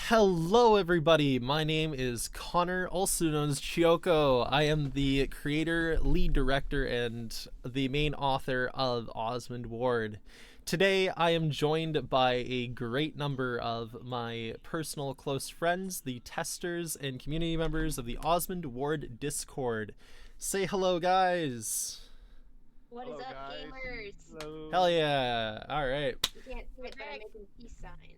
Hello, everybody. My name is Connor, also known as Chioko. I am the creator, lead director, and the main author of Osmond Ward. Today, I am joined by a great number of my personal close friends, the testers and community members of the Osmond Ward Discord. Say hello, guys. What is Hello, up, guys. gamers? Hello. Hell yeah. All right. You can't see it, but I'm making peace signs.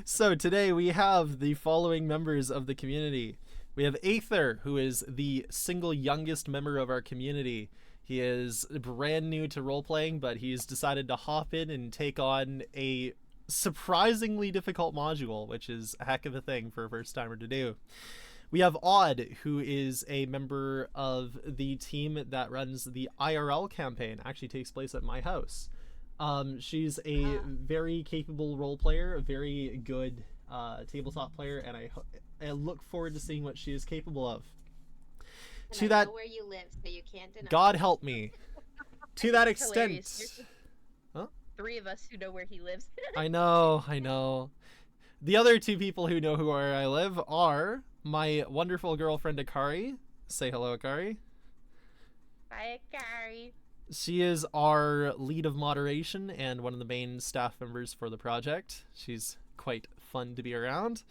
So today we have the following members of the community. We have Aether, who is the single youngest member of our community. He is brand new to role playing, but he's decided to hop in and take on a surprisingly difficult module, which is a heck of a thing for a first timer to do. We have Odd, who is a member of the team that runs the IRL campaign. Actually takes place at my house. She's a very capable role player, a very good tabletop player, and I look forward to seeing what she is capable of. And To I that, know where you live, so you can't deny. God help me. To that extent, Hilarious. Huh? Three of us who know where he lives. I know. The other two people who know where I live are my wonderful girlfriend Akari. Say hello, Akari. Bye, Gary. She is our lead of moderation and one of the main staff members for the project. She's quite fun to be around.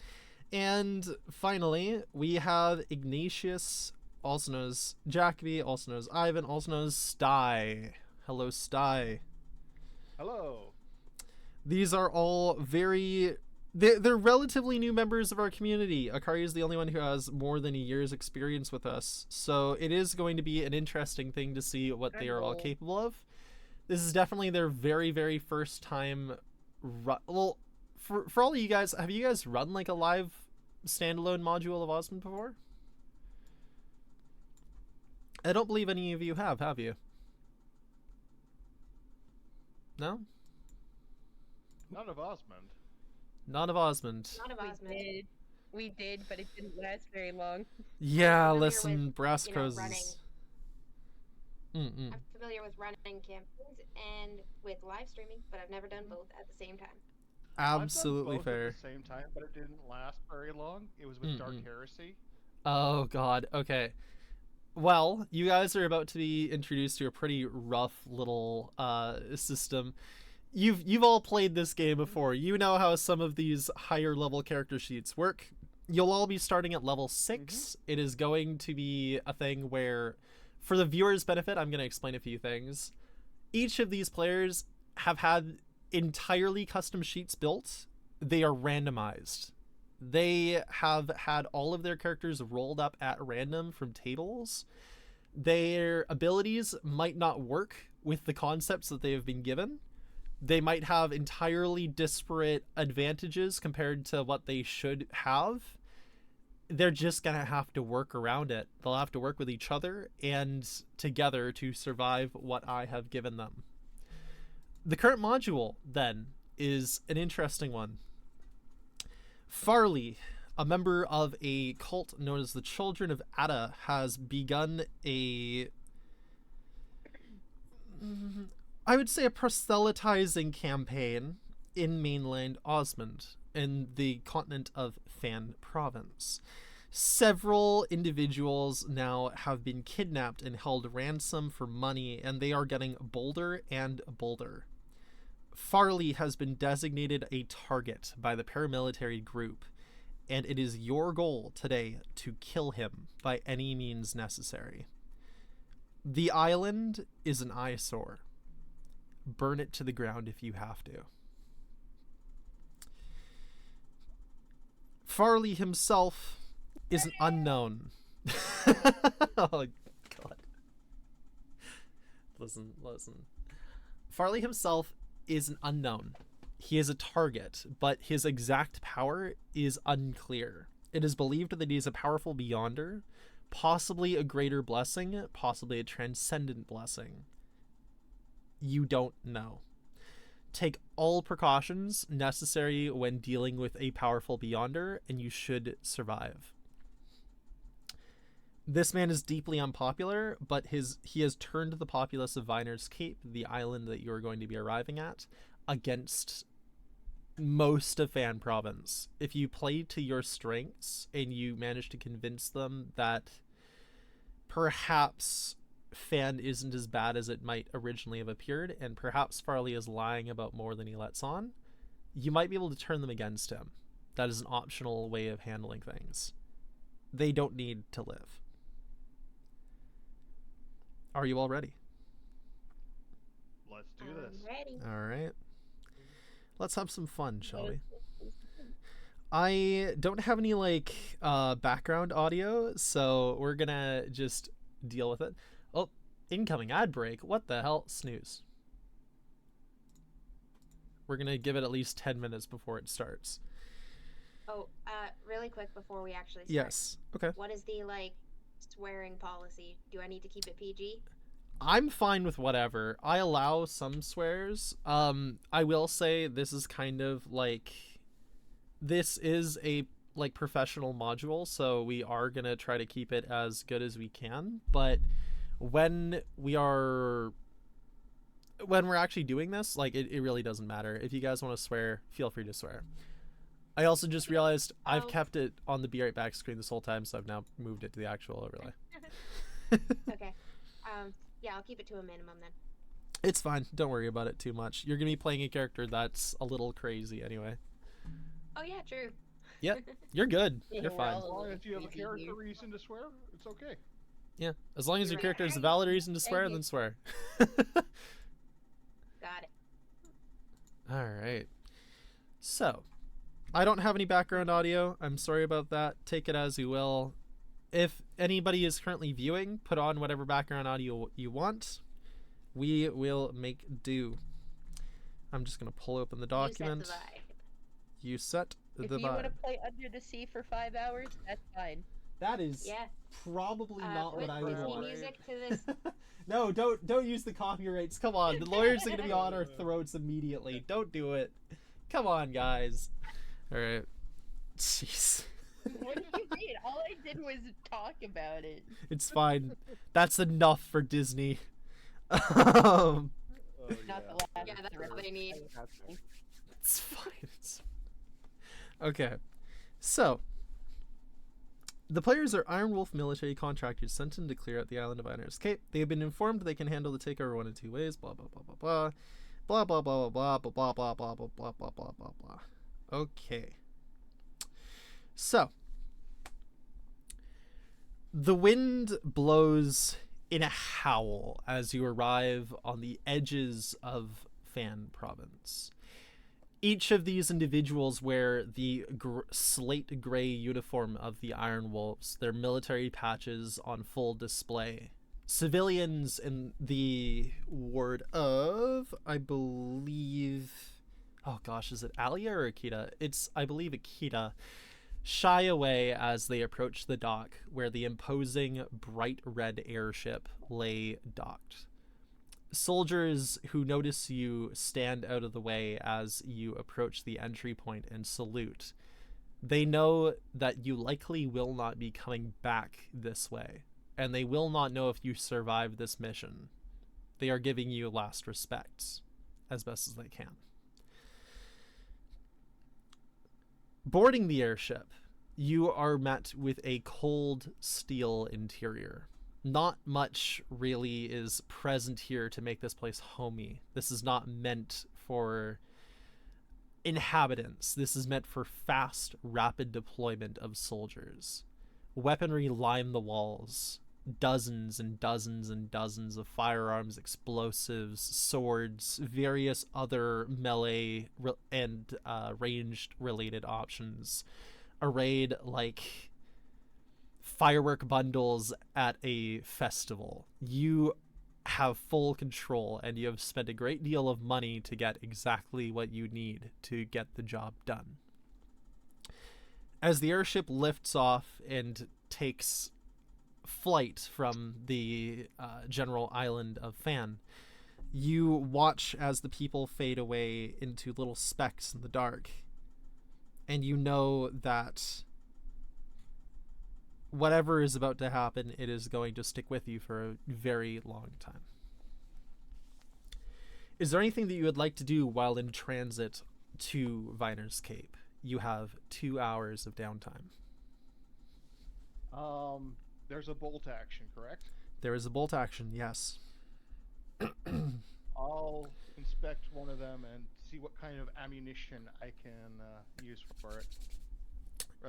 And finally, we have Ignatius, also known as Jacoby, also known as Ivan, also known as Sty. Hello, Sty. Hello. These are all they're relatively new members of our community. Akari is the only one who has more than a year's experience with us, so it is going to be an interesting thing to see what they are all capable of. This is definitely their very, very first time. Well, for all of you guys, have you guys run like a live standalone module of Osmond before? I don't believe any of you have you? No? None of Osmond. None of Osmond. Not of Osmond. We did, but it didn't last very long. Yeah, familiar listen, with, Brasco's running. Mm-mm. I'm familiar with running campaigns and with live streaming, but I've never done both at the same time. Absolutely I've done both fair. at the same time, but it didn't last very long. It was with Dark Heresy. Oh god, okay. Well, you guys are about to be introduced to a pretty rough little system. You've all played this game before. You know how some of these higher level character sheets work. You'll all be starting at level 6. It is going to be a thing where, for the viewers' benefit, I'm going to explain a few things. Each of these players have had entirely custom sheets built. They are randomized. They have had all of their characters rolled up at random from tables. Their abilities might not work with the concepts that they have been given. They might have entirely disparate advantages compared to what they should have. They're just gonna have to work around it. They'll have to work with each other and together to survive what I have given them. The current module, then, is an interesting one. Farley, a member of a cult known as the Children of Ada, has begun I would say a proselytizing campaign in mainland Osmond, in the Continent of Fann province. Several individuals now have been kidnapped and held ransom for money, and they are getting bolder and bolder. Farley has been designated a target by the paramilitary group, and it is your goal today to kill him by any means necessary. The island is an eyesore. Burn it to the ground if you have to. Farley himself is an unknown. Oh god. Listen. Farley himself is an unknown. He is a target, but his exact power is unclear. It is believed that he is a powerful beyonder, possibly a greater blessing, possibly a transcendent blessing. You don't know. Take all precautions necessary when dealing with a powerful beyonder, and you should survive. This man is deeply unpopular, but he has turned the populace of Vyners Cape, the island that you are going to be arriving at, against most of Fann Province. If you play to your strengths and you manage to convince them that perhaps Fann isn't as bad as it might originally have appeared, and perhaps Farley is lying about more than he lets on, you might be able to turn them against him. That is an optional way of handling things. They don't need to live. Are you all ready? Let's do this. Ready. All right. Let's have some fun, shall we? I don't have any background audio, so we're gonna just deal with it. Oh, incoming ad break. What the hell? Snooze. We're gonna give it at least 10 minutes before it starts. Oh, really quick before we actually start. Yes. Okay. What is the swearing policy? Do I need to keep it PG? I'm fine with whatever. I allow some swears. I will say this is kind of this is a professional module, so we are gonna try to keep it as good as we can. But when we're actually doing this, it really doesn't matter. If you guys want to swear, feel free to swear. I also just realized I've kept it on the Be Right Back screen this whole time, so I've now moved it to the actual overlay. Okay. Yeah, I'll keep it to a minimum then. It's fine. Don't worry about it too much. You're gonna be playing a character that's a little crazy anyway. Oh yeah, true. Yep, you're good. Yeah, You're we're fine. all- As long as you have a Crazy character here. reason to swear, it's okay. Yeah, as long as your You're character has a right. valid reason to Thank swear, you. then swear. Got it. All right. So, I don't have any background audio. I'm sorry about that. Take it as you will. If anybody is currently viewing, put on whatever background audio you want. We will make do. I'm just going to pull open the document. You set the If you want to vibe. play Under the Sea for 5 hours, that's fine. That is Yeah. probably not Put what I would Disney want. music to this. No, don't use the copyrights. Come on, the lawyers are gonna be on our throats immediately. Don't do it. Come on, guys. All right. Jeez, What did you mean? All I did was talk about it. it's fine. That's enough for Disney. Oh, Not the last. Yeah, that's what they need. It's fine. Okay. So, the players are Iron Wolf military contractors sent in to clear out the island of Vyners. Okay, they have been informed they can handle the takeover one of two ways. Blah blah blah blah blah. Blah blah blah blah blah blah blah blah blah blah blah blah blah blah. Okay. So, the wind blows in a howl as you arrive on the edges of Fann Province. Each of these individuals wear the slate gray uniform of the Iron Wolves, their military patches on full display. Civilians in the ward of, I believe, oh gosh, is it Alia or Akita? It's, I believe, Akita. Shy away as they approach the dock where the imposing bright red airship lay docked. Soldiers who notice you stand out of the way as you approach the entry point and salute. They know that you likely will not be coming back this way, and they will not know if you survive this mission. They are giving you last respects as best as they can. Boarding the airship, you are met with a cold steel interior. Not much really is present here to make this place homey. This is not meant for inhabitants. This is meant for fast, rapid deployment of soldiers. Weaponry line the walls. Dozens and dozens and dozens of firearms, explosives, swords, various other melee and ranged related options arrayed like firework bundles at a festival. You have full control, and you have spent a great deal of money to get exactly what you need to get the job done. As the airship lifts off and takes flight from the general island of Fann, you watch as the people fade away into little specks in the dark, and you know that whatever is about to happen, it is going to stick with you for a very long time. Is there anything that you would like to do while in transit to Vyners Cape, you have 2 hours of downtime. There's a bolt action, correct? There is a bolt action, yes. I'll inspect one of them and see what kind of ammunition I can use for it.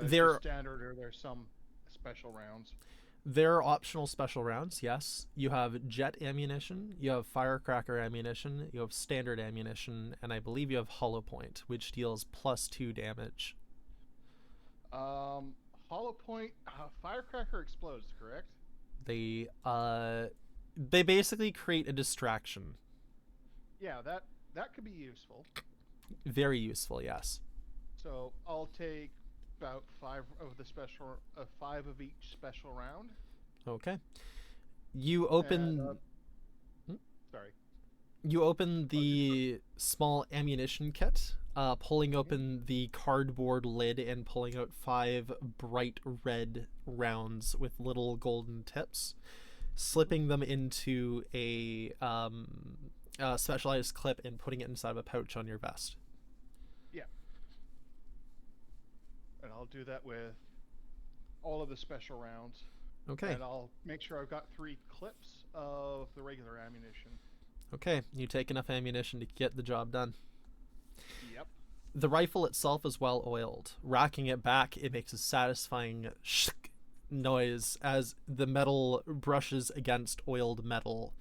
There- Just standard, or there's some special rounds. There are optional special rounds, yes. You have jet ammunition, you have firecracker ammunition, you have standard ammunition, and I believe you have hollow point, which deals +2 damage. Hollow point, firecracker explodes, correct? They basically create a distraction. Yeah, that could be useful. Very useful, yes. So I'll take about 5 of each special round. Okay. You open Sorry. you open the small ammunition kit, pulling open the cardboard lid and pulling out 5 bright red rounds with little golden tips, slipping them into a specialized clip and putting it inside of a pouch on your vest. Yeah. And I'll do that with all of the special rounds. Okay. And I'll make sure I've got 3 clips of the regular ammunition. Okay, you take enough ammunition to get the job done. Yep. The rifle itself is well oiled. Racking it back, it makes a satisfying shk noise as the metal brushes against oiled metal.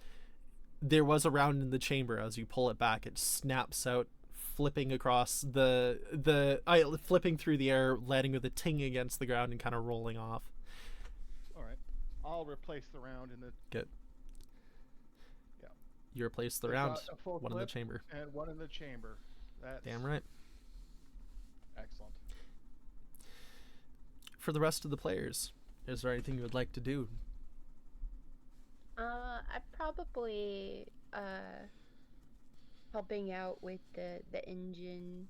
There was a round in the chamber. As you pull it back, it snaps out, flipping across flipping through the air, landing with a ting against the ground and kind of rolling off. All right. I'll replace the round in the... Good. Yeah. You replace the I've round. got a full One in the clip chamber. And one in the chamber. That's Damn right. excellent. For the rest of the players, is there anything you would like to do? I probably helping out with the engine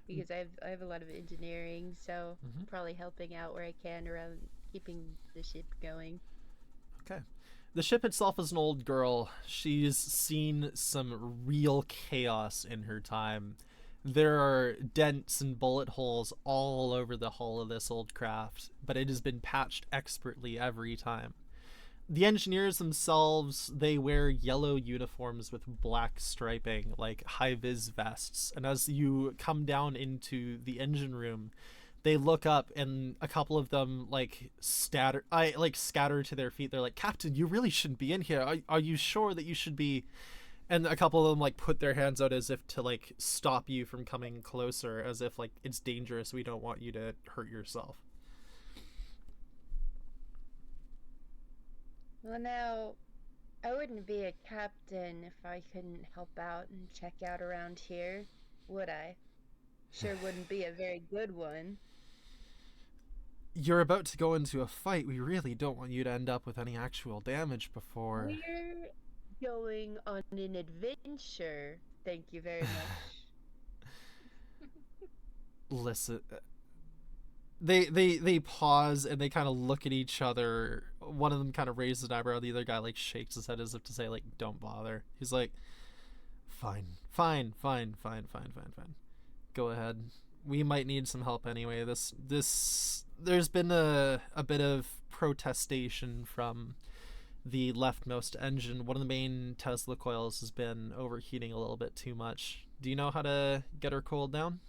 because I have a lot of engineering, so probably helping out where I can around keeping the ship going. Okay. The ship itself is an old girl. She's seen some real chaos in her time. There are dents and bullet holes all over the hull of this old craft, but it has been patched expertly every time. The engineers themselves, they wear yellow uniforms with black striping, like high-vis vests. And as you come down into the engine room, they look up and a couple of them scatter to their feet. They're like, "Captain, you really shouldn't be in here. Are you sure that you should be?" And a couple of them put their hands out as if to stop you from coming closer, as if it's dangerous. We don't want you to hurt yourself. Well, now, I wouldn't be a captain if I couldn't help out and check out around here, would I? Sure wouldn't be a very good one. You're about to go into a fight. We really don't want you to end up with any actual damage before. We're going on an adventure. Thank you very much. Listen, they pause and they kind of look at each other. One of them kind of raises an eyebrow. The other guy shakes his head as if to say don't bother. He's like, fine. Go ahead. We might need some help anyway. There's been a bit of protestation from the leftmost engine. One of the main Tesla coils has been overheating a little bit too much. Do you know how to get her cooled down?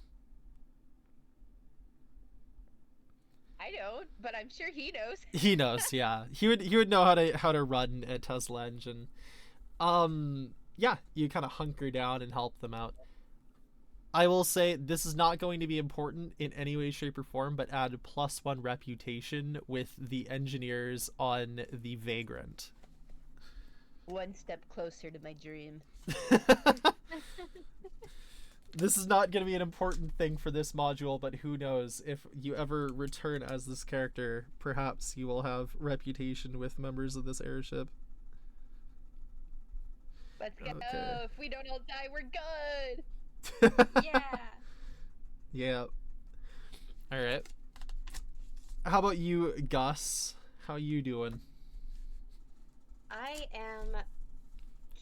I don't, but I'm sure he knows. He knows, yeah. He would know how to run a Tesla engine. Yeah, you kind of hunker down and help them out. I will say this is not going to be important in any way, shape, or form, but add +1 reputation with the engineers on the Vagrant. One step closer to my dream. This is not going to be an important thing for this module, but who knows, if you ever return as this character, perhaps you will have reputation with members of this airship. Let's go. Okay. If we don't all die, we're good. Yeah. Yeah. All right. How about you, Gus? How you doing? I am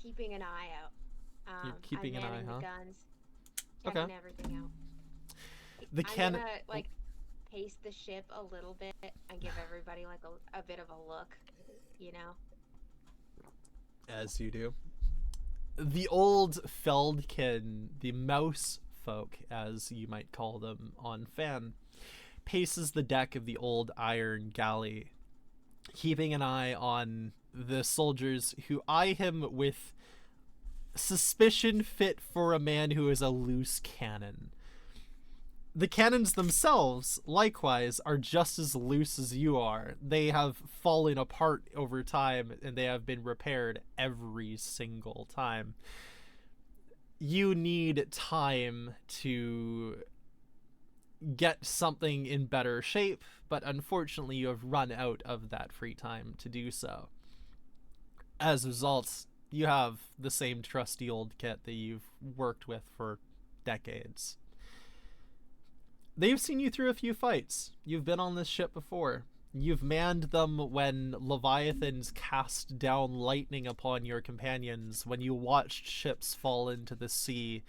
keeping an eye out. You're keeping I'm an eye, manning huh? the guns. Okay. checking everything out. The cannon. I'm gonna like pace the ship a little bit and give everybody like a bit of a look, you know. As you do. The old Feldkin, the mouse folk, as you might call them on Fann, paces the deck of the old iron galley, keeping an eye on the soldiers who eye him with suspicion fit for a man who is a loose cannon. The cannons themselves, likewise, are just as loose as you are. They have fallen apart over time, and they have been repaired every single time. You need time to get something in better shape, but unfortunately you have run out of that free time to do so. As a result, you have the same trusty old kit that you've worked with for decades. They've seen you through a few fights. You've been on this ship before. You've manned them when Leviathans cast down lightning upon your companions, when you watched ships fall into the sea,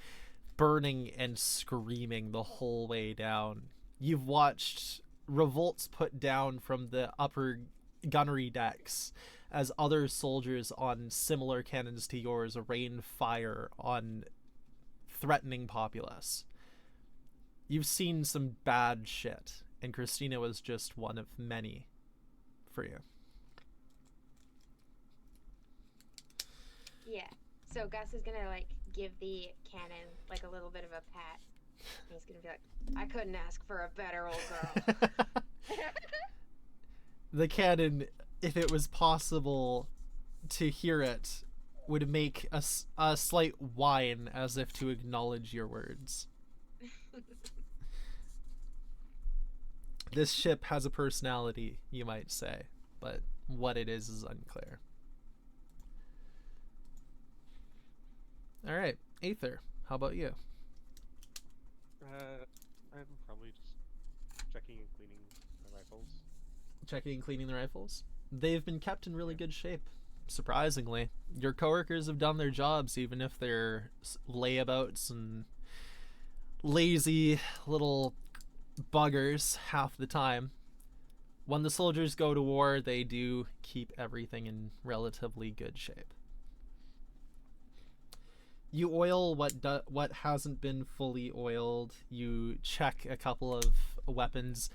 burning and screaming the whole way down. You've watched revolts put down from the upper gunnery decks as other soldiers on similar cannons to yours rain fire on threatening populace. You've seen some bad shit, and Christina was just one of many for you. Yeah. So Gus is gonna like give the cannon like a little bit of a pat. And he's gonna be like, I couldn't ask for a better old girl. The cannon, if it was possible to hear it, would make a slight whine as if to acknowledge your words. This ship has a personality, you might say, but what it is unclear. Alright, Aether, how about you? I'm probably just checking and cleaning my rifles. Checking and cleaning the rifles? They've been kept in really good shape, surprisingly. Your coworkers have done their jobs, even if they're layabouts and lazy little buggers half the time. When the soldiers go to war, they do keep everything in relatively good shape. You oil what hasn't been fully oiled. You check a couple of weapons.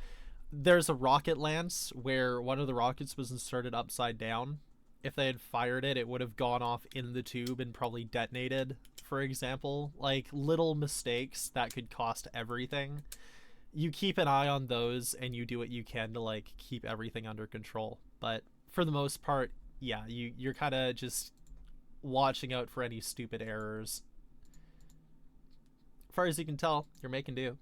There's a rocket lance where one of the rockets was inserted upside down. If they had fired it, it would have gone off in the tube and probably detonated, for example. Like, little mistakes that could cost everything. You keep an eye on those, and you do what you can to, like, keep everything under control. But for the most part, yeah, you're kind of just watching out for any stupid errors. As far as you can tell, you're making do.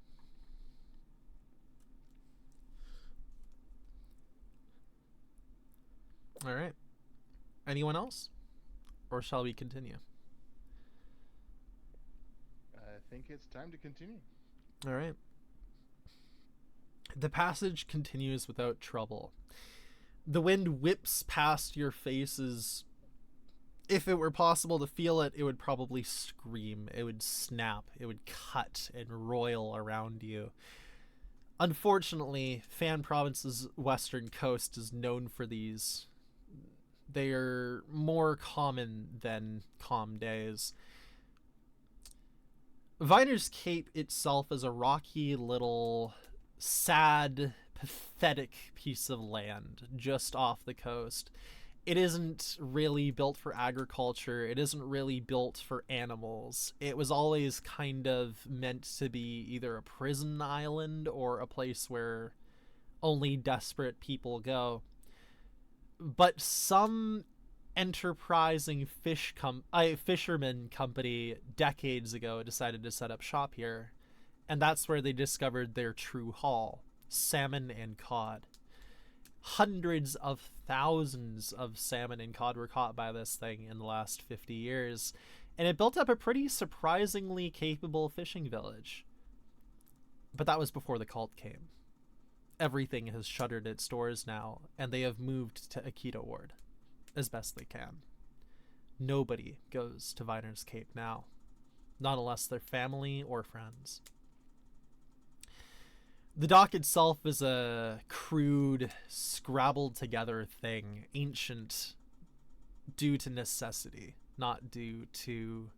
All right. Anyone else? Or shall we continue? I think it's time to continue. All right. The passage continues without trouble. The wind whips past your faces. If it were possible to feel it, it would probably scream. It would snap. It would cut and roil around you. Unfortunately, Fann Province's western coast is known for these. They are more common than calm days. Vyners Cape itself is a rocky little, sad, pathetic piece of land just off the coast. It isn't really built for agriculture. It isn't really built for animals. It was always kind of meant to be either a prison island or a place where only desperate people go. But some enterprising fisherman company decades ago decided to set up shop here, and that's where they discovered their true haul: salmon and cod. Hundreds of thousands of salmon and cod were caught by this thing in the last 50 years, and it built up a pretty surprisingly capable fishing village. But that was before the cult came. Everything has shuttered its doors now, and they have moved to Akita Ward as best they can. Nobody goes to Vyners Cape now. not unless they're family or friends. The dock itself is a crude, scrabbled together thing, ancient due to necessity, not due to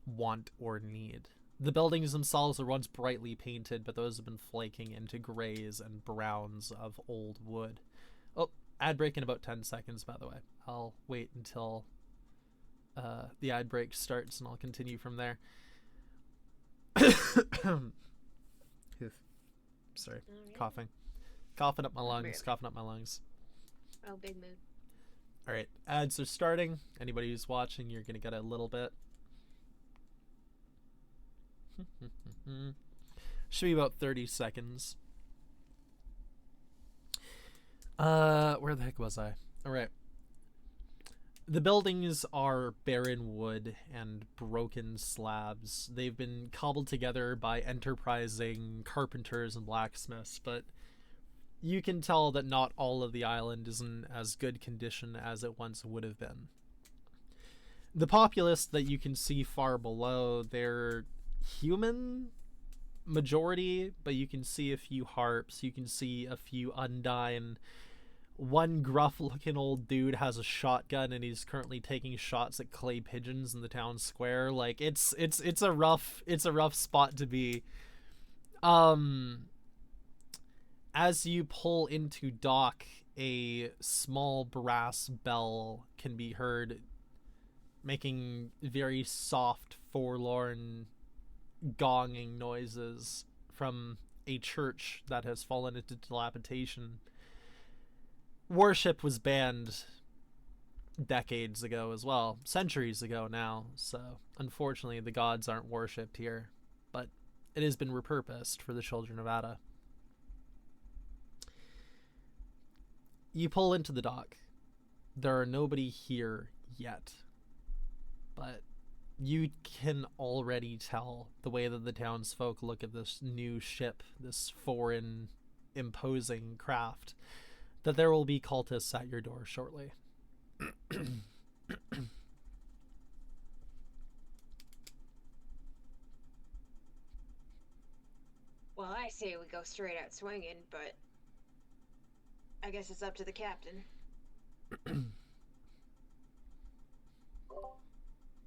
want or need. The buildings themselves were once brightly painted, but those have been flaking into grays and browns of old wood. Oh, ad break in about 10 seconds, by the way. I'll wait until the ad break starts, and I'll continue from there. Sorry, Alright. coughing up my lungs, Really? coughing up my lungs. Oh, big mood. All right, ads are starting. Anybody who's watching, you're gonna get a little bit. Should be about 30 seconds. Where the heck was I? All right. The buildings are barren wood and broken slabs. They've been cobbled together by enterprising carpenters and blacksmiths, but you can tell that not all of the island is in as good condition as it once would have been. The populace that you can see far below, they're human majority, but you can see a few harps, you can see a few undine. One gruff looking old dude has a shotgun and he's currently taking shots at clay pigeons in the town square. Like it's a rough spot to be. As you pull into dock, a small brass bell can be heard making very soft, forlorn gonging noises from a church that has fallen into dilapidation. Worship was banned decades ago as well, centuries ago now, so unfortunately the gods aren't worshipped here, but it has been repurposed for the children of Ada. You pull into the dock. There are nobody here yet, but you can already tell the way that the townsfolk look at this new ship, this foreign, imposing craft, that there will be cultists at your door shortly. Well, I say we go straight out swinging, but I guess it's up to the captain.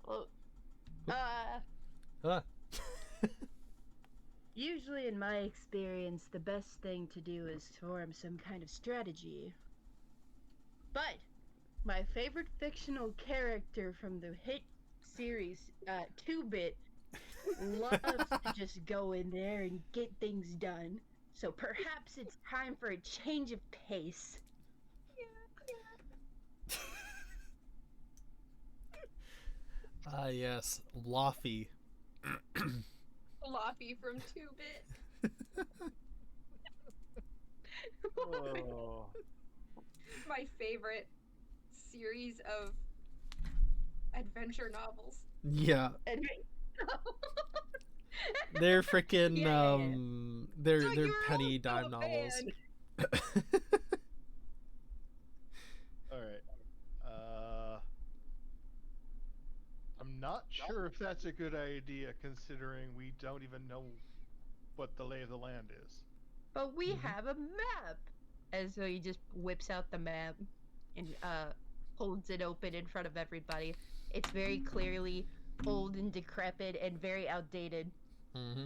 Well, Ah. usually in my experience, the best thing to do is form some kind of strategy. But my favorite fictional character from the hit series, 2-Bit, loves to just go in there and get things done. So perhaps it's time for a change of pace. Ah, yes, Laffy. Floppy from 2-Bit. Oh. My favorite series of adventure novels. Yeah, And they're freaking Yeah. they're So you're penny also dime a novels. fan. Alright. I'm not sure if that's a good idea considering we don't even know what the lay of the land is. But we have a map! And so he just whips out the map and holds it open in front of everybody. It's very clearly old and decrepit and very outdated. Mm-hmm.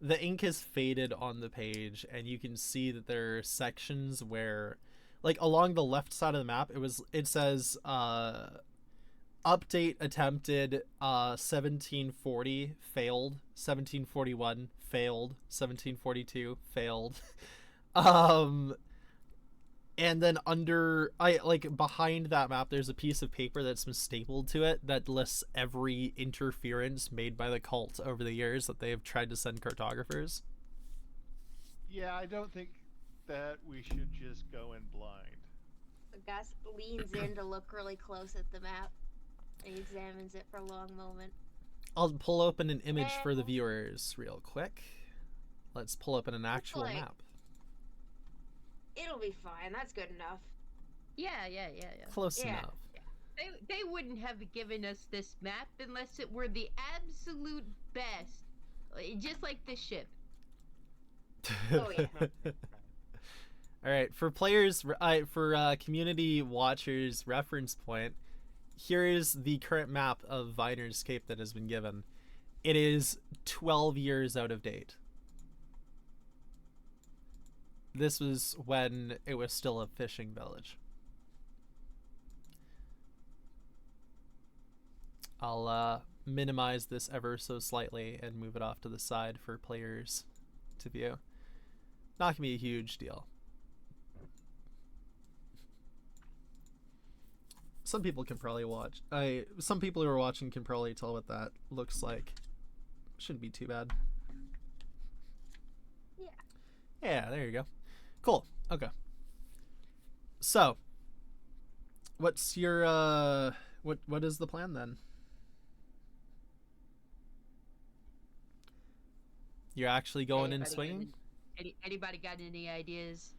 The ink is faded on the page, and you can see that there are sections where, like along the left side of the map, it says update attempted, 1740 failed, 1741 failed, 1742 failed. And then behind that map, there's a piece of paper that's been stapled to it that lists every interference made by the cult over the years that they have tried to send cartographers. Yeah, I don't think that we should just go in blind. Gus leans in to look really close at the map and examines it for a long moment. I'll pull open an image for the viewers real quick. Let's pull open an actual like- map. It'll be fine. That's good enough. Yeah. Close Yeah. enough. They wouldn't have given us this map unless it were the absolute best. Just like this ship. Oh, yeah. All right, for players, for community watchers reference point, here is the current map of Vyners Cape that has been given. It is 12 years out of date. This was when it was still a fishing village. I'll minimize this ever so slightly and move it off to the side for players to view. Not gonna be a huge deal. Some people can probably watch. Some people who are watching can probably tell what that looks like. Shouldn't be too bad. Yeah. Yeah, there you go. Cool. Okay. So, what's your what is the plan then? You're actually going and swinging? Anybody got any ideas?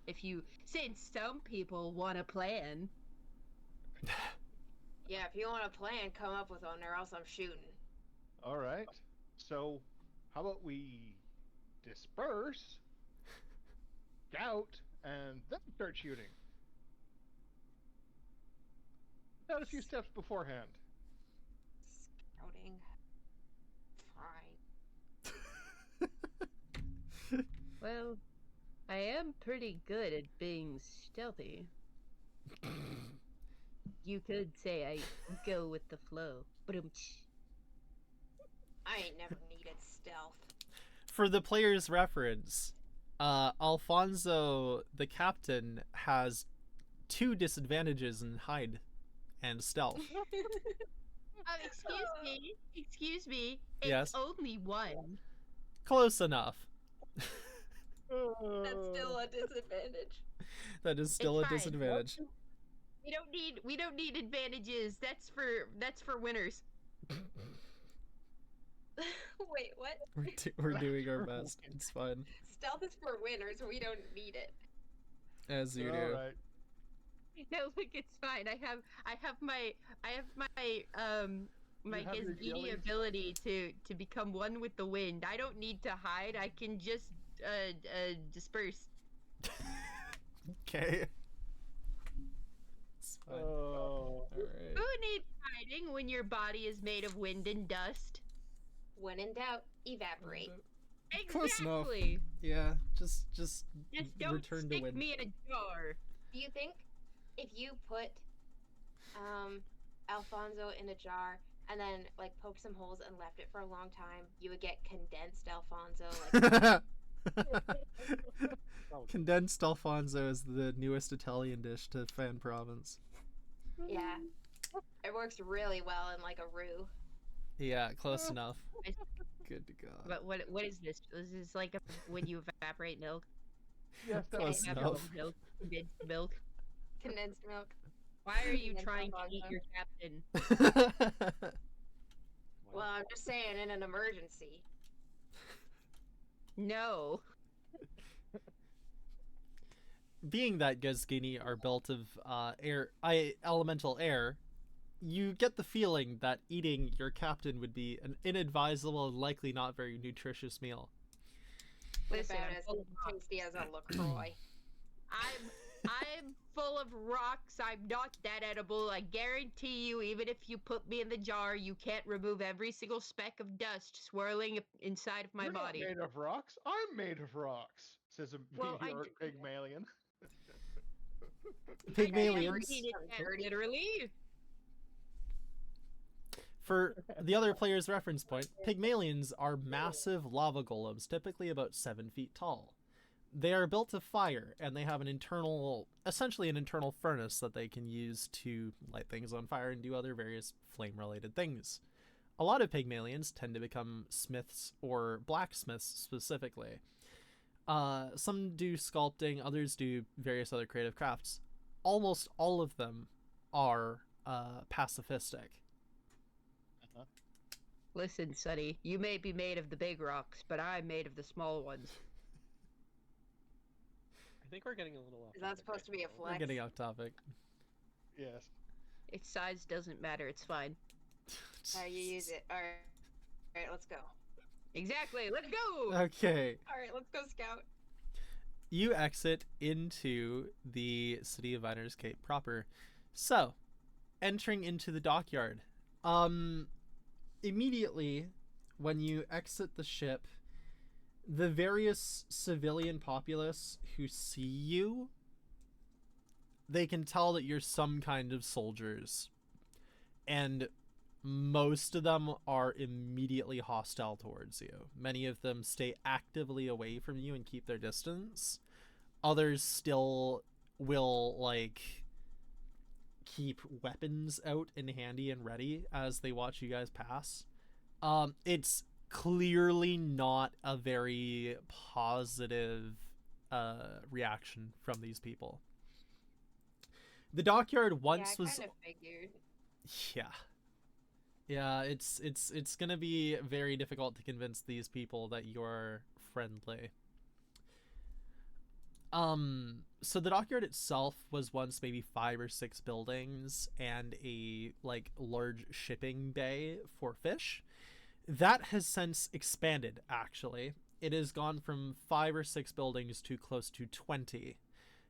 Since some people want a plan. Yeah, if you want a plan, come up with one, or else I'm shooting. All right. So, how about we disperse, scout, and then start shooting? Not a few steps beforehand. Scouting. Fine. Well, I am pretty good at being stealthy. You could say I go with the flow. But I ain't never needed stealth. For the player's reference, Alfonso, the captain, has 2 disadvantages in hide and stealth. Excuse me. It's Yes? only 1. Close enough. That's still a disadvantage. That is still It's a fine. disadvantage. We don't need advantages. That's for winners. Wait, what? We're doing our best. It's fine. Stealth is for winners. We don't need it. As you All do. right. No, look, it's fine. I have my You have your Gizgini gillies? ability to become one with the wind. I don't need to hide. I can just disperse. Okay. It's fine. Oh. Alright. Who needs hiding when your body is made of wind and dust? When in doubt, evaporate. Close enough. Exactly. Yeah, just Just don't return to stick wind. me in a jar. Do you think if you put Alfonso in a jar and then like poked some holes and left it for a long time, you would get condensed Alfonso? Like, Condensed Alfonso is the newest Italian dish to Fann province. yeah, it works really well in like a roux. Yeah, close enough. Good to go. But what is this? Is this like when you evaporate milk? Yes, that Close was enough. Milk, condensed milk. Condensed milk. Why are you Condensed trying to Alfonso. eat your captain? Well, I'm just saying, in an emergency. No. Being that Gizgini are built of elemental air, you get the feeling that eating your captain would be an inadvisable and likely not very nutritious meal. Listen, About I'm as full of rocks. tasty as a LaCroix. I'm full of rocks. I'm not that edible. I guarantee you, even if you put me in the jar, you can't remove every single speck of dust swirling inside of my You're body. Not made of rocks. I'm made of rocks, says a Well, I meteor d- Pygmalion. Pygmalions. Literally. For the other player's reference point, Pygmalions are massive lava golems, typically about 7 feet tall. They are built of fire, and they have essentially an internal furnace that they can use to light things on fire and do other various flame-related things. A lot of Pygmalions tend to become smiths or blacksmiths specifically. Some do sculpting, others do various other creative crafts. Almost all of them are pacifistic. Listen, Sonny, you may be made of the big rocks, but I'm made of the small ones. I think we're getting a little off. Is that topic supposed to be a right now. We're flex? getting off topic. Yes. Its size doesn't matter. It's fine. How you use it. All right, let's go. Exactly. Let's go. Okay. All right, let's go, Scout. You exit into the city of Vyners Cape proper. So, entering into the dockyard. Immediately when you exit the ship, the various civilian populace who see you, they can tell that you're some kind of soldiers. And most of them are immediately hostile towards you. Many of them stay actively away from you and keep their distance. Others still will, like, keep weapons out and handy and ready as they watch you guys pass. It's clearly not a very positive reaction from these people. The dockyard once yeah, I was... kind of figured. Yeah, it's gonna be very difficult to convince these people that you're friendly. So the dockyard itself was once maybe 5 or 6 buildings and a, like, large shipping bay for fish. That has since expanded, actually. It has gone from 5 or 6 buildings to close to 20.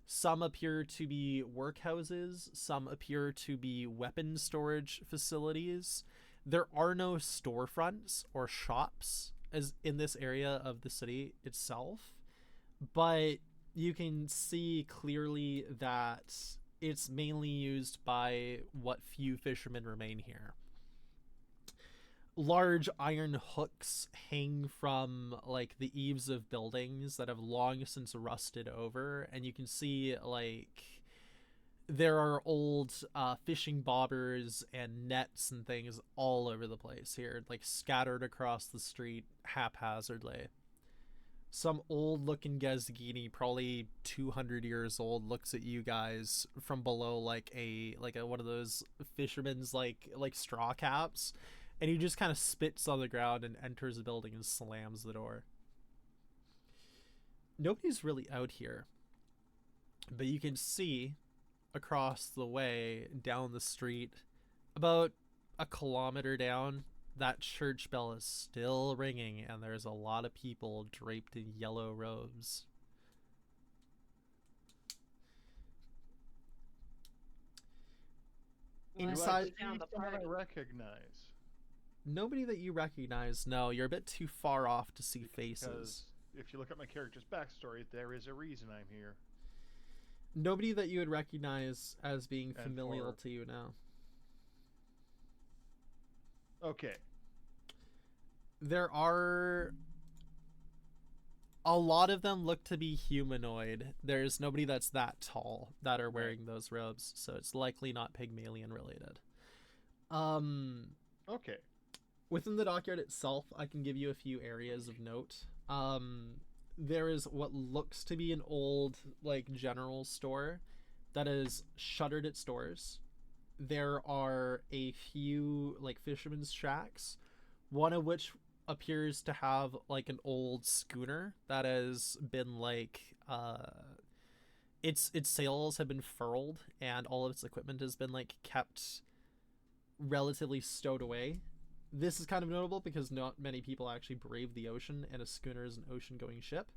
Some appear to be workhouses, some appear to be weapon storage facilities. There are no storefronts or shops as in this area of the city itself, but you can see clearly that it's mainly used by what few fishermen remain here. Large iron hooks hang from, like, the eaves of buildings that have long since rusted over, and you can see, like, there are old fishing bobbers and nets and things all over the place here, like, scattered across the street haphazardly. Some old looking Gazgini, probably 200 years old, looks at you guys from below like a one of those fisherman's like straw caps, and he just kind of spits on the ground and enters the building and slams the door. Nobody's really out here, but you can see across the way down the street, about a kilometer down, that church bell is still ringing, and there's a lot of people draped in yellow robes. Inside, Found the Someone I party. recognize. nobody that you recognize. No, you're a bit too far off to see faces. Because if you look at my character's backstory, there is a reason I'm here. Nobody that you would recognize as being And familial for- to you now. Okay. There are... a lot of them look to be humanoid. There's nobody that's that tall that are wearing those robes, so it's likely not Pygmalion related. Okay. Within the dockyard itself, I can give you a few areas of note. There is what looks to be an old, like, general store that is shuttered its doors. There are a few, like, fishermen's shacks, one of which appears to have, like, an old schooner that has been, like, its sails have been furled and all of its equipment has been, like, kept relatively stowed away. This is kind of notable because not many people actually brave the ocean, and a schooner is an ocean-going ship.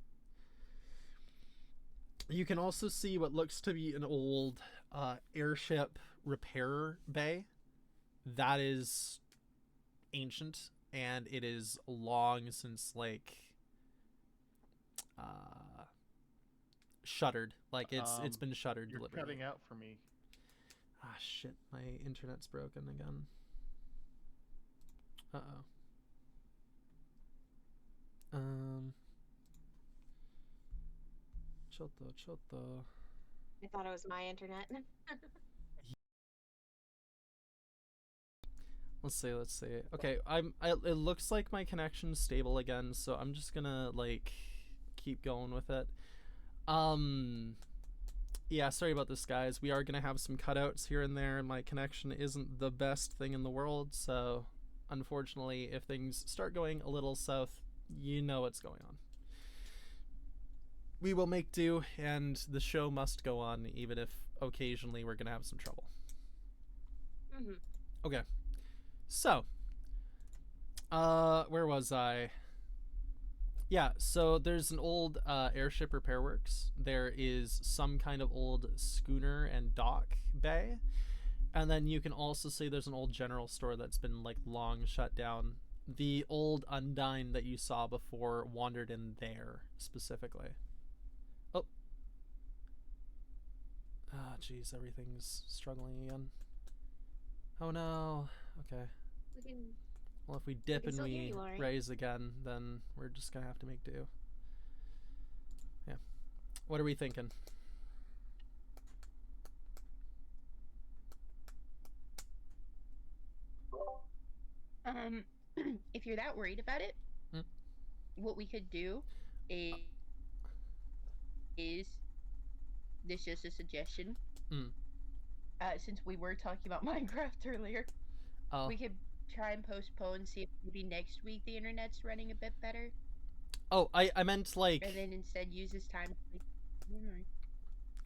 You can also see what looks to be an old airship repair bay that is ancient, and it is long since, like, shuttered. Like, it's been shuttered You're deliberately. cutting out for me. Ah, shit, my internet's broken again. Uh-oh. Chotto. I thought it was my internet. Let's see. Okay, it looks like my connection's stable again, so I'm just gonna, like, keep going with it. Yeah, sorry about this, guys. We are gonna have some cutouts here and there, and my connection isn't the best thing in the world, so unfortunately, if things start going a little south, you know what's going on. We will make do, and the show must go on, even if occasionally we're gonna have some trouble. Okay. So, where was I? Yeah, so there's an old airship repair works. There is some kind of old schooner and dock bay. And then you can also see there's an old general store that's been like long shut down. The old Undine that you saw before wandered in there specifically. Oh. Ah, jeez, everything's struggling again. Oh no. Okay. We can. Well, if we dip can and still hear we you, alright? raise again, then we're just gonna have to make do. Yeah. What are we thinking? If you're that worried about it, Hmm? what we could do is this just a suggestion. Hmm. Since we were talking about Minecraft earlier, Oh. we could try and postpone, see if maybe next week the internet's running a bit better, Oh, I meant like and then instead use this time to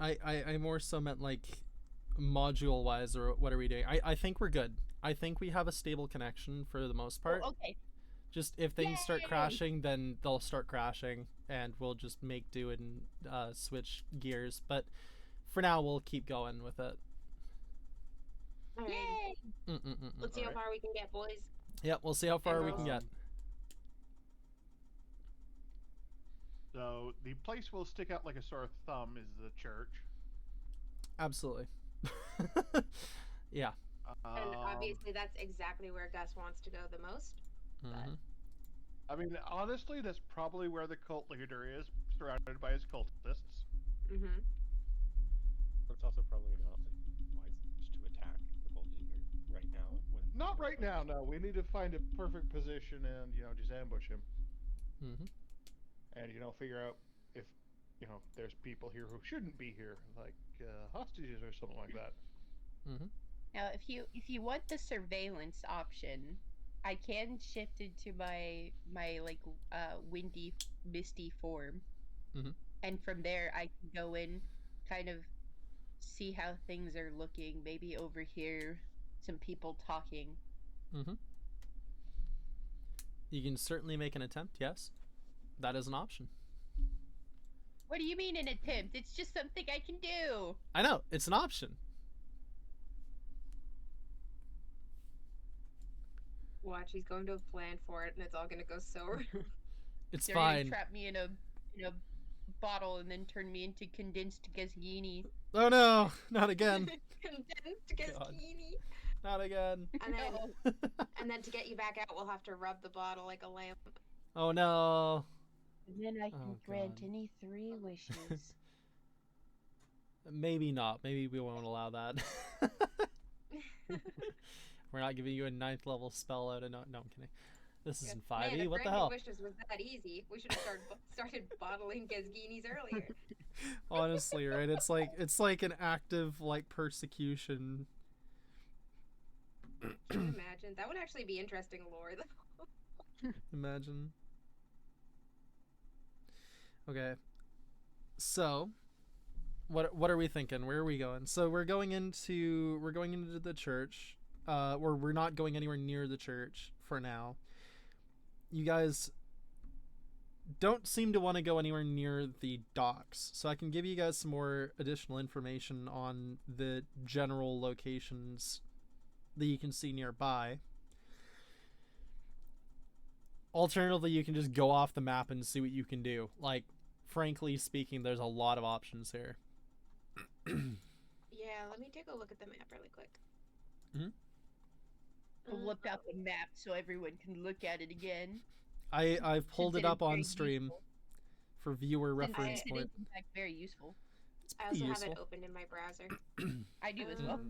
I more so meant like module wise, or what are we doing? I think we're good. I think we have a stable connection for the most part. Oh, okay. Just if things start Yay! crashing, then they'll start crashing, and we'll just make do and switch gears. But for now, we'll keep going with it. All right. Yay! Let's see how Alright. far we can get, boys. Yep, we'll see how far we can get. So the place will stick out like a sore thumb is the church. Absolutely. Yeah. And obviously, that's exactly where Gus wants to go the most. Mhm. I mean, honestly, that's probably where the cult leader is, surrounded by his cultists. Mm-hmm. But it's also probably not like wise to attack the cult leader right now. When Not right now, no. We need to find a perfect position and, just ambush him. Mhm. And, figure out if, there's people here who shouldn't be here, like hostages or something like that. Mhm. Now, if you want the surveillance option, I can shift into my like windy, misty form, Mhm. and from there I can go in, kind of see how things are looking. Maybe overhear some people talking. Mhm. You can certainly make an attempt. Yes, that is an option. What do you mean an attempt? It's just something I can do. I know it's an option. Watch, he's going to plan for it, and it's all gonna go so wrong. It's They're gonna fine. trap me in a bottle and then turn me into condensed Gazgini. Oh no, not again. Condensed Gaskini. Not again. And then, No. and then to get you back out, we'll have to rub the bottle like a lamp. Oh no. And then I can Oh, grant God. any 3 wishes. Maybe not. Maybe we won't allow that. We're not giving you a 9th level spell out of no. I'm kidding. This isn't 5e. Man, What the granting hell? wishes was that easy. We should have started bottling Gazginis earlier. Honestly, right? It's like an active like persecution. Can you imagine? That would actually be interesting lore, though. Imagine. Okay. So, what are we thinking? Where are we going? So we're going into the church. We're not going anywhere near the church for now. You guys don't seem to want to go anywhere near the docks, so I can give you guys some more additional information on the general locations that you can see nearby. Alternatively, you can just go off the map and see what you can do. Like, frankly speaking, there's a lot of options here. Yeah, let me take a look at the map really quick. I've looked out the map so everyone can look at it again. I've pulled Since it up is very on stream useful. for viewer Since reference it point. is in fact very useful. It's I pretty also useful. have it opened in my browser. I do as well.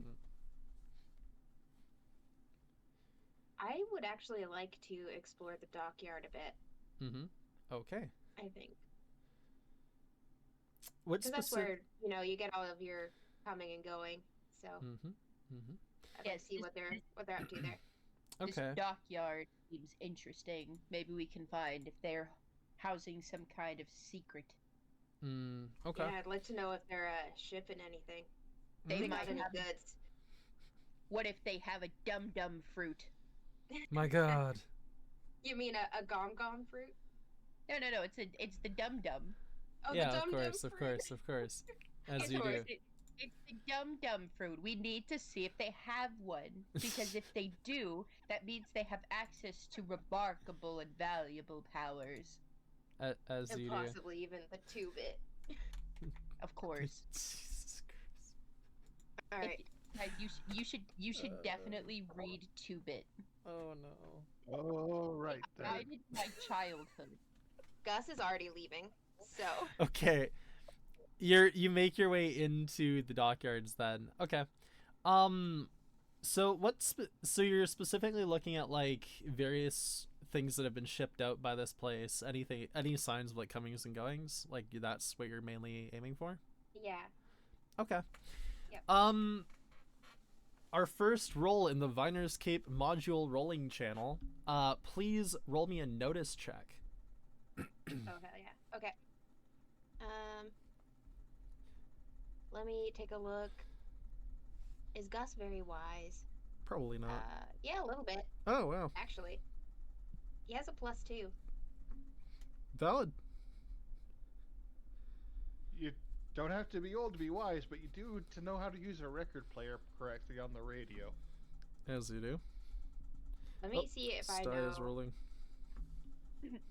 I would actually like to explore the dockyard a bit, Okay. I think. What Because that's specific? where, you get all of your coming and going. So I'd like Yes, to see what they're up to there. This Okay. dockyard seems interesting. Maybe we can find if they're housing some kind of secret. Okay. Yeah, I'd like to know if they're shipping anything. They They might got any have goods. what if they have a dum-dum fruit? My God. You mean a gom fruit? No, it's the dum-dum. Oh, Yeah, the of dum course, fruit. of course, of course. As It's you do. it's the dum-dum fruit. We need to see if they have one, because if they do, that means they have access to remarkable and valuable powers. As And you do. possibly even the 2-bit. Of course. Jesus Christ. All right. Guys, you should definitely read 2-bit. Oh no. Oh, right It then. guided my childhood. Gus is already leaving, so Okay. You make your way into the dockyards then. Okay. So so you're specifically looking at like various things that have been shipped out by this place. Any signs of like comings and goings? Like that's what you're mainly aiming for? yeah. Okay. Yep. Our first roll in the Vyners Cape module rolling channel. Please roll me a notice check. Oh hell yeah. Okay. Let me take a look. Is Gus very wise? Probably not. Yeah, a little bit Oh wow. actually. He has a +2. Valid. You don't have to be old to be wise, but you do to know how to use a record player correctly on the radio. As you do. Let me see if I Star know. is rolling.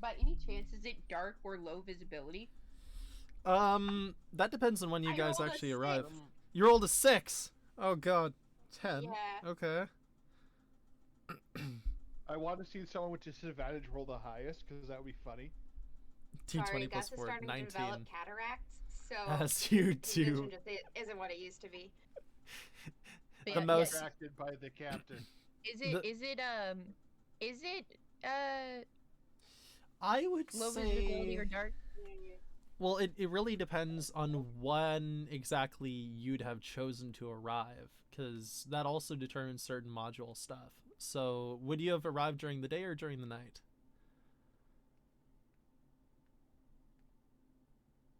By any chance, is it dark or low visibility? That depends on when you I guys rolled a actually 6. arrive. You rolled a 6. Oh god. 10. Yeah. Okay. I want to see someone with disadvantage roll the highest, because that would be funny. D20 Sorry, plus Gus is 4, starting 19. to develop cataracts, so As you his do. vision just isn't what it used to be. But The yeah, most- Distracted by the captain. Is The- it I would low visibility say... or dark? Well, it really depends on when exactly you'd have chosen to arrive, because that also determines certain module stuff. So, would you have arrived during the day or during the night?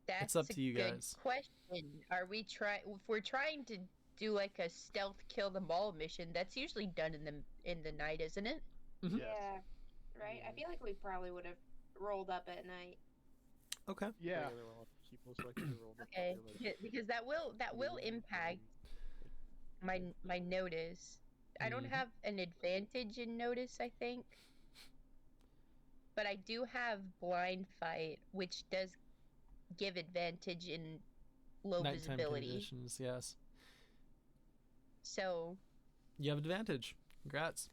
That's up a to you good guys. question. Are we if we're trying to do like a stealth kill them all mission, that's usually done in the night, isn't it? Mhm. Yes. Yeah, right? I feel like we probably would have rolled up at night. Okay. Yeah. They were all cheap, most likely they rolled up Okay, there, like, because that will impact my notice. I don't Mhm. have an advantage in notice, I think, but I do have blind fight, which does give advantage in low Nighttime visibility. conditions, yes. So, You have advantage. Congrats.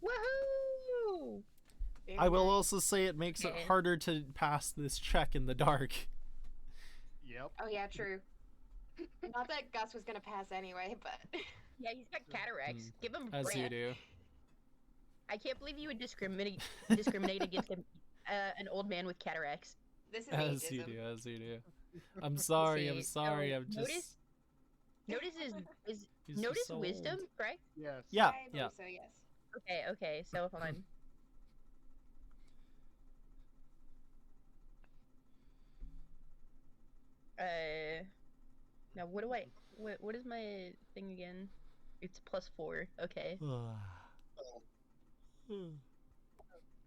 woohoo! Very I will nice. also say it makes it Okay. harder to pass this check in the dark. Yep. Oh yeah, true. Not that Gus was gonna pass anyway, but Yeah, he's got cataracts. Give him a As you break. do. I can't believe you would discriminate against an old man with cataracts. this is As you ageism. do, as you do. I'm sorry, I'm See, sorry, so I'm just... Notice is He's notice just so wisdom, old. correct? Yes. Yeah, I believe yeah. so, yes. Okay, so hold on. Now what is my thing again? It's +4. Okay.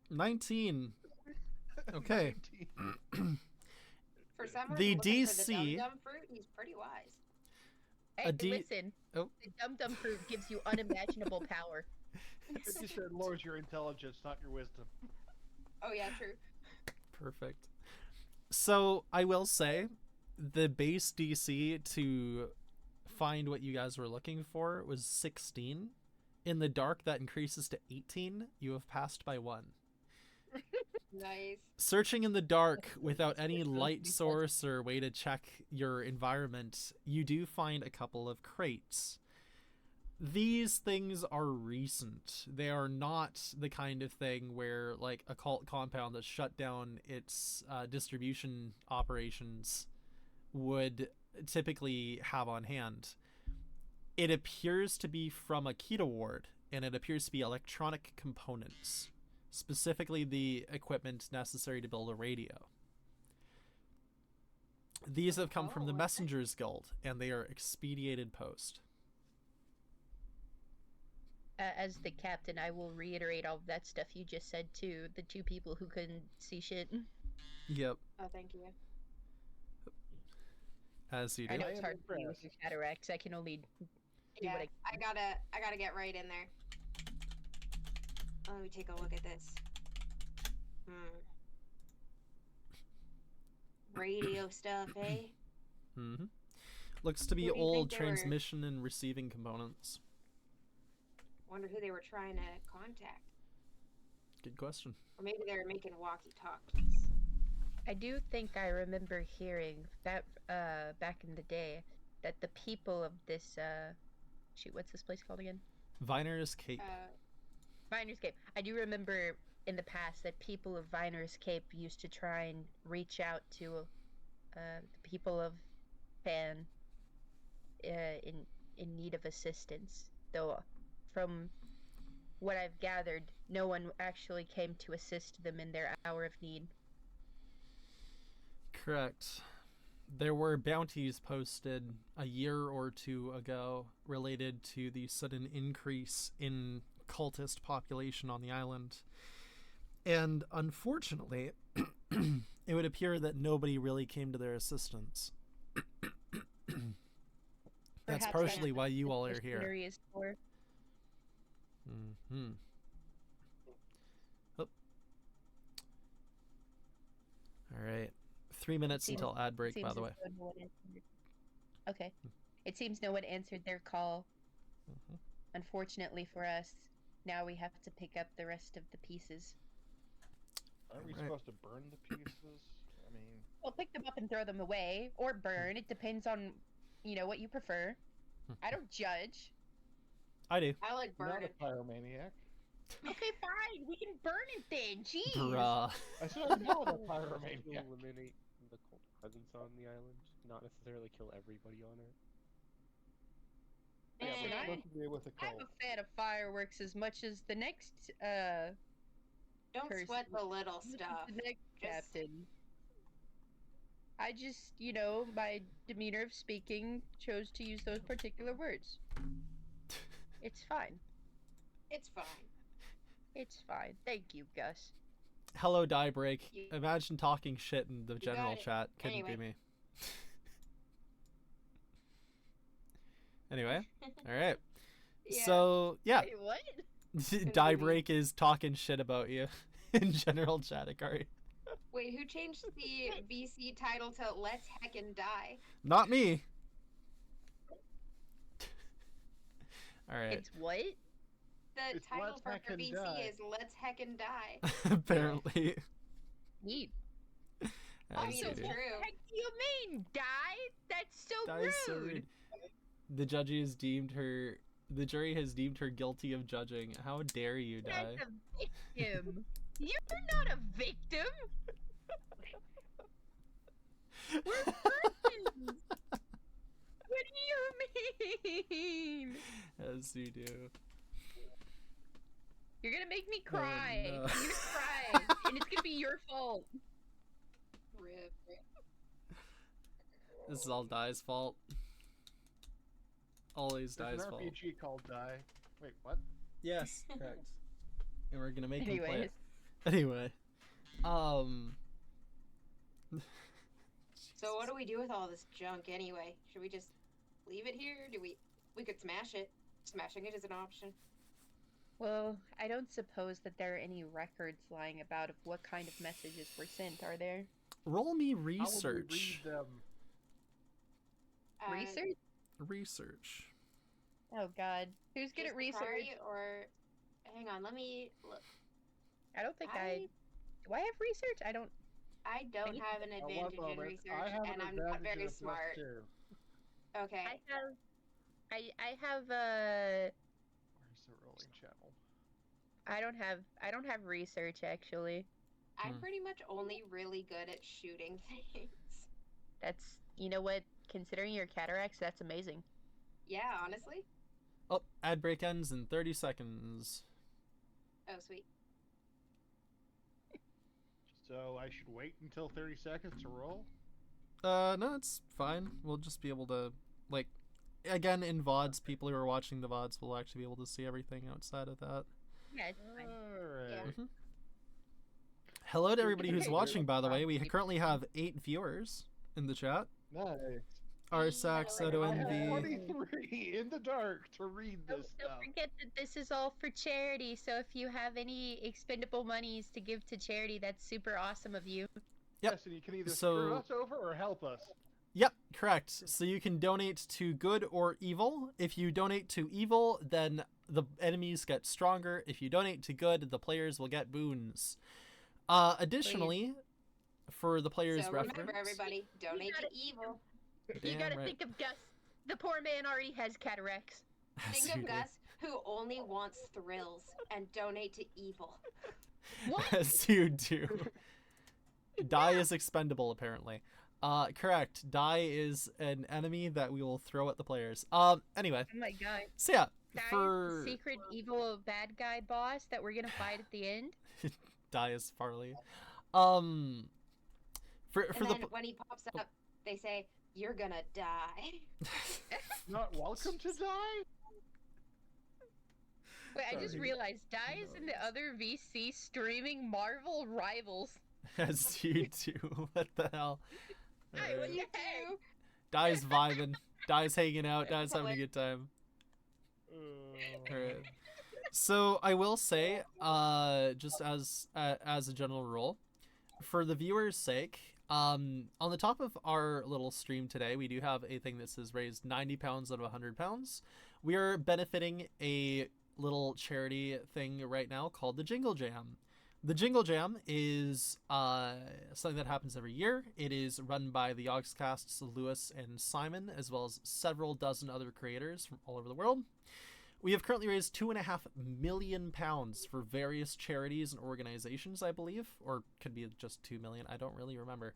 19. Okay. 19. For some reason, The looking for DC the dum-dum fruit, he's pretty wise. Hey, A D- listen. Oh. The dum-dum fruit gives you unimaginable power. It just said lowers your intelligence, not your wisdom. Oh yeah, true. Perfect. So, I will say, the base DC to find what you guys were looking for was 16. In the dark, that increases to 18. You have passed by 1. Nice. Searching in the dark without any light source or way to check your environment, you do find a couple of crates. These things are recent. They are not the kind of thing where, like, a cult compound that shut down its distribution operations would typically have on hand. It appears to be from a keto ward, and it appears to be electronic components, specifically the equipment necessary to build a radio. These have come from the Oh, okay. Messengers Guild, and they are expedited post. as the captain, I will reiterate all of that stuff you just said to the two people who couldn't see shit. Yep, Oh, thank you. as you I do. know I it's am hard for you with impressed. your cataracts. I can only do Yeah, what I gotta get right in there. Let me take a look at this. Radio stuff, eh? Mm-hmm. Looks to be Who do you think old they were- transmission and receiving components. Wonder who they were trying to contact. Good question. Or maybe they were making walkie-talkies. I do think I remember hearing that back in the day that the people of this shoot, what's this place called again? Vyners Cape. Vyners Cape. I do remember in the past that people of Vyners Cape used to try and reach out to the people of Fann in need of assistance. Though, from what I've gathered, no one actually came to assist them in their hour of need. Correct. There were bounties posted a year or two ago related to the sudden increase in cultist population on the island. And unfortunately, it would appear that nobody really came to their assistance. That's Perhaps partially that's why you what all the are here. machinery is for. Mm-hmm. Oh. All right. 3 minutes Seems- until ad break, Seems by the as way. though no one answered. Okay. It seems no one answered their call. Mhm. Unfortunately for us, now we have to pick up the rest of the pieces. Aren't we Right. supposed to burn the pieces? I mean, We'll pick them up and throw them away, or burn. It depends on, what you prefer. I don't judge. I do. I like not burning. a pyromaniac. Okay, fine. We can burn it then. Jeez. Bruh. I said I'm not a To pyromaniac. eliminate the cult presence on the island, not necessarily kill everybody on it. Yeah, Eh. we're supposed to be with a I'm cult. a fan of fireworks as much as the next Don't person. sweat the little This is stuff. the next Just- captain. I just, my demeanor of speaking chose to use those particular words. It's fine. It's fine. It's fine. Thank you, Gus. Hello, die break. You- Imagine talking shit in the general got it. chat. Couldn't Anyway. be me. Anyway, all right. Yeah. So yeah, Wait, what? die be me. break is talking shit about you in general chat, Akari. Wait, who changed the VC title to Let's Heckin' Die? Not me. All right. It's what? The It's title Let's for her Heckin' VC Die. is Let's Heckin' Die. Apparently. Neat. I As mean, you it's do. true. What the heck do you mean, die? That's so That rude. is so rude. The jury has deemed her guilty of judging. How dare you, die? That's a victim. You're not a victim. We're persons. What do you mean? As you do. You're gonna make me cry. no. I'm gonna cry, and it's gonna be your fault. Rip. This is all Die's fault. Always There's Die's an fault. RPG called Die. Wait, what? Yes, correct. And we're gonna make him play Anyways, it. Anyway. So what do we do with all this junk anyway? Should we just leave it here? We could smash it. Smashing it is an option. well, I don't suppose that there are any records lying about of what kind of messages were sent, are there? Roll me How would we research. read them? Research? Research. Oh God, who's good Just at research? Kari or hang on, let me look. I don't think Do I have research? I don't. I don't Anything? have an One advantage in moment. research, I have and an I'm not advantage very in plus smart. 2. Okay. I have Where's the rolling channel? I don't have research actually. I'm Hmm. pretty much only really good at shooting things. That's what, considering your cataracts, that's amazing. Yeah, honestly. Oh, ad break ends in 30 seconds. Oh, sweet. So I should wait until 30 seconds to roll? No, it's fine. We'll just be able to, again, in VODs, people who are watching the VODs will actually be able to see everything outside of that. Yeah, it's fine. Alright. Mhm. Hello to everybody who's Okay. watching, by the way. We currently have 8 viewers in the chat. Nice. Arsac, Soto, I and have V. 23 in the dark to read this Don't stuff. forget that this is all for charity, so if you have any expendable monies to give to charity, that's super awesome of you. Yep. Yes, and you can either So- screw us over or help us. Yep, correct. So you can donate to good or evil. If you donate to evil, then the enemies get stronger. If you donate to good, the players will get boons. Additionally, for the players' So reference, remember, everybody, donate to evil. You Damn gotta right. think of Gus. The poor man already has cataracts. as Think you of do. Gus, who only wants thrills, and donate to evil. What? As you do. Die is expendable, apparently. Correct. Die is an enemy that we will throw at the players. Anyway, Oh my god. so yeah, Die for is the secret evil bad guy boss that we're gonna fight at the end. Die is Farley. For And the then when he pops up, they say, "You're gonna die." Not welcome to die? Wait, I just Sorry. realized Die is in the other VC streaming Marvel Rivals. as you do. What the hell? Hey, what Alright. the You heck? do. Die's vibing. Die's hanging out. Die's having a good time. Alright. So I will say, just as a general rule, for the viewers' sake, on the top of our little stream today, we do have a thing that says raised £90 out of £100. We are benefiting a little charity thing right now called the Jingle Jam. The Jingle Jam is something that happens every year. It is run by the Yogscasts Lewis and Simon, as well as several dozen other creators from all over the world. We have currently raised £2.5 million for various charities and organizations, I believe, or could be just 2 million. I don't really remember.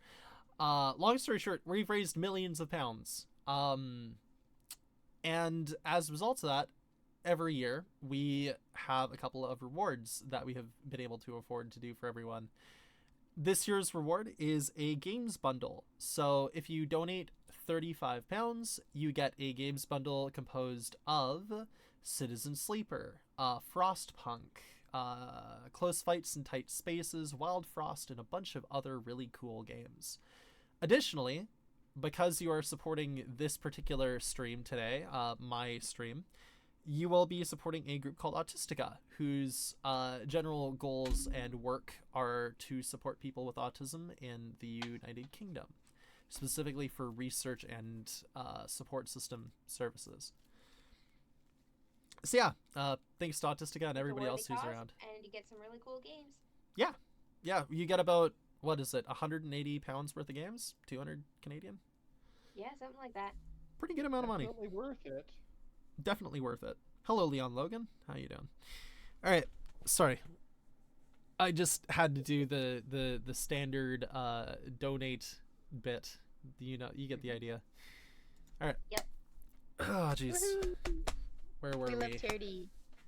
Long story short, we've raised millions of pounds. And as a result of that, every year we have a couple of rewards that we have been able to afford to do for everyone. This year's reward is a games bundle. So if you donate £35, you get a games bundle composed of Citizen Sleeper, Frostpunk, Close Fights in Tight Spaces, Wild Frost, and a bunch of other really cool games. Additionally, because you are supporting this particular stream today, my stream, you will be supporting a group called Autistica, whose general goals and work are to support people with autism in the United Kingdom, specifically for research and support system services. So yeah, thanks to Autistica and everybody else who's around. And you get some really cool games. Yeah, you get about, what is it, £180 worth of games? 200 Canadian? Yeah, something like that. Pretty good amount of money. Definitely worth it. Definitely worth it. Hello, Leon Logan. How you doing? All right. Sorry. I just had to do the standard donate bit. You know, you get the idea. All right. Yep. Oh, jeez. Where were We we? love charity.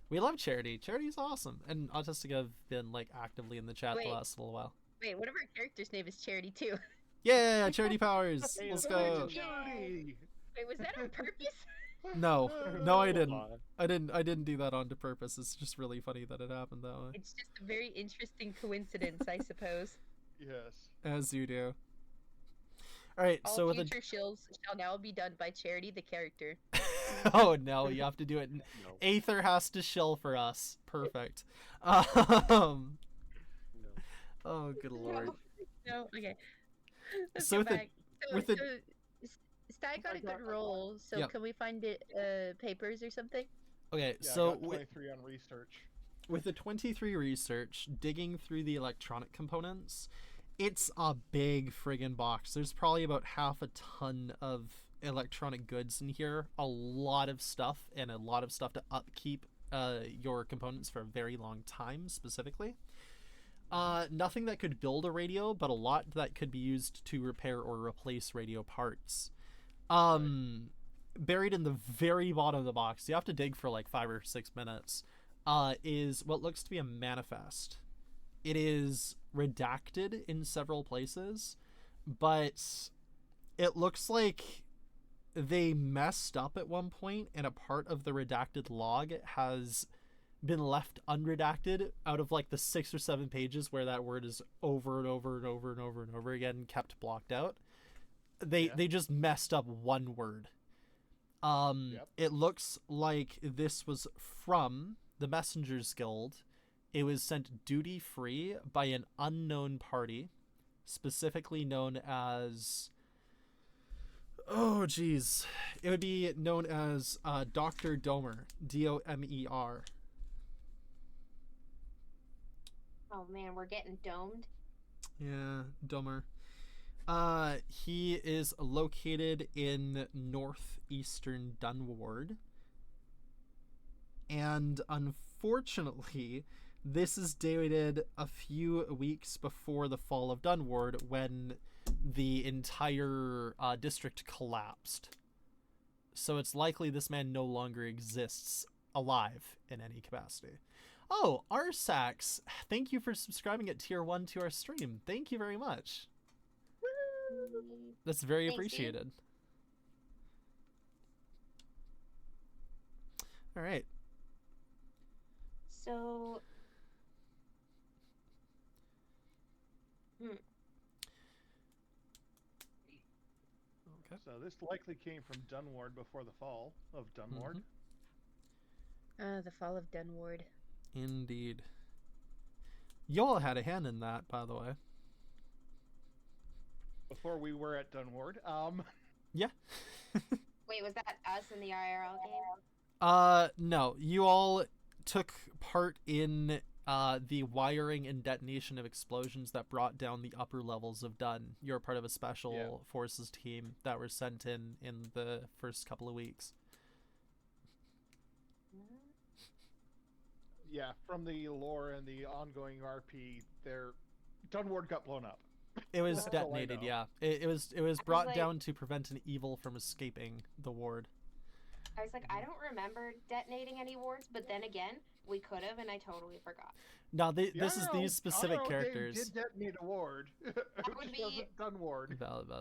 We love charity. Charity's awesome. And Autistic have been like actively in the chat Wait. the last little while. Wait, one of our characters' name is Charity too. Yeah, charity powers. Hey, Let's donate go. to charity. Wait, was that on purpose? No, I Hold didn't. on. I didn't do that on purpose. It's just really funny that it happened that way. It's just a very interesting coincidence, I suppose. Yes. As you do. All right, All so with future shills shall now be done by Charity the character. oh no, you have to do it. No. Aether has to shill for us. Perfect. No. Oh, good lord. No, okay. Let's So go with the- back. with the- Sty got a good roll, so Yeah. can we find it papers or something? Okay, Yeah, so I got 23 on research. with the 23 research, digging through the electronic components, it's a big friggin' box. There's probably about half a ton of electronic goods in here. A lot of stuff, and a lot of stuff to upkeep your components for a very long time, specifically. Nothing that could build a radio, but a lot that could be used to repair or replace radio parts. Buried in the very bottom of the box, you have to dig for like 5 or 6 minutes, is what looks to be a manifest. It is redacted in several places, but it looks like they messed up at one point, and a part of the redacted log has been left unredacted out of like the 6 or 7 pages where that word is over and over and over and over and over again kept blocked out. They just messed up one word. It looks like this was from the Messengers Guild. It was sent duty free by an unknown party, specifically known as, oh geez, it would be known as Dr. Domer, Domer. Oh man, we're getting domed. Yeah, Domer. He is located in northeastern Dunward. And unfortunately, this is dated a few weeks before the fall of Dunward, when the entire district collapsed. So it's likely this man no longer exists alive in any capacity. Oh, Arsax, thank you for subscribing at tier 1 to our stream. Thank you very much. That's very Thanks, appreciated. All right. So, Okay. So this likely came from Dunward before the fall of Dunward. The fall of Dunward. Indeed. Y'all had a hand in that, by the way. Before we were at Dunward. Yeah. wait, was that us in the IRL game? No. You all took part in the wiring and detonation of explosions that brought down the upper levels of Dun. You're part of a special forces team that were sent in the first couple of weeks. Yeah, from the lore and the ongoing RP, Dunward got blown up. It was That's all I detonated, know. yeah. It was brought like- down to prevent an evil from escaping the ward. I was like, I don't remember detonating any wards, but then again, we could have, and I totally forgot. Now, this The is IRL these specific game characters. did detonate a ward. would Which be- wasn't Dunward. Valid. we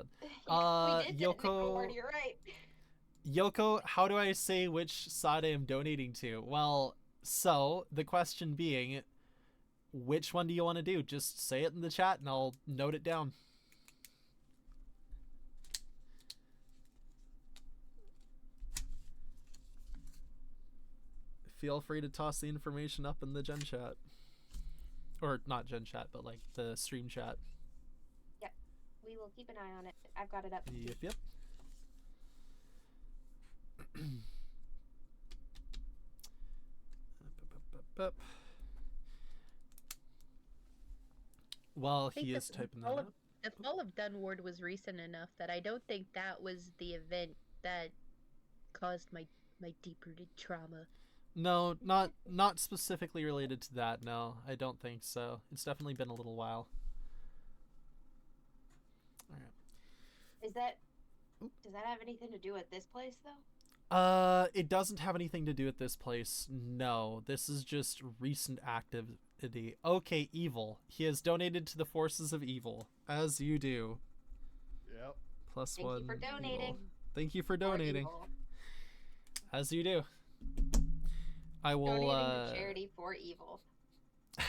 did detonate the Yoko- ward, you're right. Yoko, how do I say which side I am donating to? Well, so the question being, which one do you want to do? Just say it in the chat and I'll note it down. Feel free to toss the information up in the gen chat. Or not gen chat, but like the stream chat. We will keep an eye on it. I've got it up. Yep. While think he that is typing that all up. The fall of Dunward was recent enough that I don't think that was the event that caused my deep-rooted trauma. No, not specifically related to that. No, I don't think so. It's definitely been a little while. All right. Is that? Does that have anything to do with this place, though? It doesn't have anything to do with this place. No, this is just recent activity. Okay, evil. He has donated to the forces of evil, as you do. Yep. Plus Thank one. you for donating. evil. Thank you for Or donating, evil. as you do. I will. Donating to charity for evil.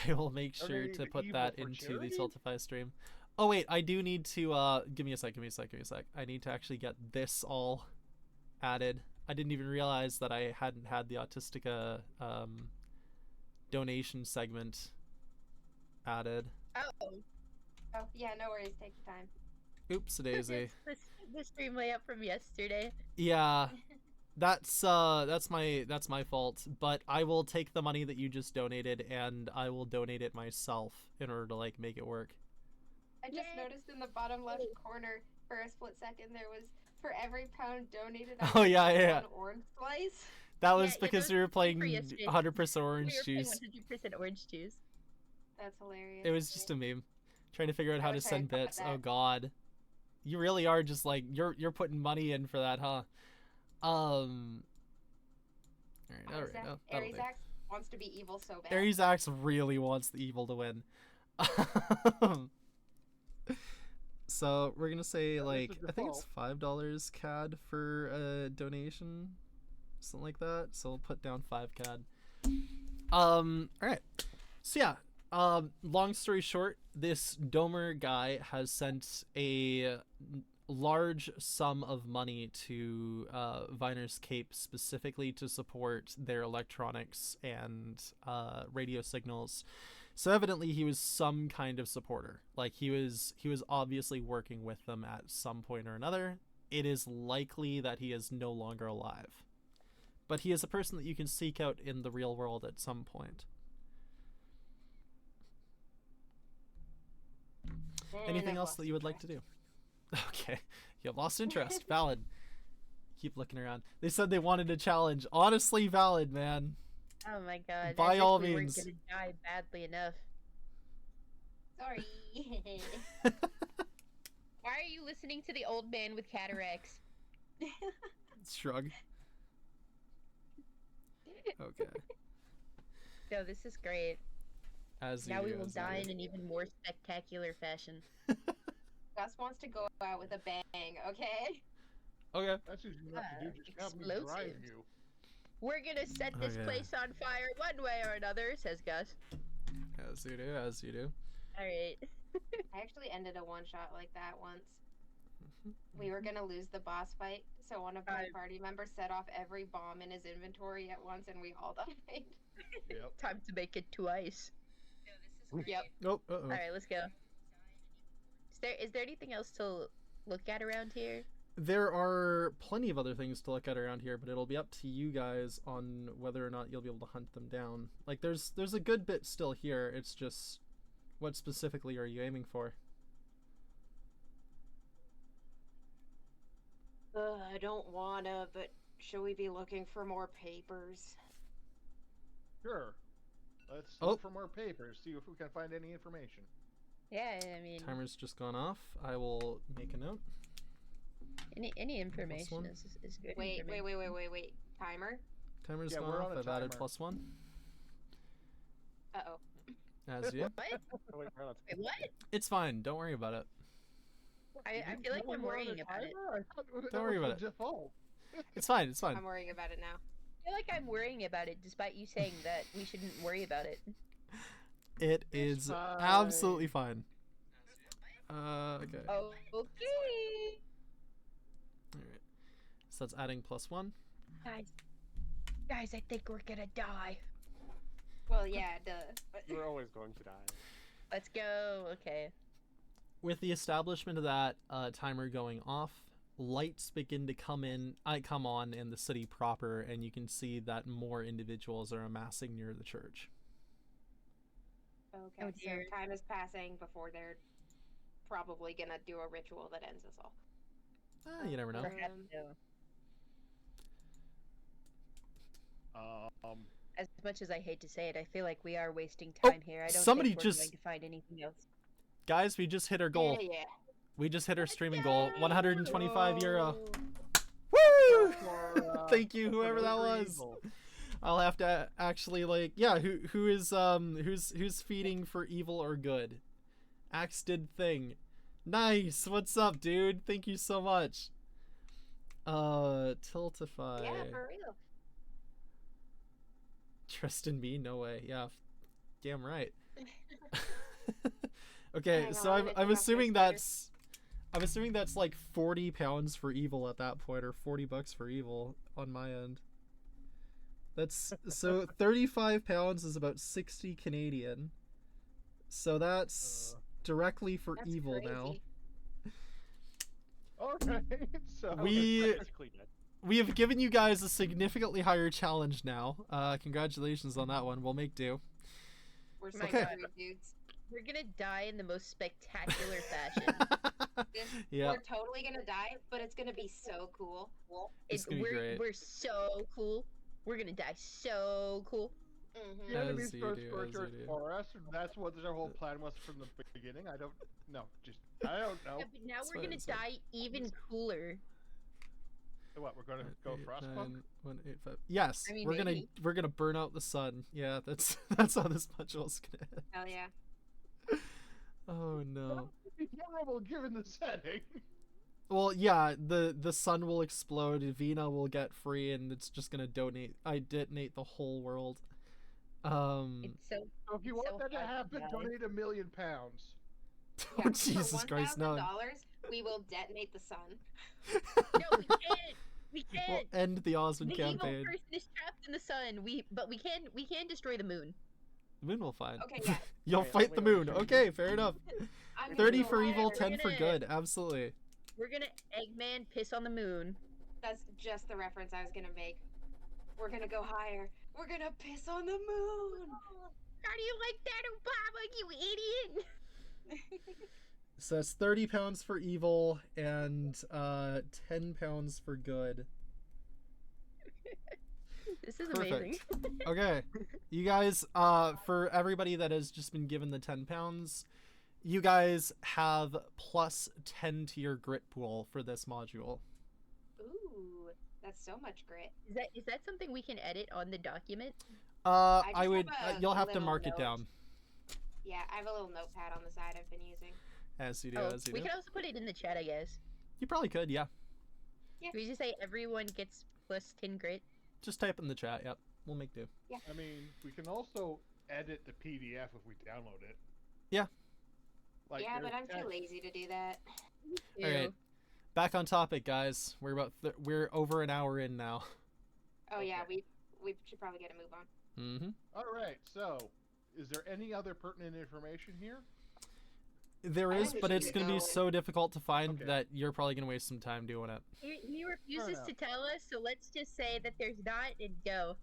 I will make sure Donating to to put evil that for into charity? the Tiltify stream. Oh wait, I do need to give me a sec. I need to actually get this all added. I didn't even realize that I hadn't had the Autistica donation segment added. Oh, Oh yeah, no worries. Take your time. Oops, a daisy. the stream layout from yesterday. Yeah, that's my fault. But I will take the money that you just donated and I will donate it myself in order to like make it work. I just Yay. noticed in the bottom left corner for a split second there was for every pound donated. Oh, yeah, I yeah. One orange slice. That was Yeah, because those we were playing for yesterday. 100% orange We were juice. playing 100% orange juice. That's hilarious. It was just a meme. Trying to figure out I how to was trying send to find bits. Oh that. god. You really are just like you're putting money in for that, huh? Alright, Aries that'll do. Ax wants to be evil so bad. Aries Axe really wants the evil to win. So we're gonna say That is like the I think it's default. $5 CAD for a donation, something like that. So we'll put down 5 CAD. All right. So yeah. Long story short, this Domer guy has sent a large sum of money to Vyners Cape specifically to support their electronics and radio signals. So evidently he was some kind of supporter. Like he was obviously working with them at some point or another. It is likely that he is no longer alive. But he is a person that you can seek out in the real world at some point. Anything else that you would like to do? Okay. You have lost interest. Valid. Keep looking around. They said they wanted a challenge. Honestly, valid, man. Oh my god. By as if all we means. weren't gonna die badly enough. Sorry. Why are you listening to the old man with cataracts? Shrug. Okay. No, this is great. As Now you we do, will as you die do. in an even more spectacular fashion. Gus wants to go out with a bang, okay? Okay. That's easy enough to do. Just have me drive explosives. you. We're gonna set this Okay. place on fire one way or another, says Gus. As you do, as you do. Alright. I actually ended a one-shot like that once. We were gonna lose the boss fight, so one of my party members set off every bomb in his inventory at once, and we all died. Yep. Time to make it twice. Yep. Oh, uh-oh. Alright, let's go. Is there anything else to look at around here? There are plenty of other things to look at around here, but it'll be up to you guys on whether or not you'll be able to hunt them down. Like, there's a good bit still here. It's just, what specifically are you aiming for? I don't wanna, but should we be looking for more papers? Sure. Let's Oh. look for more papers, see if we can find any information. Yeah, I mean, Timer's just gone off. I will make a note. any information one. is good. Wait. information. Timer? Timer's Yeah, gone we're off. on a I've added timer. +1. Uh-oh. As you. What? Oh, wait, we're not- Wait, what? It's fine. Don't worry about it. I feel like I'm worrying about it. Don't worry about it. Default. It's fine. It's fine. I'm worrying about it now. I feel like I'm worrying about it, despite you saying that we shouldn't worry about it. It is fine. absolutely fine. Okay. Oh, okay. Alright. So that's adding +1. Guys, I think we're gonna die. Well, yeah, duh. But We're always going to die. Let's go. Okay. With the establishment of that timer going off, lights begin to come on in the city proper, and you can see that more individuals are amassing near the church. okay, Oh, so dear. time is passing before they're probably gonna do a ritual that ends us all. You never know. Perhaps so. As much as I hate to say it, I feel like we are wasting Oh, time here. I don't somebody think we're just- going to find anything else. Guys, we just hit our goal. Yeah. We just hit our streaming goal. 125 euro. Whoa. Woo! For, Thank you, whoever that delivery was. evil. I'll have to actually who's feeding for evil or good? Axe did thing. Nice. What's up, dude? Thank you so much. Tiltify. Yeah, for real. Trust in me? No way. Yeah. Damn right. Okay, Hang so on, I'm it's not assuming better. I'm assuming that's like £40 for evil at that point, or $40 for evil on my end. That's so £35 is about 60 Canadian. So that's directly for That's evil crazy. now. Okay, so We Basically dead. we have given you guys a significantly higher challenge now. Congratulations on that one. We'll make do. We're so Okay. screwed, dudes. We're going to die in the most spectacular fashion. Yeah. We're totally gonna die, but it's gonna be so cool. It's gonna be great. We're so cool. We're going to die so cool. Mm-hmm. the enemy's As you first do, first as you do. for us. That's what their whole plan was from the beginning. I don't know. I don't know. Yeah, but now It's we're fine, going it's to fine. die even cooler. What, we're gonna go 8, frostpunk? 9, 1, 8, 5. Yes, I mean, we're maybe. gonna burn out the sun. Yeah, that's how this module's gonna end. Hell yeah. Oh no. It'd be horrible given the setting. Well, yeah, the sun will explode, Vina will get free, and it's just gonna detonate the whole world. It's so. So if you It's want so that to hard to happen, die. donate £1 million. Yeah, Oh Jesus for Christ, no. $1,000, we will detonate the sun. No, we can't. We We'll can't. end the Osmond The campaign. evil person is trapped in the sun. We can destroy the moon. The moon will find. Okay, yeah. You'll Okay, fight the wait, moon. wait. Okay, fair enough. I'm 30 gonna for go evil, higher. 10 for gonna- good. Absolutely. We're gonna Eggman piss on the moon. That's just the reference I was gonna make. We're gonna go higher. We're gonna piss on the moon. How do you like that, Obama? You idiot! So that's 30 pounds for evil and 10 pounds for good. This is amazing. Perfect. Okay. You guys, for everybody that has just been given the 10 pounds, you guys have plus 10 to your grit pool for this module. Ooh, that's so much grit. Is that something we can edit on the document? I I just would, have a you'll have to little mark it note. down. Yeah, I have a little notepad on the side I've been using. As you do, Oh, as you we do. can also put it in the chat, I guess. You probably could, yeah. Yeah. We just say everyone gets plus 10 grit. Just type in the chat, yep. We'll make do. I mean, we can also edit the PDF if we download it. Yeah. Like, Yeah, but there's I'm too text. lazy to do that. Alright. Ew. Back on topic, guys. We're we're over an hour in now. Oh yeah, Okay. we should probably get a move on. Mm-hmm. Alright, so, is there any other pertinent information here? There I is, think but we it's should going to be go- so difficult to find Okay. that you're probably going to waste some time doing it. He refuses enough. to tell us, so let's just say that there's not and go.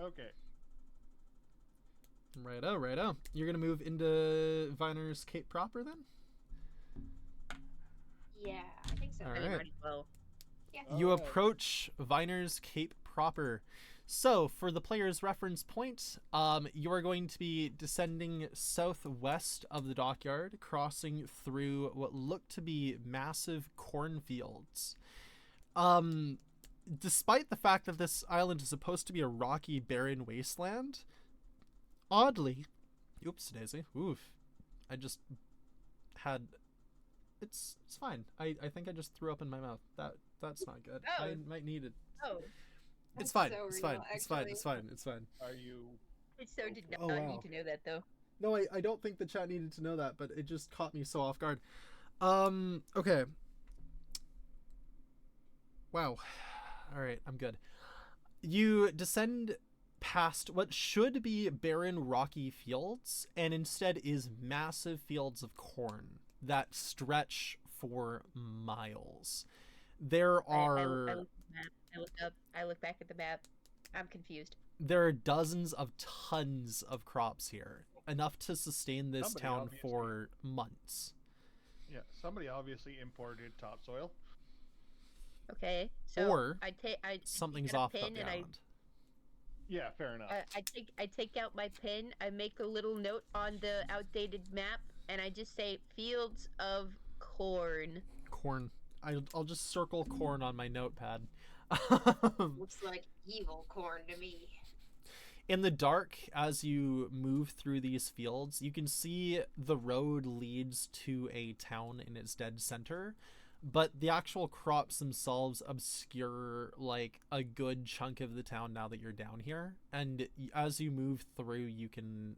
Okay. Righto, righto. You're going to move into Vyners Cape proper then? Yeah, I think so. All I mean, right. might as well. You Alright. approach Vyners Cape proper. So, for the player's reference point, you are going to be descending southwest of the dockyard, crossing through what look to be massive cornfields. Despite the fact that this island is supposed to be a rocky, barren wasteland, oddly, oops, Daisy, oof, I just had, it's fine. I think I just threw up in my mouth. That's not good. Oh. I might need it. Oh, It's That's fine. so It's real, fine. It's fine. actually. It's fine. It's fine. Are you... it so did not Oh, wow. need to know that though. No, I don't think the chat needed to know that, but it just caught me so off guard. Okay. Wow. All right, I'm good. You descend past what should be barren rocky fields and instead is massive fields of corn that stretch for miles. There I are look at the map. I look up. I look back at the map. I'm confused. there are dozens of tons of crops here, enough to sustain this Somebody town obviously- for months. Yeah, somebody obviously imported topsoil. Okay, so Or I take Something's out a off about pen the and island. Yeah, fair enough. I take out my pen. I make a little note on the outdated map, and I just say fields of corn. Corn. I'll just circle corn on my notepad. Looks like evil corn to me. In the dark, as you move through these fields, you can see the road leads to a town in its dead center, but the actual crops themselves obscure like a good chunk of the town now that you're down here. And as you move through, you can,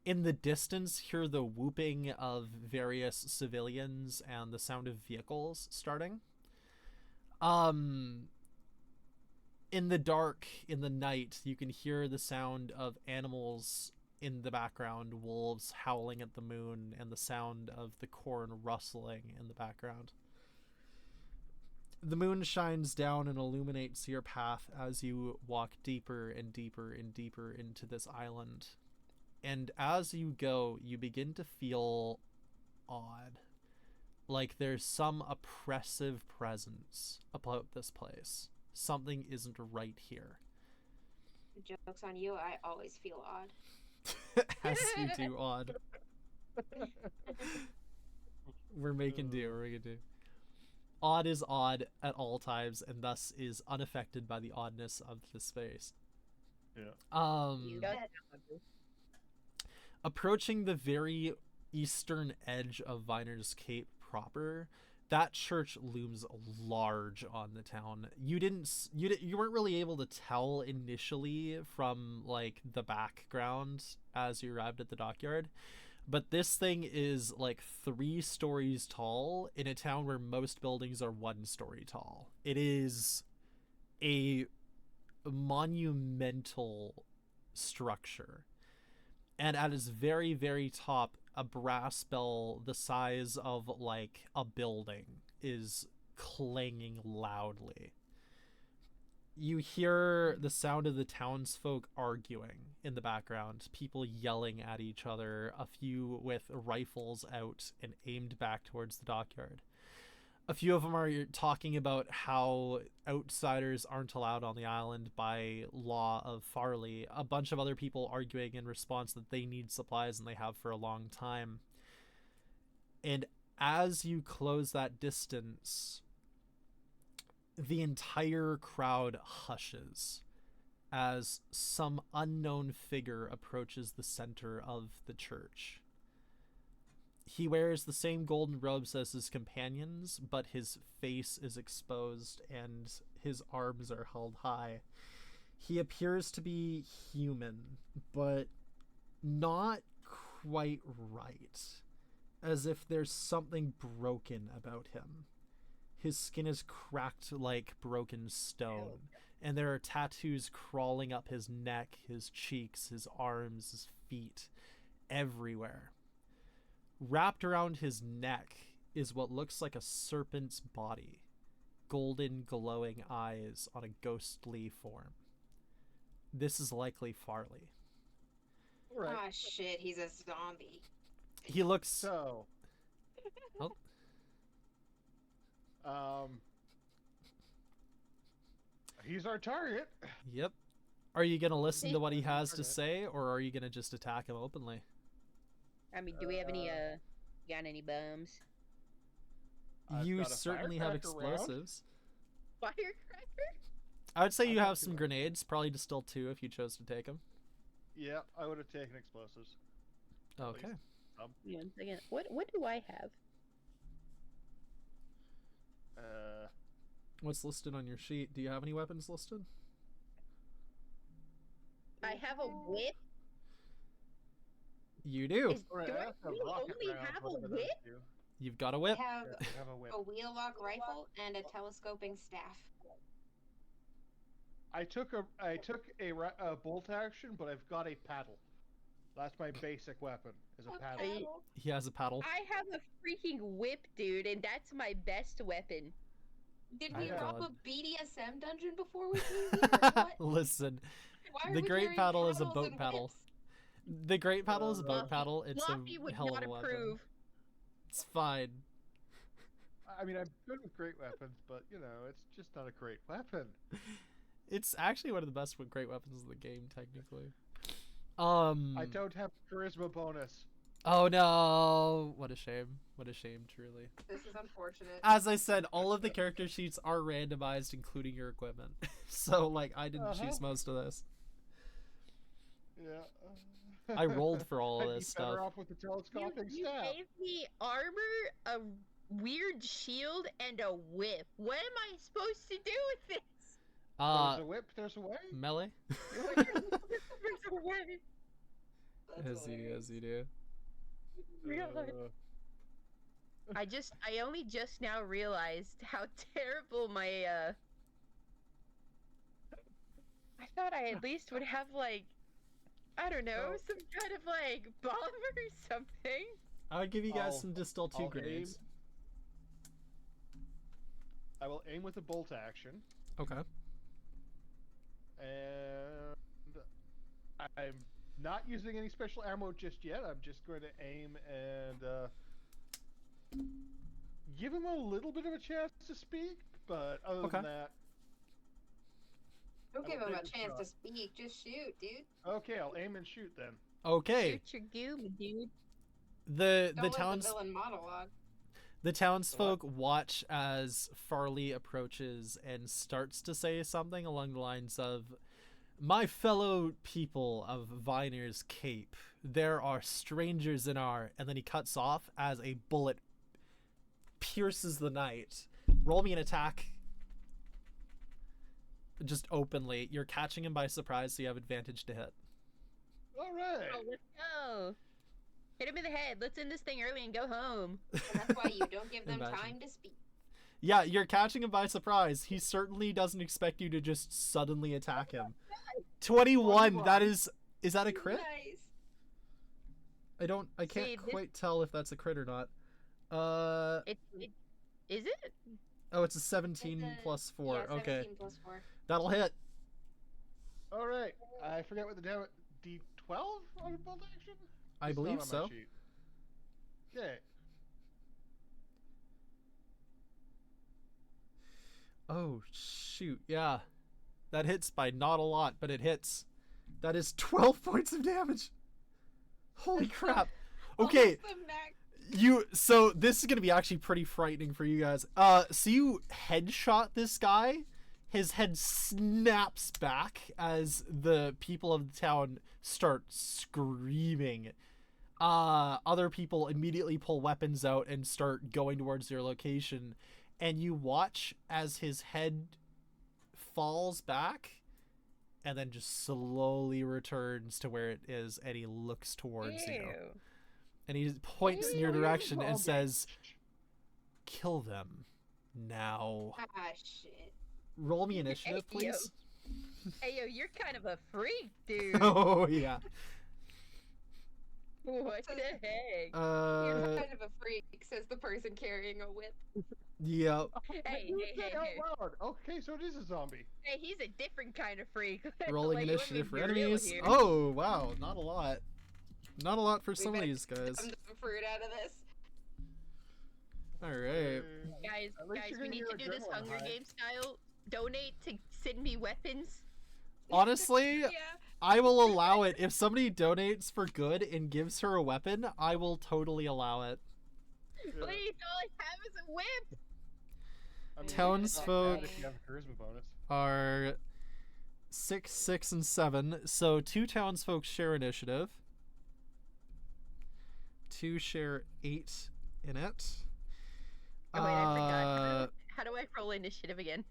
in the distance, hear the whooping of various civilians and the sound of vehicles starting. In the dark, in the night, you can hear the sound of animals in the background, wolves howling at the moon, and the sound of the corn rustling in the background. The moon shines down and illuminates your path as you walk deeper and deeper and deeper into this island. And as you go, you begin to feel odd. Like there's some oppressive presence about this place. Something isn't right here. Joke's on you, I always feel odd. As you do, odd. We're making do, we're making do. Odd is odd at all times, and thus is unaffected by the oddness of the space. Yeah. You got Approaching the very eastern edge of Vyners Cape proper, that church looms large on the town. You weren't really able to tell initially from like the background as you arrived at the dockyard, but this thing is like 3 stories tall in a town where most buildings are 1 story tall. It is a monumental structure, and at its very, very top, a brass bell the size of like a building is clanging loudly. You hear the sound of the townsfolk arguing in the background, people yelling at each other, a few with rifles out and aimed back towards the dockyard. A few of them are talking about how outsiders aren't allowed on the island by law of Farley. A bunch of other people arguing in response that they need supplies and they have for a long time. And as you close that distance, the entire crowd hushes as some unknown figure approaches the center of the church. He wears the same golden robes as his companions, but his face is exposed and his arms are held high. He appears to be human, but not quite right, as if there's something broken about him. His skin is cracked like broken stone, and there are tattoos crawling up his neck, his cheeks, his arms, his feet, everywhere. Wrapped around his neck is what looks like a serpent's body, golden glowing eyes on a ghostly form. This is likely Farley. Right. Ah, shit, he's a zombie. He looks... So. Oh. He's our target. Yep. Are you going to listen to what he has to Okay. say, or are you going to just attack him openly? I mean, do we have any, got any bums? I've You got a certainly have firecracker round. explosives. Firecracker? I would say I'll you take have two some rounds. grenades, probably just still 2 if you chose to take them. Yeah, I would have taken explosives. Okay. Yeah, again, what do I have? What's listed on your sheet? Do you have any weapons listed? I have a whip. You do. Right, Do I have really rocket only rounds, have a whatever those whip? do. You've got a I whip. have Yeah, I have a whip. a wheel-lock rifle and a telescoping staff. I took a bolt action, but I've got a paddle. That's my basic weapon. Is a paddle. Okay. He has a paddle. I have a freaking whip, dude, and that's my best weapon. Did I we have- rob a BDSM dungeon before we came here? What? Listen, Why are the we great carrying paddle is a paddles boat and paddle. whips? The great paddle is a boat Fluffy- paddle. It's Fluffy a would hell not of a weapon. approve. It's fine. I mean, I'm good with great weapons, but you know, it's just not a great weapon. It's actually one of the best great weapons in the game, technically. I don't have charisma bonus. Oh no! What a shame. What a shame, truly. This is unfortunate. As I said, all of the character sheets are randomized, including your equipment. So, like, I didn't Uh-huh. choose most of this. Yeah. I rolled for all of I'd be this better stuff. off with the telescopic You staff. gave me armor, a weird shield, and a whip. What am I supposed to do with this? There's a whip. There's a way. Melee? There's a way. That's As you do. God. I only just now realized how terrible my, I thought I at least would have, like, I don't know, So- some kind of, like, bomb or something. I would give you guys I'll- some Distill 2 I'll grenades. I will aim with a bolt action, Okay. and I'm not using any special ammo just yet. I'm just going to aim and give him a little bit of a chance to speak, but other Okay. than that, Don't I give will him a take a chance shot. to speak. Just shoot, dude. okay, I'll aim and shoot then. Okay. Shoot your goob, dude. The Don't let towns the villain monologue. the townsfolk watch as Farley approaches and starts to say something along the lines of, My fellow people of Vyners Cape, there are strangers in our... And then he cuts off as a bullet pierces the night. Roll me an attack. Just openly. You're catching him by surprise, so you have advantage to hit. All right. Oh, let's go. Hit him in the head. Let's end this thing early and go home. And that's why you don't give them Imagine. time to speak. Yeah, you're catching him by surprise. He certainly doesn't expect you to just suddenly attack him. 21. That is that a crit? Nice. I can't See, this- quite tell if that's a crit or not. Is it? Oh, it's a 17 It's a- plus 4. Yeah, Okay. 17 plus 4. That'll hit. All right. I forget what the damage. D12 on a bolt action. I It's not believe on my so. sheet. Okay. Oh, shoot. Yeah. That hits by not a lot, but it hits. That is 12 points of damage. Holy crap. Okay. Almost the max. So this is going to be actually pretty frightening for you guys. So you headshot this guy. His head snaps back as the people of the town start screaming. Other people immediately pull weapons out and start going towards your location. And you watch as his head falls back and then just slowly returns to where it is, and he looks towards you. And he points in your direction and says, "Kill them now." Ah, shit. Roll me initiative, Hey, yo. please. Hey, yo, you're kind of a freak, dude. Oh, yeah. What the heck? You're kind of a freak, says the person carrying a whip. Yep. Hey, You hey, said hey, out hey. loud. Okay, so it is a zombie. Hey, he's a different kind of freak. Rolling Like, let me initiative for be real enemies. here. Oh, wow. Not a lot. Not a lot for We some of better these guys. Some fruit out of this. Alright. Guys, At least you're we gonna need get to a do this adrenaline Hunger high. Games style. Donate to send me weapons. Honestly, Yeah. I will allow it. If somebody donates for good and gives her a weapon, I will totally allow it. Yeah. Please, all I have is a whip. I mean, Townsfolk- if you have a charisma bonus. Are 6, 6, and 7. So 2 townsfolk share initiative. 2 share 8 in it. Oh, wait, I forgot. How do I roll initiative again?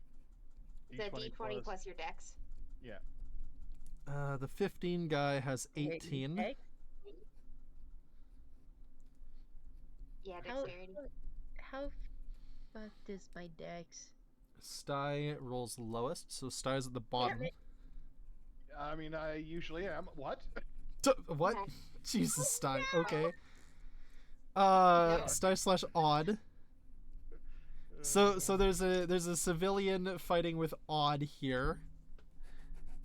It's a D20 plus your dex. The 15 guy has 18. Okay. Yeah, How, dexterity. how fucked is my dex? Sty rolls lowest, so Sty's at the bottom. it. I mean, I usually am. What? What? Okay. Jesus, Sty. Okay. No. Sty slash odd. So there's a civilian fighting with odd here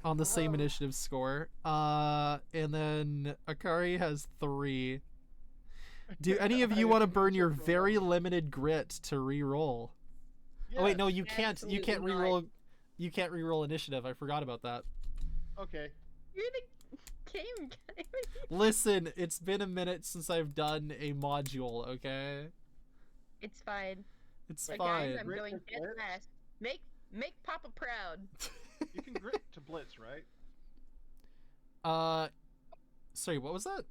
on the same Oh. initiative score. And then Akari has 3. Do any of you want to burn your very limited grit to re-roll? Oh wait, no, you can't. You can't Absolutely not. re-roll. You can't re-roll initiative. I forgot about that. Okay. You're the game guy. Listen, it's been a minute since I've done a module. Okay, It's fine. it's But fine. guys, I'm Grit going to dead blitz. last. Make Papa proud. You can grit to blitz, right? Sorry, what was that?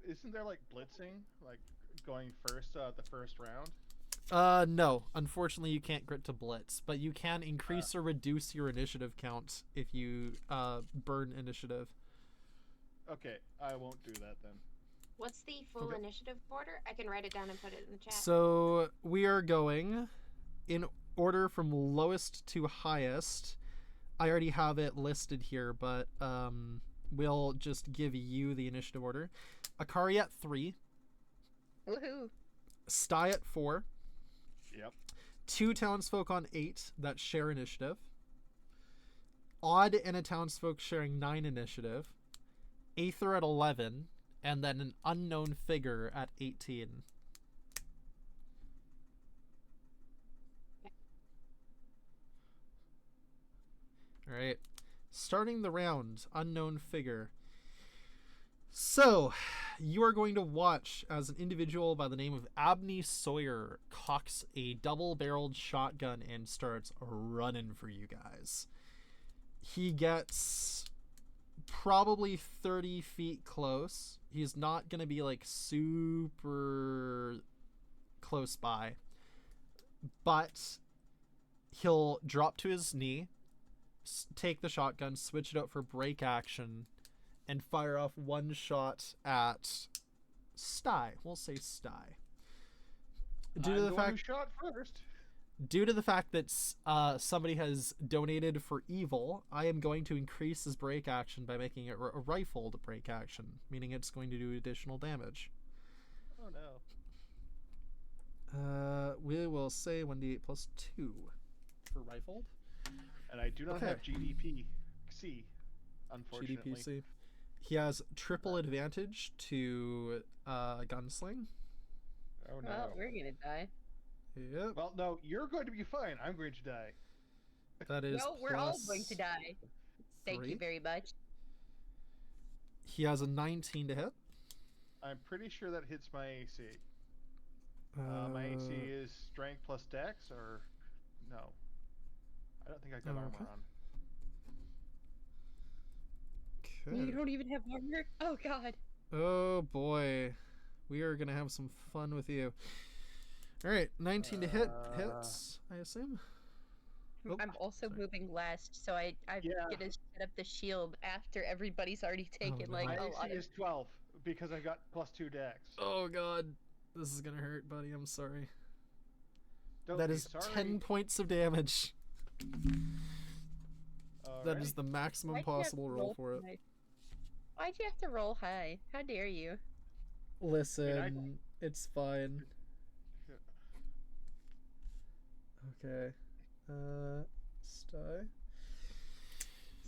Isn't there like blitzing, like going first, the first round? No. Unfortunately, you can't grit to blitz, but you can increase or reduce your initiative count if you burn initiative. Okay, I won't do that then. What's the full Okay. initiative order? I can write it down and put it in the chat. So we are going in order from lowest to highest. I already have it listed here, but we'll just give you the initiative order. Akari at 3, Woohoo! Sty at 4, Yep. 2 townsfolk on 8 that share initiative, Odd and a townsfolk sharing 9 initiative, Aether at 11, and then an unknown figure at 18. Alright. Starting the round, unknown figure. So, you are going to watch as an individual by the name of Abney Sawyer cocks a double-barreled shotgun and starts running for you guys. He gets probably 30 feet close. He's not going to be like super close by, but he'll drop to his knee, take the shotgun, switch it out for break action, and fire off one shot at Sty. We'll say Sty. Due to the fact who shot first. Due to the fact that somebody has donated for evil, I am going to increase his break action by making it a rifled break action, meaning it's going to do additional damage. Oh no. We will say 1d8 plus 2 for rifled. And I do not have GDP C, unfortunately. GDPC. He has triple advantage to gunsling. Oh no. Well, we're gonna die. Yep. Well, no, you're going to be fine. I'm going to die. That is No, we're all going to die. Thank 3. you very much. He has a 19 to hit. I'm pretty sure that hits my AC. My AC is strength plus dex, or no? I don't think I got Oh, armor okay. on. You Okay. don't even have armor? Oh god. Oh boy, we are gonna have some fun with you. All right, 19 to hit hits, I assume. Oh, I'm also sorry. moving last, so I'm Yeah. gonna set up the shield after everybody's already taken no. like My a AC lot of. is 12 because I got plus 2 dex. Oh god, this is gonna hurt, buddy. I'm sorry. Don't That be is sorry. 10 points of damage. That is Alright. the maximum Why'd you have to possible roll for it. high? Why'd you have to roll high? How dare you? Listen, it's fine. Okay. Sty.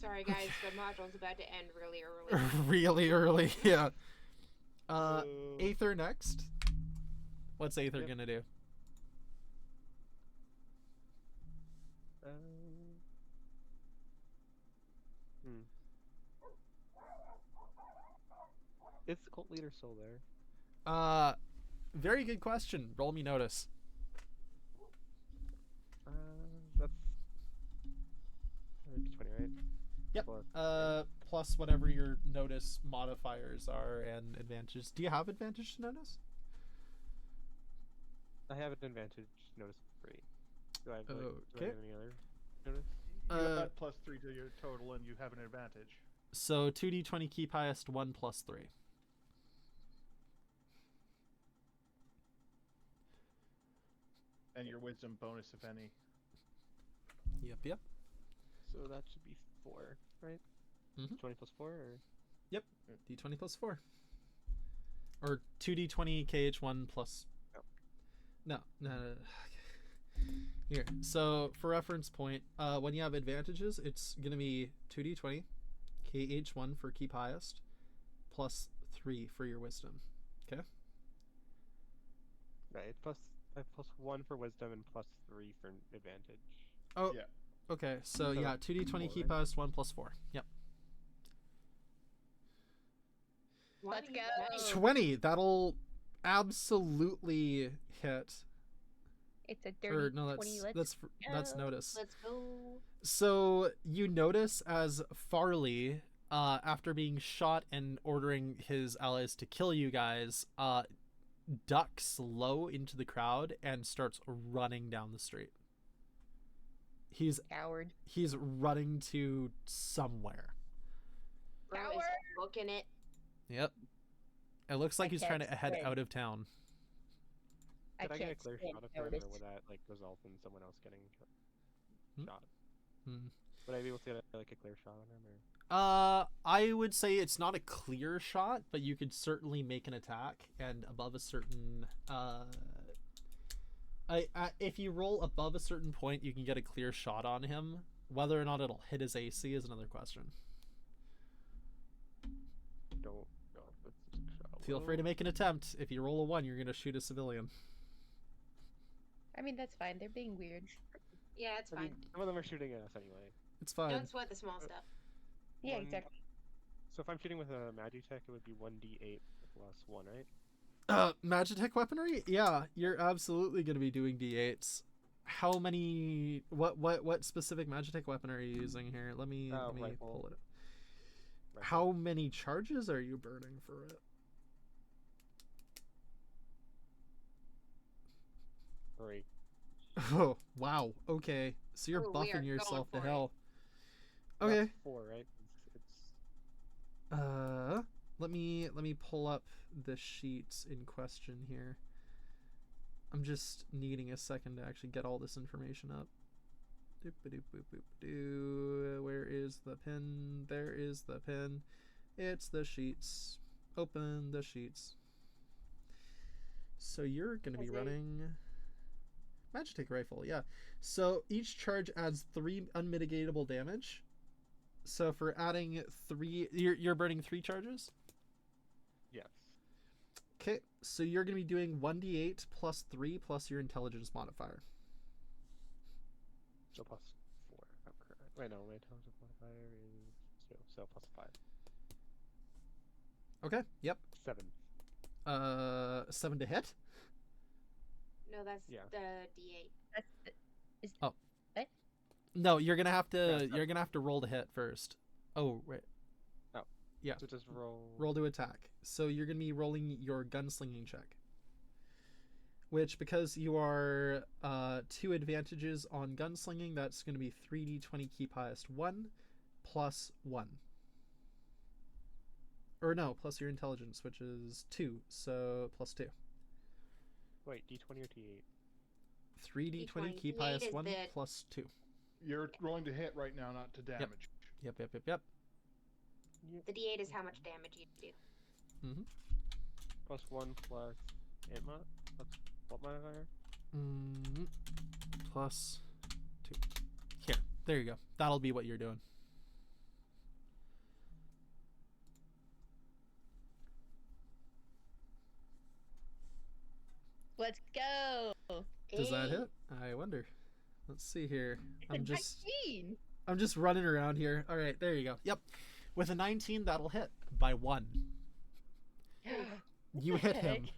Sorry, guys, the module's about to end really early. Really early, yeah. So- Aether next. What's Aether Yep. gonna do? Is the cult leader still there? Very good question. Roll me notice. That's 20, right? Yep. Plus- Plus whatever your notice modifiers are and advantages. Do you have advantage to notice? I have an advantage notice 3. Do I have, do I Okay. have any other notice? You got plus 3 to your total, and you have an advantage. So 2d20 keep highest 1 plus 3. And your wisdom bonus, if any. Yep. So that should be 4, right? Mhm. 20 plus 4, or? D20 plus 4. Or 2d20 KH1 plus... Oh. No. Here. So, for reference point, when you have advantages, it's going to be 2d20, KH1 for keep highest, plus 3 for your wisdom. Okay? Right, I have plus 1 for wisdom and plus 3 for advantage. Oh, Yeah. okay. So, So, yeah, 2d20 keep four. highest, 1 plus 4. Yep. Let's go. 20. That'll absolutely hit. It's a dirty Or, no, 20. that's go. notice. Let's go. So you notice as Farley, after being shot and ordering his allies to kill you guys, ducks low into the crowd and starts running down the street. He's Coward. running to somewhere. Bro is Coward. booking it. Yep. It looks like I he's trying to can't head swim. out of town. I Could I get a can't clear stand shot of him, notice. or would that like result in someone else getting Hmm? shot? Hmm. Would I be able to get like a clear shot on him, or? I would say it's not a clear shot, but you could certainly make an attack, and above a certain, if you roll above a certain point, you can get a clear shot on him. Whether or not it'll hit his AC is another question. Don't go. Let's take a shot. Feel free to make an attempt. If you roll a 1, you're gonna shoot a civilian. I mean, that's fine. They're being weird. Yeah, it's I fine. mean, some of them are shooting at us anyway. It's fine. Don't sweat the small stuff. Yeah, One- exactly. So if I'm shooting with a Magitech, it would be 1d8 plus 1, right? Magitech weaponry? Yeah, you're absolutely gonna be doing D8s. how many? What specific Magitech weapon are you using here? Let me Rifle. pull it up. Right. How many charges are you burning for it? 3. Oh wow. Okay, so you're Ooh, we are buffing going yourself to for it. hell. That's Okay. 4, right? It's Let me pull up the sheets in question here. I'm just needing a second to actually get all this information up. Doop-a-doop-boop-boop-doo. Where is the pin? There is the pin. It's the sheets. Open the sheets. So you're gonna be Is it- running Magitech rifle, yeah. So each charge adds 3 unmitigatable damage. So for adding 3, you're burning 3 charges. yes. Okay, so you're going to be doing 1d8 plus 3 plus your intelligence modifier. So plus 4. Wait, no, my intelligence modifier is 2, so plus 5. Okay, yep. 7. 7 to hit. No, that's Yeah. the D8. That's the, is Oh. What? No, you're going to have to Yeah, you're going to have to roll to hit first. Oh, right. Oh. Yeah. So just roll. Roll to attack. So you're going to be rolling your gunslinging check. Which, because you are 2 advantages on gunslinging, that's going to be 3d20 keep highest 1 plus 1. Or no, plus your intelligence, which is 2, so plus 2. Wait, D20 or D8? 3d20 D20. keep D8 highest is 1 the- plus 2. You're rolling to hit right now, not to damage. Yep. The D8 is how much damage you do. Plus 1 plus 8 mod? Plus what modifier? Plus 2. Here, there you go. That'll be what you're doing. let's go. Does that Hey. hit? I wonder. Let's see here. I'm just 19. I'm just running around here. All right, there you go. Yep. With a 19, that'll hit by 1. You hit him.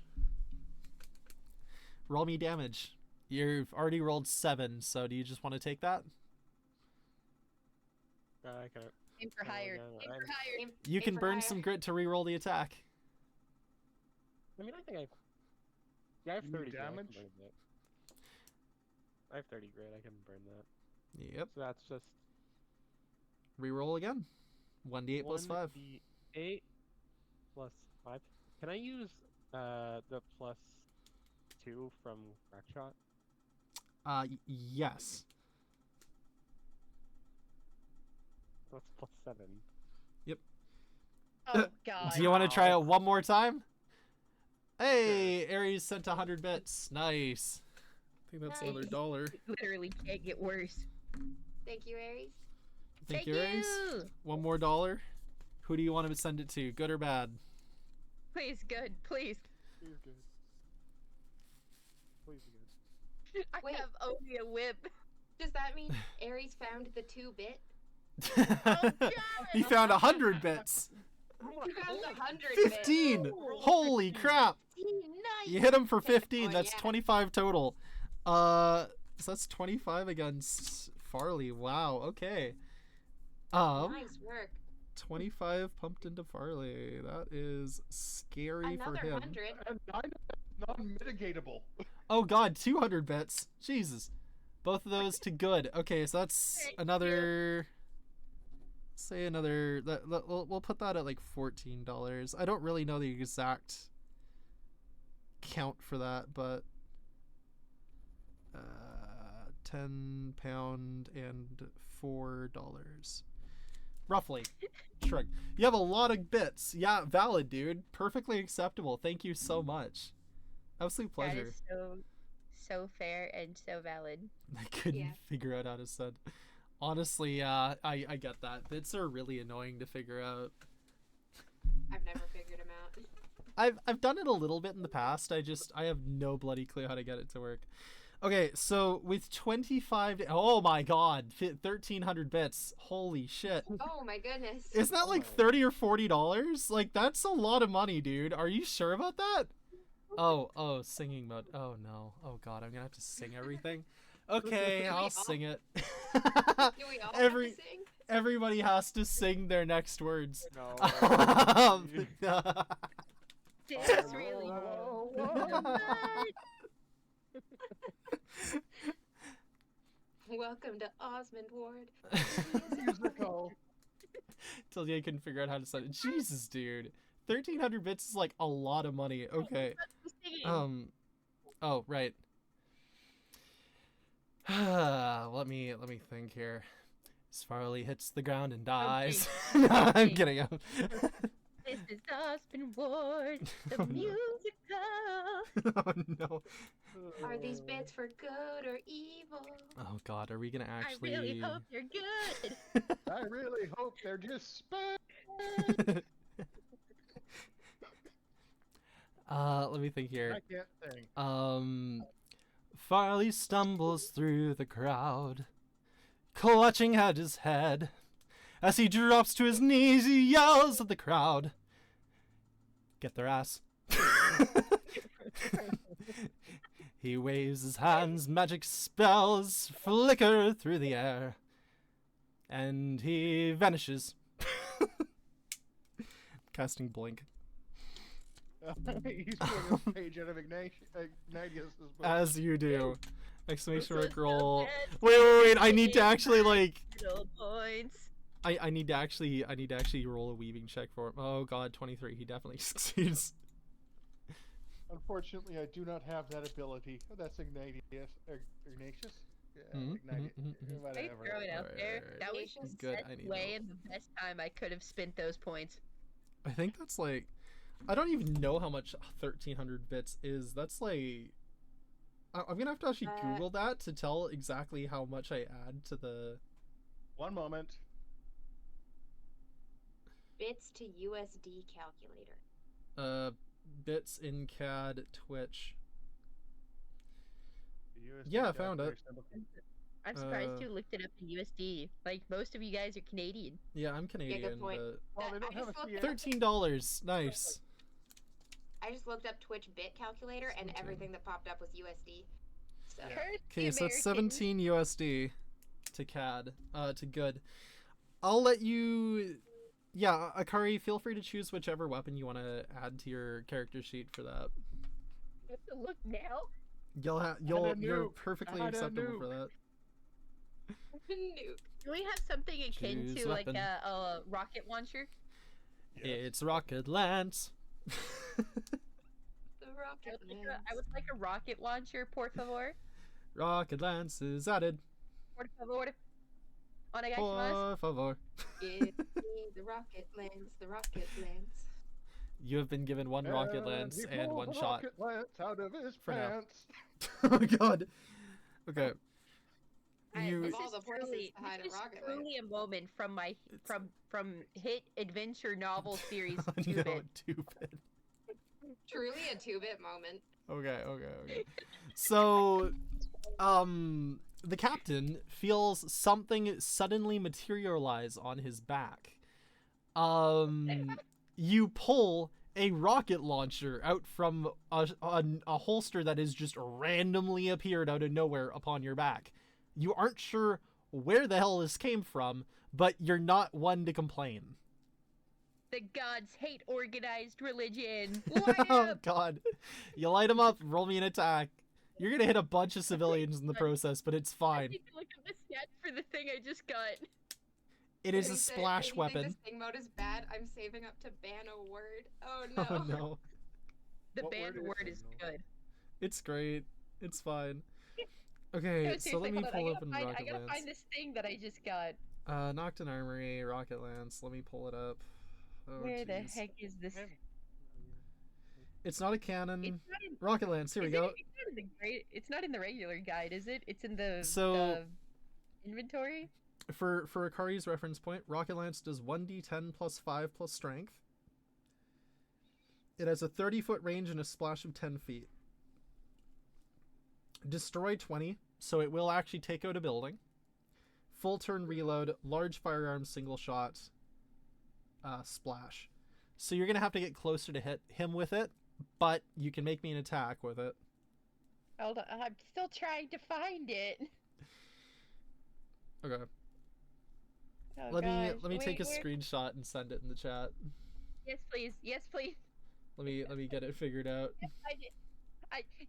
Roll me damage. You've already rolled 7, so do you just want to take that? I can't. Aim for higher. no, Aim I- for higher. You Aim can for burn higher. some grit to re-roll the attack. I mean, I think I. Yeah, I have You need 30 grit, I can damage? burn that. I have 30 grit, I can burn that. Yep. So that's just Re-roll again. 1d8 plus 5. 1d8 plus 5. Can I use the plus 2 from crack shot? Yes. That's plus 7. Oh god. Do you want to try it one more time? Hey, Ares sent 100 bits. Nice. I think that's another Nice. $1. It literally can't get worse. Thank you, Aries. Thank you, Ares. One more $1. Who do you want to send it to? Good or bad? Please, good. Please. Please good. Please be good. I Wait. have only a whip. Does that mean Aries found the 2-bit? He found 100 bits. You found the 100-bit. 15. Holy crap. Nice. You hit him for Take the 15. point, That's yeah. 25 total. So that's 25 against Farley. Wow. Okay. Nice work. 25 pumped into Farley. That is scary Another for him. 100. And 9 non-mitigatable. Oh god, 200 bits. Jesus. Both of those to good. Okay, so that's Thank another. Say another. We'll put that at like $14. I don't really know the exact count for that, but 10 pound and $4 roughly. Shrug. You have a lot of bits. Yeah, valid, dude. Perfectly acceptable. Thank you so much. Absolute That pleasure. is so fair and so valid. I couldn't Yeah. figure out how to send. Honestly, I get that. Bits are really annoying to figure out. I've never figured them out. I've done it a little bit in the past. I have no bloody clue how to get it to work. Okay, so with 25, oh my god, 1,300 bits. Holy shit. Oh my goodness. Isn't that like $30 or $40? Like, that's a lot of money, dude. Are you sure about that? Oh, singing mode. Oh no. Oh god, I'm gonna have to sing everything. Okay, we I'll all- sing it. Do we all Every- have to sing? Everybody has to sing their next words. No. This really. Welcome to Osmond Ward. Musical. Till I couldn't figure out how to say it. Jesus, dude. 1,300 bits is like a lot of money. Okay. Oh, right. let me think here. As Farley hits the ground and dies. No, I'm kidding. This is Osmond Ward, the Oh, no. musical. Oh no. Are these bits for good or evil? Oh god, are we gonna actually I really hope you're good. I really hope they're just spam. Let me think here. I can't think. Farley stumbles through the crowd, clutching at his head. As he drops to his knees, he yells at the crowd. Get their ass. He waves his hands, magic spells flicker through the air. And he vanishes. Casting Blink. He's pulling a page out of Ignatius's book. As you do. Exclamation mark Just roll. so Wait, I need to actually like Little points. I need to actually roll a weaving check for him. Oh god, 23. He definitely succeeds. Unfortunately, I do not have that ability. Oh, that's Ignatius. Ignatius? Yeah, Mhm, Ignatius. mhm, mhm, mhm. I Whatever. throw it out Alright, there. alright, That was alright. just Good, the I need best way to- and the best time I could have spent those points. I think that's like I don't even know how much 1,300 bits is. That's like I'm gonna have to actually Google that to tell exactly how much I add to the. One moment. Bits to USD calculator. Bits in CAD Twitch. The USD Yeah, I found it. calculation. I'm surprised Uh, you looked it up in USD. Like, most of you guys are Canadian. Yeah, I'm Canadian, point. but Well, they don't I have a just looked CA. up- $13. Nice. I just looked up Twitch bit calculator and Okay. everything that popped up was USD. So Yeah. Curse Okay, the so it's Americans. 17 USD to CAD, to good. I'll let you. Yeah, Akari, feel free to choose whichever weapon you want to add to your character sheet for that. You have to look now. You're nuke. perfectly Add a acceptable nuke. for that. Nuke. Do we have something akin Choose to like weapon. a rocket launcher? Yes. It's Rocket Lance. The I rocket would, like lance. I would like a rocket launcher, por favor. Rocket Lance is added. Por favor. Onegaishimasu. Por favor. Give me the rocket lance, the rocket lance. You have been given one rocket And lance he and pulled one the shot. rocket lance out of his For now. pants. Oh god. Okay. You. Of all the places to hide a this is rocket truly a moment from my from hit adventure novel series Oh, 2-bit. no, 2-bit. Truly a 2-bit moment. Okay. So, the captain feels something suddenly materialize on his back. You pull a rocket launcher out from a holster that has just randomly appeared out of nowhere upon your back. You aren't sure where the hell this came from, but you're not one to complain. The gods hate organized religion. Light Oh up! god. You light them up, roll me an attack. You're gonna hit a bunch of civilians in the process, but it's I fine. need to look at the stats for the thing I just got. It is a If you splash think weapon. This thing mode is bad. I'm saving up to ban a word. Oh no. Oh no. The What banned word is word it? is No. good. It's great. It's fine. No, Okay, so seriously, let me hold on, pull I open gotta Rocket find Lance. this thing that I just got. Nocturne Armory, Rocket Lance. Let me pull it up. Oh, Where the jeez. heck is this? It's not a cannon. It's not in, Rocket Lance, here we is it- go. It's not in the great. It's not in the regular guide, is it? It's in the So- inventory. For Akari's reference point, Rocket Lance does 1d10 plus 5 plus strength. It has a 30-foot range and a splash of 10 feet. Destroy 20, so it will actually take out a building. Full turn reload, large firearm single shot, splash. So you're going to have to get closer to hit him with it, but you can make me an attack with it. Hold on, I'm still trying to find it. Okay. Oh, Let me gosh. take a Wait. screenshot and send it in the chat. Yes, please. Yes, please. Let me get it figured out.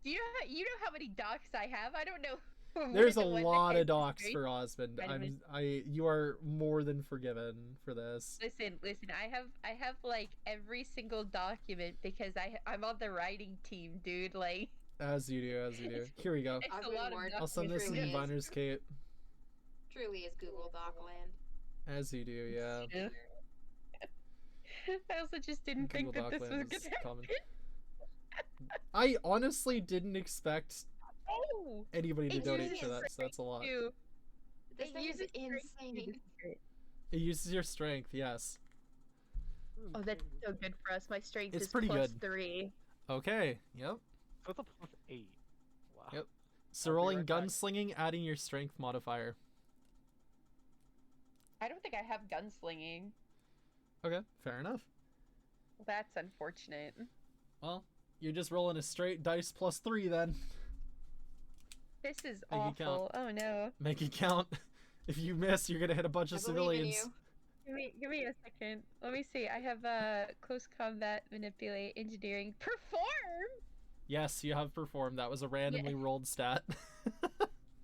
You know how many docs I have? I don't know. There's a the one that lot has of the docs straight- for Osmond. Vitamin. You are more than forgiven for this. Listen. I have like every single document because I'm on the writing team, dude. Like, As you do. Here we go. it's a Osmond lot of Ward. I'll send this in Truly is. Vyners, Kate. Truly is Google Doc land. As you do, yeah. Yeah. I also just didn't Google think that this was Doc land gonna is happen. common. I honestly didn't expect Oh, anybody to it donate uses for that, so that's a lot. dude. This thing is uses strength to insane. disintegrate. It uses your strength, yes. Oh, that's so good for us. My strength It's is pretty plus good. 3. Okay, yep. So it's a +8. Wow. Yep. So I'll be rolling right back. gunslinging, adding your strength modifier. I don't think I have gunslinging. Okay, fair enough. That's unfortunate. Well, you're just rolling a straight dice plus 3 then. This is Make it count. awful. Oh no. Make it count. If you miss, you're gonna hit a bunch I of believe in civilians. you. Give me a second. Let me see. I have close combat, manipulate, engineering, perform. Yes, you have performed. That was a randomly rolled stat.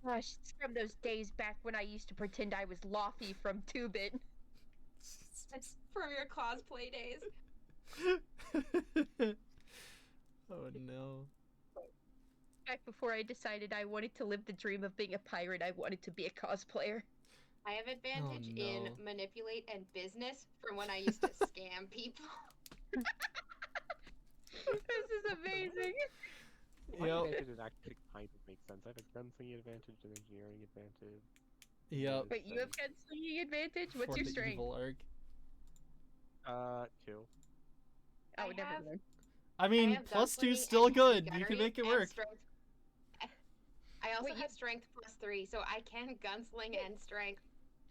Gosh, it's from those days back when I used to pretend I was Lofty from 2-Bit. That's from your cosplay days. Oh no. Back before I decided I wanted to live the dream of being a pirate, I wanted to be a cosplayer. I have advantage in no. manipulate and business from when I used to scam people. This is amazing. My Yep. advantages actually kind of make sense. I have a gunsling advantage and engineering advantage. Yep. Wait, you have gunslinging advantage? What's For your the strength? evil arc. 2. Oh, I never have- mind. I mean, have plus 2 gunslinging is still and good. You gunnery can make it and work. strength. I also Wait, you- have strength plus 3, so I can gunsling and strength.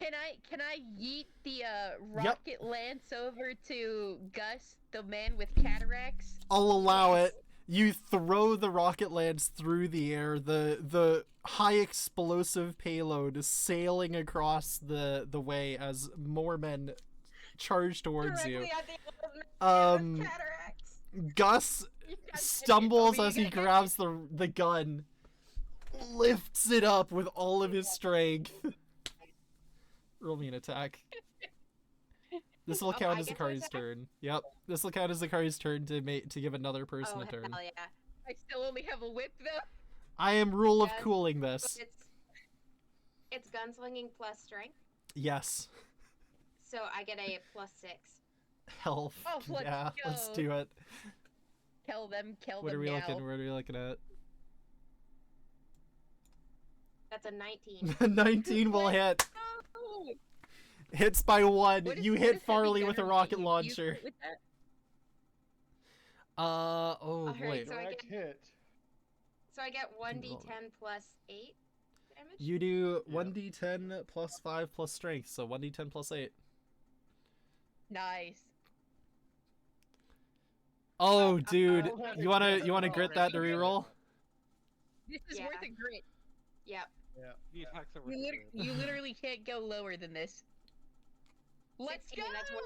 Can I yeet the rocket lance over to Gus, the man with cataracts? I'll allow it. You throw the rocket lance through the air. The high explosive payload is sailing across the way as more men charge towards you. Directly at the old man Um, with cataracts. Gus stumbles as he grabs the gun, lifts it up with all of his strength. Roll me an attack. This will Oh, count I as get to Akari's attack? turn. Yep, this will count as Akari's turn to give another person Oh, a turn. hell yeah. I still only have a whip though. I am rule of Yes, cooling But this. it's gunslinging plus strength, Yes. so I get a plus 6. Hell, Oh, let's yeah, let's go. do it. Kill them What are we now. looking? What are we looking at? That's a 19. 19 will hit. No! Hits by 1. What is- You what hit is heavy Farley with a gunnery? rocket You launcher. quit with that? Oh Alright, wait. so I Direct hit. So I get Roll 1d10 plus 8 damage? You do Yeah. 1d10 plus 5 plus strength, so 1d10 plus 8. Nice. Oh, dude, oh, you wanna grit that to already. reroll? This is Yeah. worth a grit. Yep. The attacks are You, worth it. you literally can't go lower than this. Let's 16, go! that's what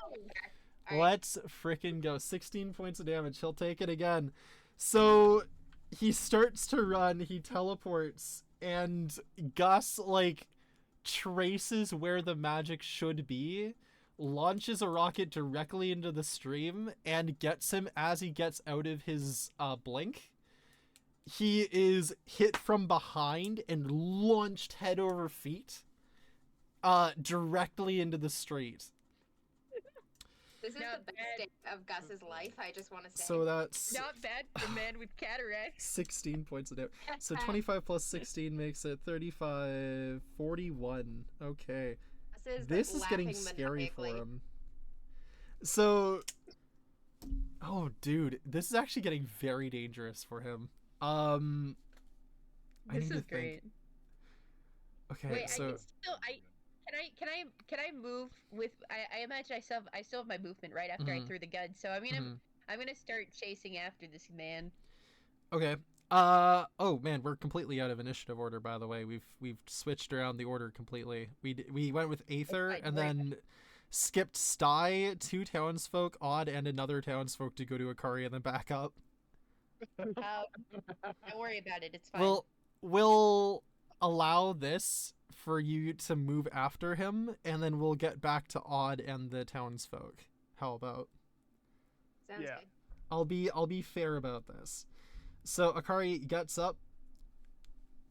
Alright. Let's frickin' go. 16 points of damage. He'll take it again. So he starts to run, he teleports, and Gus, like, traces where the magic should be, launches a rocket directly into the stream, and gets him as he gets out of his blink. He is hit from behind and launched head over feet directly into the street. This is Not the best bad. day of Gus's life, I just want to say. So that's Not bad for a man with cataracts. 16 points of damage. So 25 plus 16 makes it 35, 41. Okay. This is getting scary for him. So, oh dude, this is actually getting very dangerous for him. I This need to is think. great. Okay, Wait, so I can still can I move with I imagine I still have my movement right after I Mhm. threw the gun, so Mhm. I'm gonna start chasing after this man. okay. Oh man, we're completely out of initiative order. By the way, we've switched around the order completely. We went with Aether fine, and we're- then skipped Sty, 2 townsfolk, Odd, and another townsfolk to go to Akari and then back up. Don't worry about it. It's fine. We'll allow this for you to move after him, and then we'll get back to Odd and the townsfolk. How about? Sounds Yeah. good. I'll be fair about this. So Akari gets up,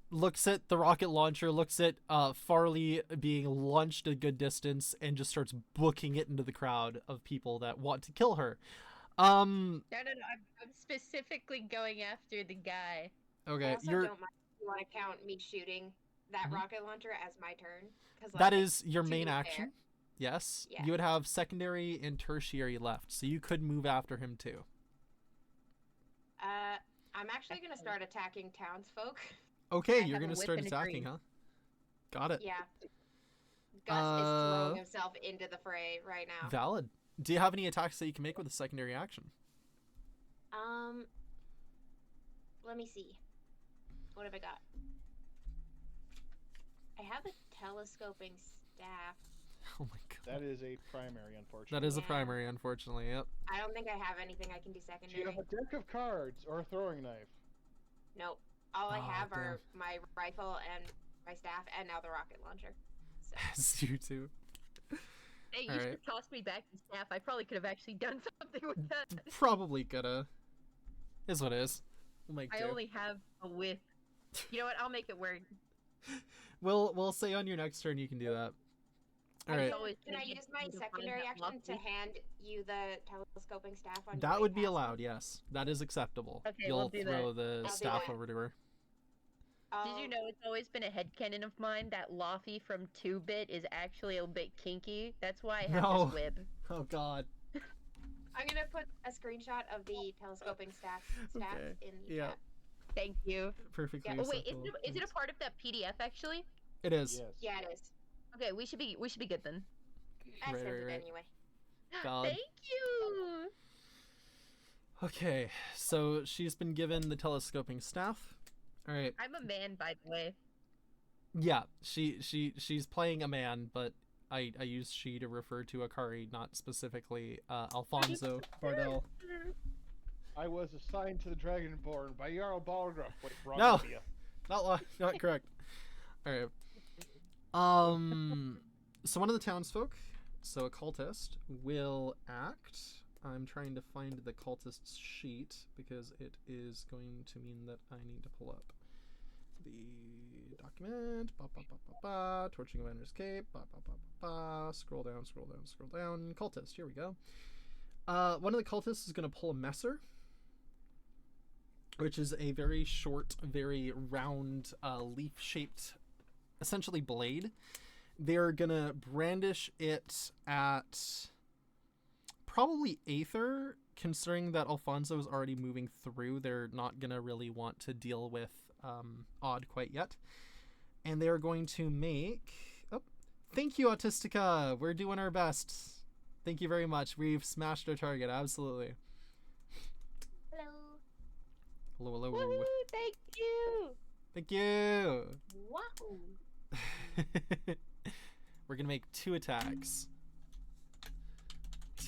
looks at the rocket launcher, looks at Farley being launched a good distance, and just starts booking it into the crowd of people that want to kill her. No. I'm specifically going after the guy. I Okay, also you're don't mind if you want to count me shooting that Mhm. rocket launcher as my turn. Cause, that like, is your to main be fair- action. Yes, Yeah. you would have secondary and tertiary left, so you could move after him too. I'm actually gonna start attacking townsfolk. Okay, I you're have a gonna whip start and a attacking, dream. huh? Got it. Yeah. Gus is Uh, throwing himself into the fray right now. Valid. Do you have any attacks that you can make with a secondary action? Let me see. What have I got? I have a telescoping staff. Oh my god. That is a primary, unfortunately. That is a Yeah. primary, unfortunately. Yep. I don't think I have anything I can do Do you secondary. have a deck of cards or a throwing knife? Nope. All I Oh, have are my rifle and my staff, and now the rocket launcher. So. As you two. Hey, you Alright. should toss me back the staff. I probably could have actually done something with that. Probably coulda. Is what it is. We'll make I do. only have a whip. You know what? I'll make it work. We'll say on your next turn you can do that. All right. always Can I gonna get use my you to find secondary that action to lofty- hand you the telescoping staff on your That way would be past me? allowed. Yes, that is acceptable. Okay, You'll we'll do throw that. the I'll do staff that. over to her. Did you know it's always been a headcanon of mine that Lofty from 2-bit is actually a bit kinky? That's why I have No. this whip. Oh God. I'm gonna put a screenshot of the telescoping staff Okay, in the yeah. chat. Thank you. Perfectly Yeah. Oh wait, acceptable. is it a part of that PDF actually? It is. Yes. Yeah, it is. Okay, we should be good then. I Right, sent right, it right. anyway. Valid. Thank you. Okay, so she's been given the telescoping staff. All right. I'm a man, by the way. Yeah, she's playing a man, but I use she to refer to Akari, not specifically Alfonso Bardell. I was assigned to the Dragonborn by Jarl Balgruff. Wait, wrong No. idea. Not correct. All right. So one of the townsfolk, so a cultist, will act. I'm trying to find the cultist's sheet because it is going to mean that I need to pull up the document. Torching a Vyners Cape. Scroll down. Cultist. Here we go. One of the cultists is going to pull a messer, which is a very short, very round, leaf-shaped, essentially blade. They're gonna brandish it at probably Aether, considering that Alfonso is already moving through. They're not gonna really want to deal with Odd quite yet. And they're going to make... Oh, thank you, Autistica! We're doing our best. Thank you very much. We've smashed our target, absolutely. Hello. Hello. Woohoo! Thank you. Thank you! Wow. We're gonna make 2 attacks.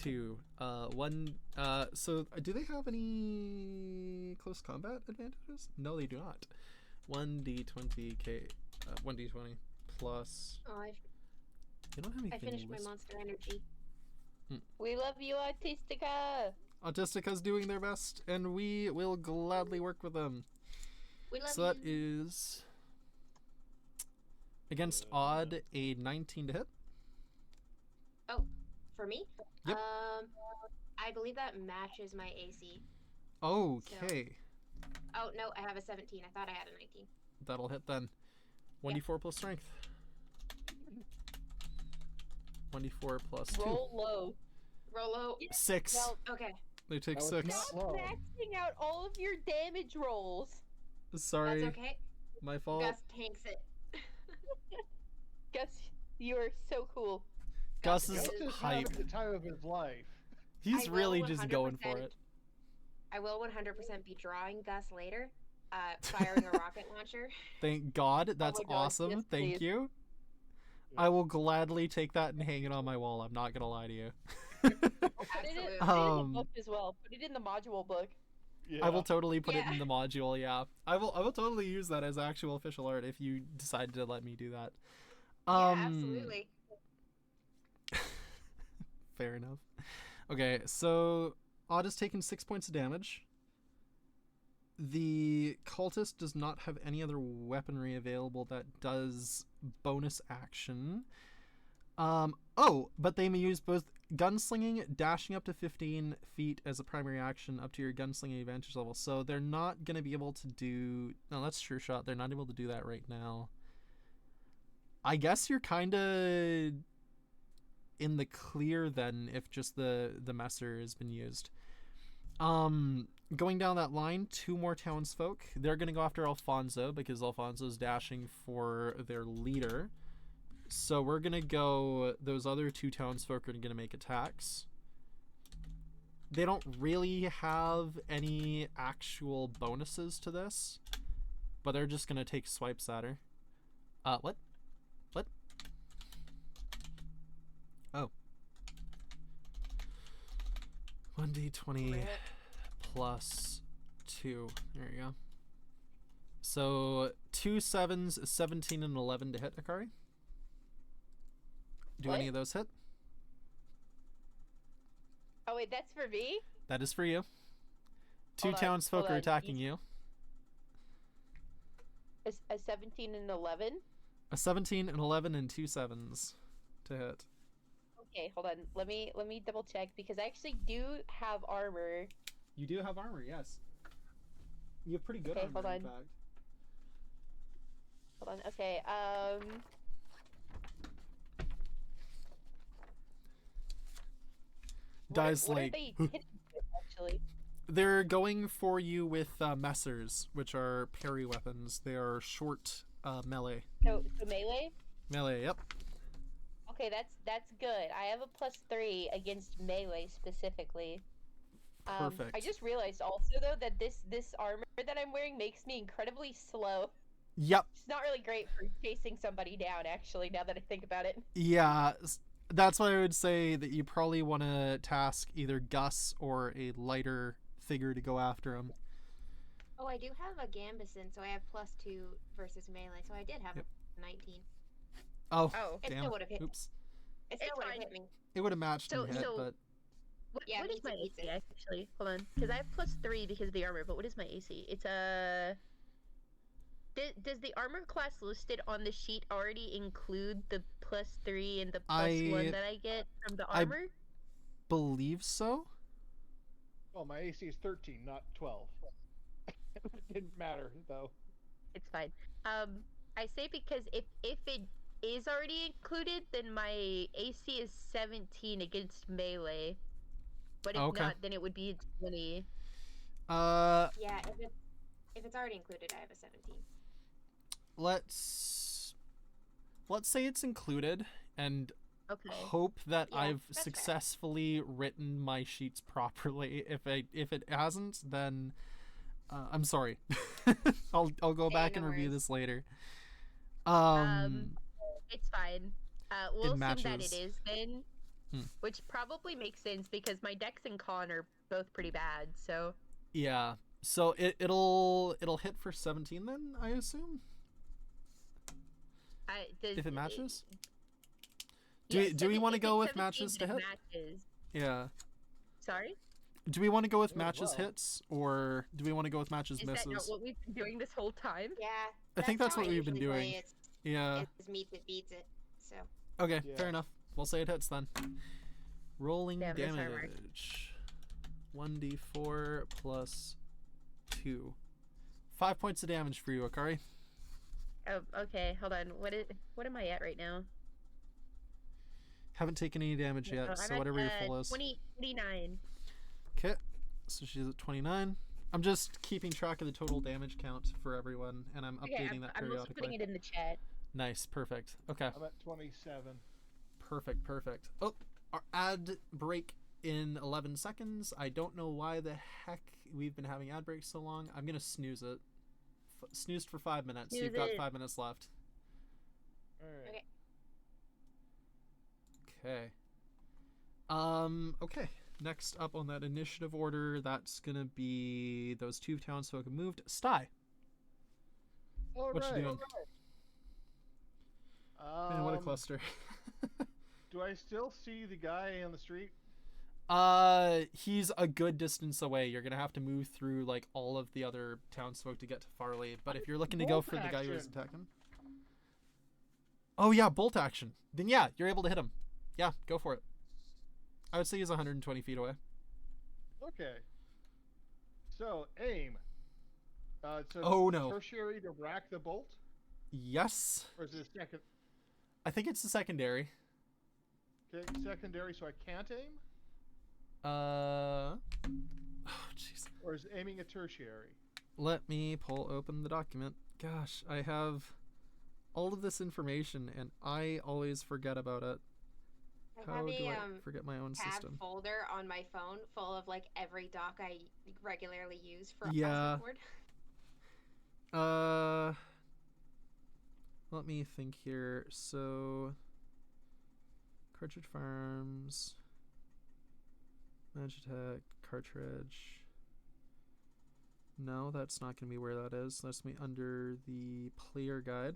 2. One. So do they have any close combat advantages? No, they do not. 1d20k. 1d20 plus. Oh, You don't have I anything. finished my monster energy. We love you, Autistica. Autistica's doing their best, and we will gladly work with them. We love So that you. is against Odd a 19 to hit. For me? Yep. I believe that matches my AC. Okay, Oh, no, I have a 17. I thought I had a 19. that'll hit then. 1d4 plus strength. 1d4 plus 2. Roll low. Rolo. 6. Well, Okay. They take That was 6. not Stop low. maxing out all of your damage rolls. Sorry, That's okay. my fault. Gus tanks it. Gus, you are so cool. Gus Gus is is hype. having the time of his life. He's I will really just going for 100% it. I will 100% be drawing Gus later. firing a rocket launcher. Thank God. That's my God, awesome. yes, Thank please. you. I will gladly take that and hang it on my wall. I'm not gonna lie to you. Put it Absolutely. in the Um, book as well. Put it in the module book. Yeah. I will totally put it Yeah. in the module. Yeah, I will totally use that as actual official art if you decide to let me do that. Yeah, absolutely. Fair enough. Okay, so Odd has taken 6 points of damage. The cultist does not have any other weaponry available that does bonus action. But they may use both gunslinging, dashing up to 15 feet as a primary action up to your gunslinging advantage level. So they're not going to be able to do... No, that's Sure Shot. They're not able to do that right now. I guess you're kind of in the clear then if just the messer has been used. Going down that line, 2 more townsfolk. They're going to go after Alfonso because Alfonso's dashing for their leader. So we're going to go... Those other 2 townsfolk are going to make attacks. They don't really have any actual bonuses to this, but they're just going to take swipes at her. What? Oh. 1d20 plus 2. There you go. So 2 7s, 17 and 11 to hit, Akari. Do What? any of those hit? Oh wait, that's for me? That is for you. 2 Hold on, townsfolk hold are on. attacking you. A 17 and 11? A 17, an 11, and 2 7s to hit. Okay, hold on. Let me double check because I actually do have armor. You do have armor, yes. You have pretty good Okay, armor, hold in on. fact. Hold on. Okay. Dies what like... are they hitting with, actually? They're going for you with messers, which are parry weapons. They are short melee. So melee? Melee, yep. Okay, that's good. I have a +3 against melee specifically. Perfect. I just realized also though that this armor that I'm wearing makes me incredibly slow. Yep. It's not really great for chasing somebody down, actually, now that I think about it. Yeah, that's why I would say that you probably want to task either Gus or a lighter figure to go after him. Oh, I do have a Gambison, so I have +2 versus melee, so I did have Yep. a 19. Oh, Oh. It damn. still would have hit. Oops. It still It's would have fine. hit me. It would have matched So- in hit, so- but... Yeah, what is beats my it, beats AC it. actually? Hold on, because I have +3 because of the armor. But what is my AC? It's a. Does the armor class listed on the sheet already include the +3 and the +1 that I get from the I- armor? Believe so? Oh, my AC is 13, not 12. It didn't matter, though. It's fine. I say because if it is already included, then my AC is 17 against melee. But if Okay. not, then it would be 20. Uh, Yeah, if it's already included, I have a 17. let's say it's included, and Okay. hope that Yeah, I've that's fair. successfully written my sheets properly. If it hasn't, then I'm sorry. I'll go Hey, back no and review worries. this later. It's fine. We'll assume that matches. it is then, which probably makes sense because my dex and con are both pretty bad. So Yeah. So it'll hit for 17 then, I assume, if it matches. Do we wanna go with matches to hit? Matches. Yeah. Sorry, Do we want to go with Oh, matches well. hits, or do we want to go with matches is that not misses? what we've been doing this whole time? Yeah. I think that's how what I we've been usually play doing. it. Yeah. It's meets it, beats it. So. Okay, Yeah. fair enough. We'll say it hits then. Rolling Damn, this armor. damage. 1d4 plus 2. 5 points of damage for you, Akari. Oh, okay. Hold on. What am I at right now? Haven't taken any damage yet, I'm so at, whatever your full is. 29. Okay, so she's at 29. I'm just keeping track of the total damage count for everyone, and I'm Okay, updating that I'm also periodically. putting it in the chat. Nice, perfect. Okay. I'm at 27. Perfect. Oh, our ad break in 11 seconds. I don't know why the heck we've been having ad breaks so long. I'm gonna snooze it. snoozed for 5 minutes. Snooze You've got it. 5 minutes left. All right. Okay. Okay. Next up on that initiative order, that's gonna be those 2 townsfolk have moved. Sty, All what you right. doing? Man, what a cluster. Do I still see the guy on the street? He's a good distance away. You're gonna have to move through like all of the other townsfolk to get to Farley. But if you're looking to go Bolt for the guy who was action. attacking, oh yeah, bolt action. Then yeah, you're able to hit him. Yeah, go for it. I would say he's 120 feet away. Okay. So aim. It's a Oh, no. tertiary to rack the bolt, Yes, or is it a second? I think it's the secondary. Okay, secondary, so I can't aim, Oh jeez. or is aiming a tertiary? Let me pull open the document. Gosh, I have all of this information and I always forget about it. I How have do a I forget my own tab system? folder on my phone full of like every doc I regularly use for Yeah. Osmond board. Let me think here. So, cartridge farms, Magitech, cartridge. No, that's not going to be where that is. That's going to be under the player guide.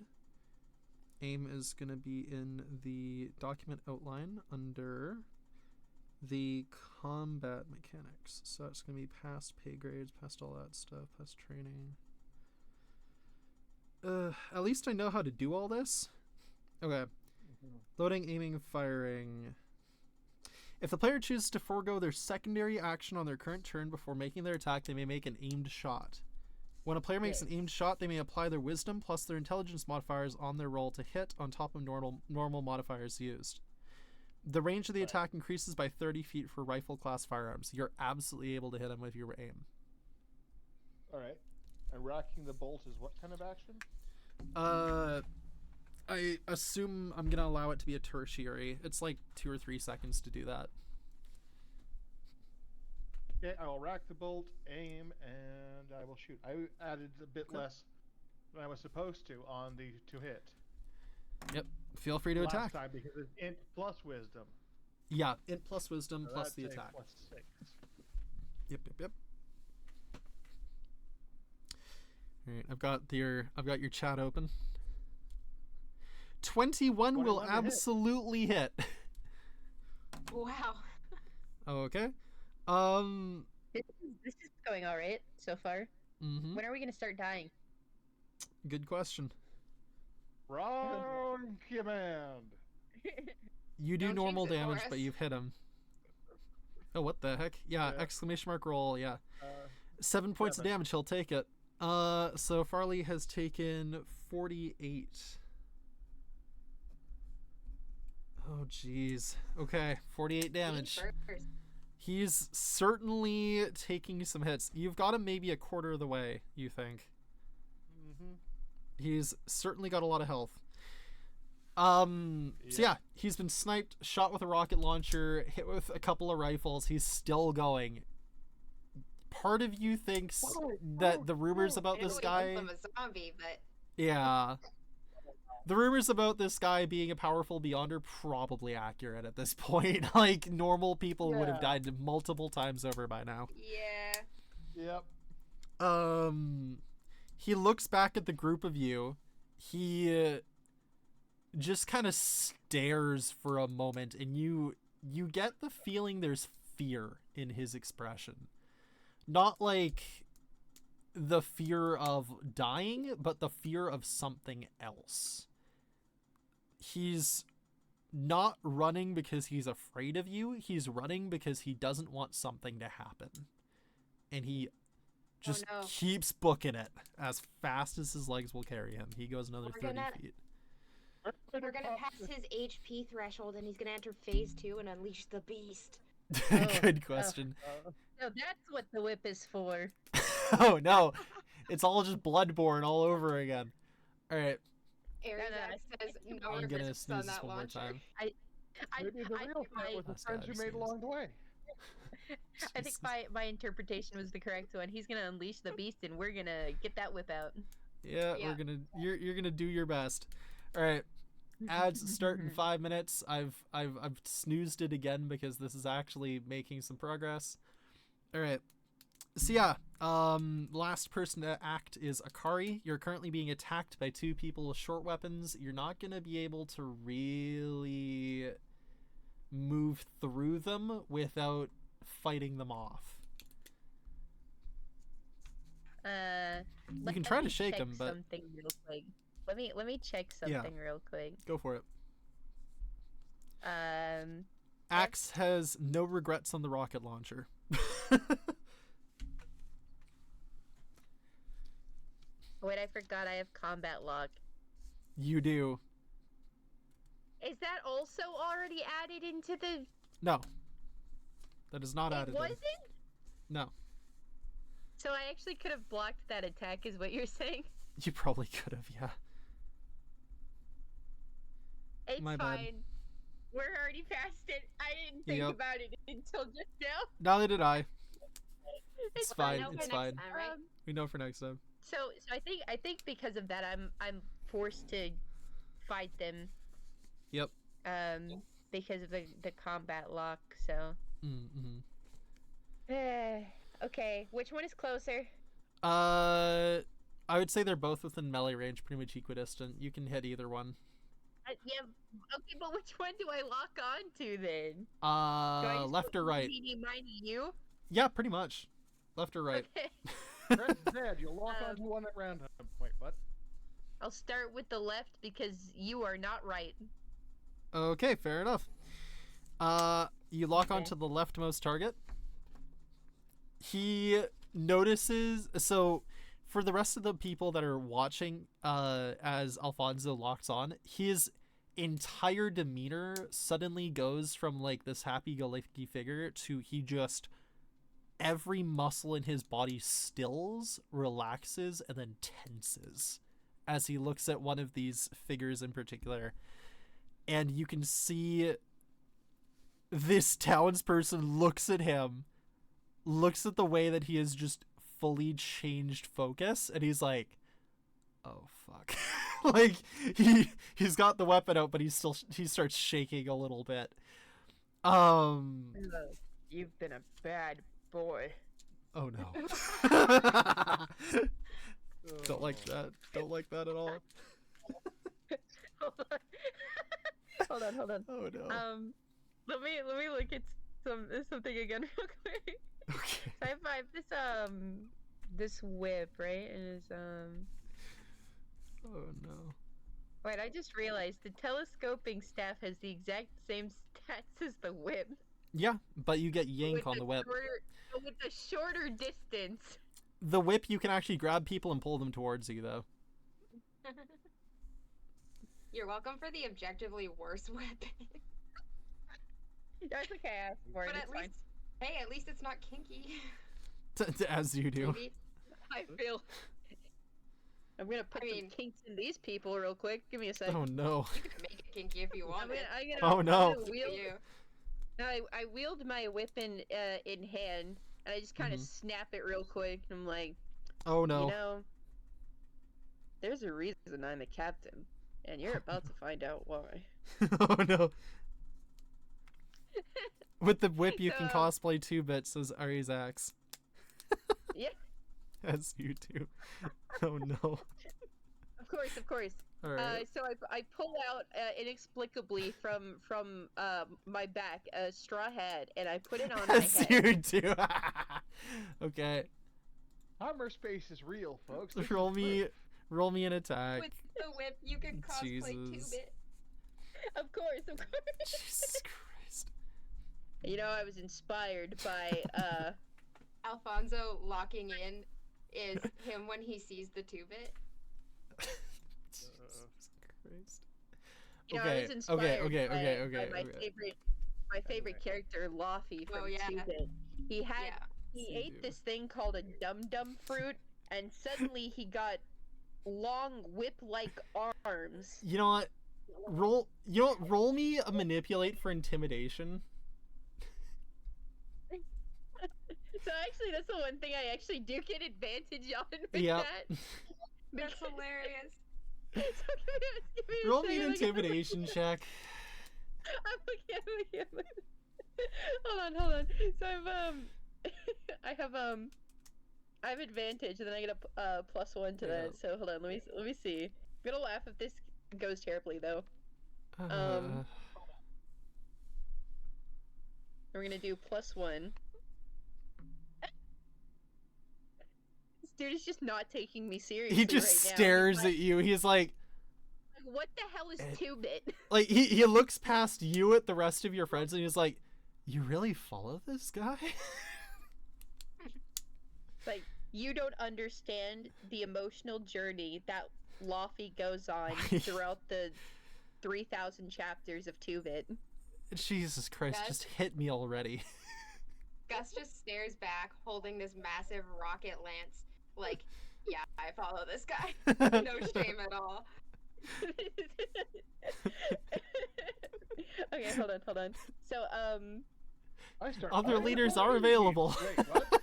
Aim is going to be in the document outline under the combat mechanics. So that's going to be past pay grades, past all that stuff, past training. At least I know how to do all this. Okay. Loading, aiming, firing. If the player chooses to forego their secondary action on their current turn before making their attack, they may make an aimed shot. When a player makes an aimed shot, they may apply their wisdom plus their intelligence modifiers on their roll to hit on top of normal modifiers used. The range of the attack increases by 30 feet for rifle class firearms. You're absolutely able to hit them with your aim. All right. And racking the bolt is what kind of action? I assume I'm gonna allow it to be a tertiary. It's like 2 or 3 seconds to do that. Okay, I will rack the bolt, aim, and I will shoot. I added a bit less than I was supposed to on the to hit. Yep. Feel free to Last attack. time because it's int plus wisdom. Yeah, int plus wisdom So plus that's the a attack. plus 6. Yep. All right, I've got your chat open. 21 will 21 to hit. absolutely hit. Wow. Okay. This is going all right so far. Mhm. When are we gonna start dying? Good question. Wrong command. You do Don't normal jinx it for damage, but us. you've hit him. Oh, what the heck? Yeah, Yeah. exclamation mark roll, yeah. 7 points of 7. damage, he'll take it. So Farley has taken 48. Oh, jeez. Okay, 48 damage. First. He's certainly taking some hits. You've got him maybe a quarter of the way, you think. Mm-hmm. He's certainly got a lot of health. So yeah, he's been sniped, shot with a rocket launcher, hit with a couple of rifles. He's still going. Part of you thinks that the rumors about I know this we guy... call him a zombie, but Yeah. The rumors about this guy being a powerful beyonder probably accurate at this point. Like, normal people would have Yeah. died multiple times over by now. yeah. Yep. He looks back at the group of you. He just kind of stares for a moment, and you get the feeling there's fear in his expression. Not like the fear of dying, but the fear of something else. He's not running because he's afraid of you. He's running because he doesn't want something to happen. And he just no. keeps booking it as fast as his legs will carry him. He goes another We're 30 gonna- feet. We're gonna pass his HP threshold, and he's gonna enter phase 2 and unleash the beast. Good question. No, that's what the whip is for. Oh no, it's all just Bloodborne all over again. All right, Arizak says no I'm gonna resistance on snooze this that one more launcher. time. Maybe the real threat was the Last friends guy you made sneezed. along the way. I think Jesus. my interpretation was the correct one. He's gonna unleash the beast, and we're gonna get that whip out. Yeah, Yeah. you're gonna do your best. All right. Ads start in 5 minutes. I've snoozed it again because this is actually making some progress. All right. So yeah, last person to act is Akari. You're currently being attacked by 2 people with short weapons. You're not gonna be able to really move through them without fighting them off. You can try to shake them, but something real quick. Let me check something real quick. Go for it. Axe has no regrets on the rocket launcher. Wait, I forgot I have combat lock. You do. Is that also already added into the? No. That is not It added in. wasn't? No. So I actually could have blocked that attack, is what you're saying? You probably could have, yeah. It's My fine. bad. We're already past it. I didn't think Yep. about it until just now. Neither did I. It's fine. know for It's next fine. time, right? We know for next time. So I think because of that, I'm forced to fight them. Yep. Because of the combat lock. So. Mm-hmm. Okay, which one is closer? I would say they're both within melee range, pretty much equidistant. You can hit either one. Yeah. Okay, but which one do I lock onto then? Do I just Left go or right? Meeny, miny, you? Yeah, pretty much. Left or right? Okay. Press Z, you'll lock onto one at random. Wait, what? I'll start with the left because you are not right. Okay, fair enough. You lock Okay. onto the leftmost target. He notices. So, for the rest of the people that are watching, as Alfonso locks on, his entire demeanor suddenly goes from like this happy-go-lucky figure to every muscle in his body stills, relaxes, and then tenses as he looks at one of these figures in particular. And you can see this townsperson looks at him, looks at the way that he has just fully changed focus, and he's like, oh fuck. Like he's got the weapon out, but he starts shaking a little bit. You've been a bad boy. Oh no. Don't like that. Don't like that at all. Hold on. Oh no. Let me look at something again real quick. Okay. So I have this whip, right? And it's Oh no. Wait, I just realized the telescoping staff has the exact same stats as the whip. Yeah, but you get yank with on the whip. With a shorter distance. The whip, you can actually grab people and pull them towards you, though. You're welcome for the objectively worse weapon. That's okay, I asked for it. But It's at fine. least, hey, at least it's not kinky. As you do. Maybe. I feel. I'm gonna put some kinks in these people real quick. Give me a second. Oh no. You can make it kinky if you want it. Oh, no. I wield my whip in hand, and I just kind of snap it real quick, and I'm like, Oh no. you know, there's a reason I'm a captain, and you're about to find out why. Oh no. With the whip, you can So- cosplay 2 bits as Ari's axe. Yeah, As you do. Oh no. of course. Alright. So I pull out inexplicably from my back a straw hat, and I put it on my As head. you do. Okay. Armor space is real, folks. Roll me an attack. With the whip, you can cosplay Jesus. 2 2-bit. Of course. Jesus Christ. You know, I was inspired by Alfonso locking in is him when he sees the 2-bit. Jesus Christ. You know, I was inspired okay, by my favorite character, Laffy from Oh, yeah. 2-Bit. He You ate do. this thing called a dum-dum fruit, and suddenly he got long whip-like arms. You know what? Roll me a manipulate for intimidation. So actually, that's the one thing I actually do get advantage on with Yeah. that. That's hilarious. So give me a Roll me an second, intimidation check. I'm looking at hold on. So I have advantage, and then I get a +1 to Yeah. that. So hold on, let me see. I'm gonna laugh if this goes terribly though. Uh, We're gonna do +1. This dude is just not taking me seriously. he just right now. stares He's at you. He's like, like, what the hell is 2-bit? like he looks past you at the rest of your friends, and he's like, you really follow this guy? Like, you don't understand the emotional journey that Laffy goes on throughout the 3,000 chapters of 2-bit. Jesus Christ, Yes. just hit me already. Gus just stares back, holding this massive rocket lance. Like, yeah, I follow this guy. No shame at all. Okay, hold on. So, I start Other firing leaders at are you. available. Wait, what?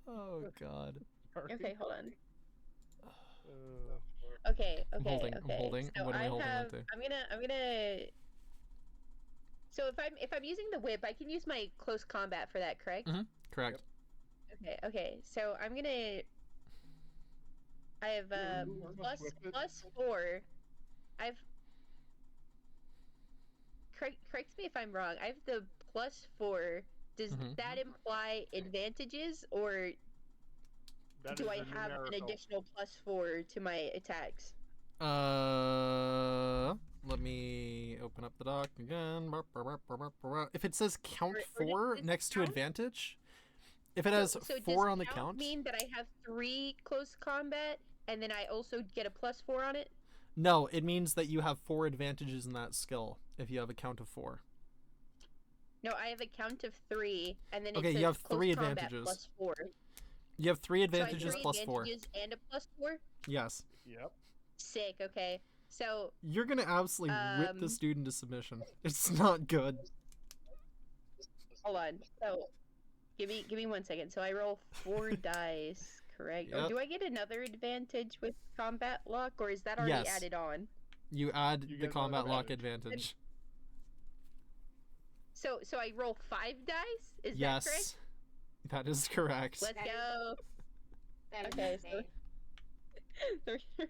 Oh God. Sorry. okay, hold on. Uh, Okay. I'm holding. So What am I holding have, onto? I'm gonna. So if I'm using the whip, I can use my close combat for that, correct? Mhm. Correct. Okay. So I'm gonna. I have Ooh, almost whip it. +4. I've. Correct me if I'm wrong. I have the +4. Does Mhm. that imply advantages, or That do is I a have an numerical. additional +4 to my attacks? Let me open up the doc again. If it says count Or does 4 this next to count? advantage, if it has So 4 does on the count, mean that I have 3 close combat, and then I also get a +4 on it? no, it means that you have 4 advantages in that skill if you have a count of 4. No, I have a count of 3, and then Okay, it's you have close 3 combat advantages. +4. You have 3 So I have advantages 3 plus 4. advantages and a +4? Yes. Yep. Sick, okay. So, You're gonna absolutely whip this dude into submission. It's not good. hold on. So, give me 1 second. So I roll 4 dice, correct? Or Yep. do I get another advantage with combat lock, or is that already Yes. added on? You add You the get another combat lock advantage. advantage. So I roll 5 dice? Is that Yes. correct? That is correct. Let's That is- go. That is Okay, so- insane.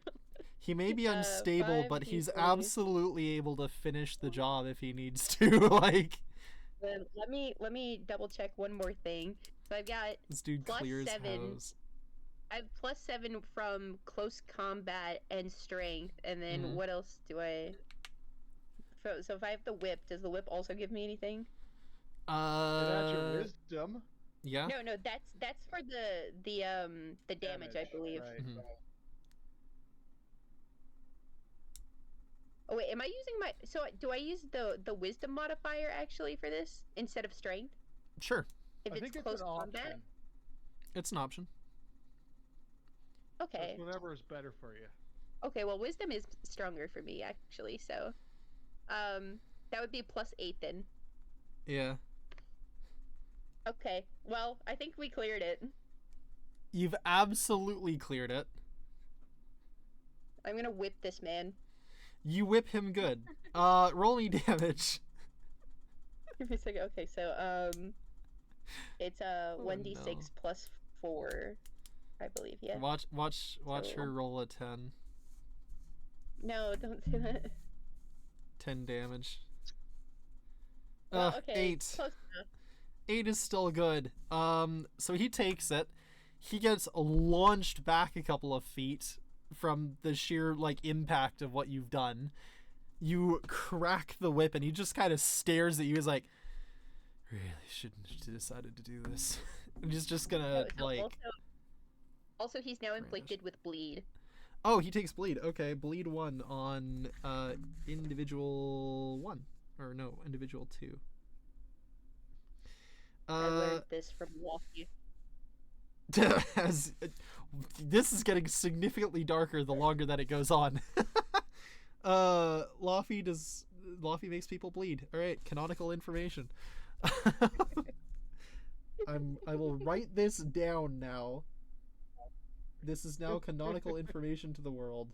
He may be unstable, 5 but he's D20. absolutely able to finish the job if he needs to. Like, Then let me double check one more thing. So I've got this dude Plus clears 7. house. I have +7 from close combat and strength, and then Mhm. what else do I? So if I have the whip, does the whip also give me anything? It adds your wisdom. Yeah. No, that's for the damage, I believe. Right. Mhm. Oh wait, am I using my? So do I use the wisdom modifier actually for this instead of strength? Sure, If I it's think it's close an combat? option. it's an option. Okay. It's whatever is better for you. Okay, well wisdom is stronger for me actually, so that would be +8 then. Yeah. Okay. Well, I think we cleared it. You've absolutely cleared it. I'm gonna whip this man. You whip him good. Roll me damage. Give me a second. Okay, so it's Oh, 1d6 plus 4, I believe. Yeah. Watch So- her roll a 10. No, don't say that. 10 damage. Well, okay, 8. close enough. 8 is still good. So he takes it. He gets launched back a couple of feet from the sheer like impact of what you've done. You crack the whip and he just kind of stares at you. He's like, really shouldn't have decided to do this. And he's just gonna So like also he's now Brandish. inflicted with bleed. Oh, he takes bleed. Okay, bleed 1 on individual 1. Or no, individual 2. I learned this from Walkie. as this is getting significantly darker the longer that it goes on. Laffy makes people bleed. All right, canonical information. I will write this down now. This is now canonical information to the world.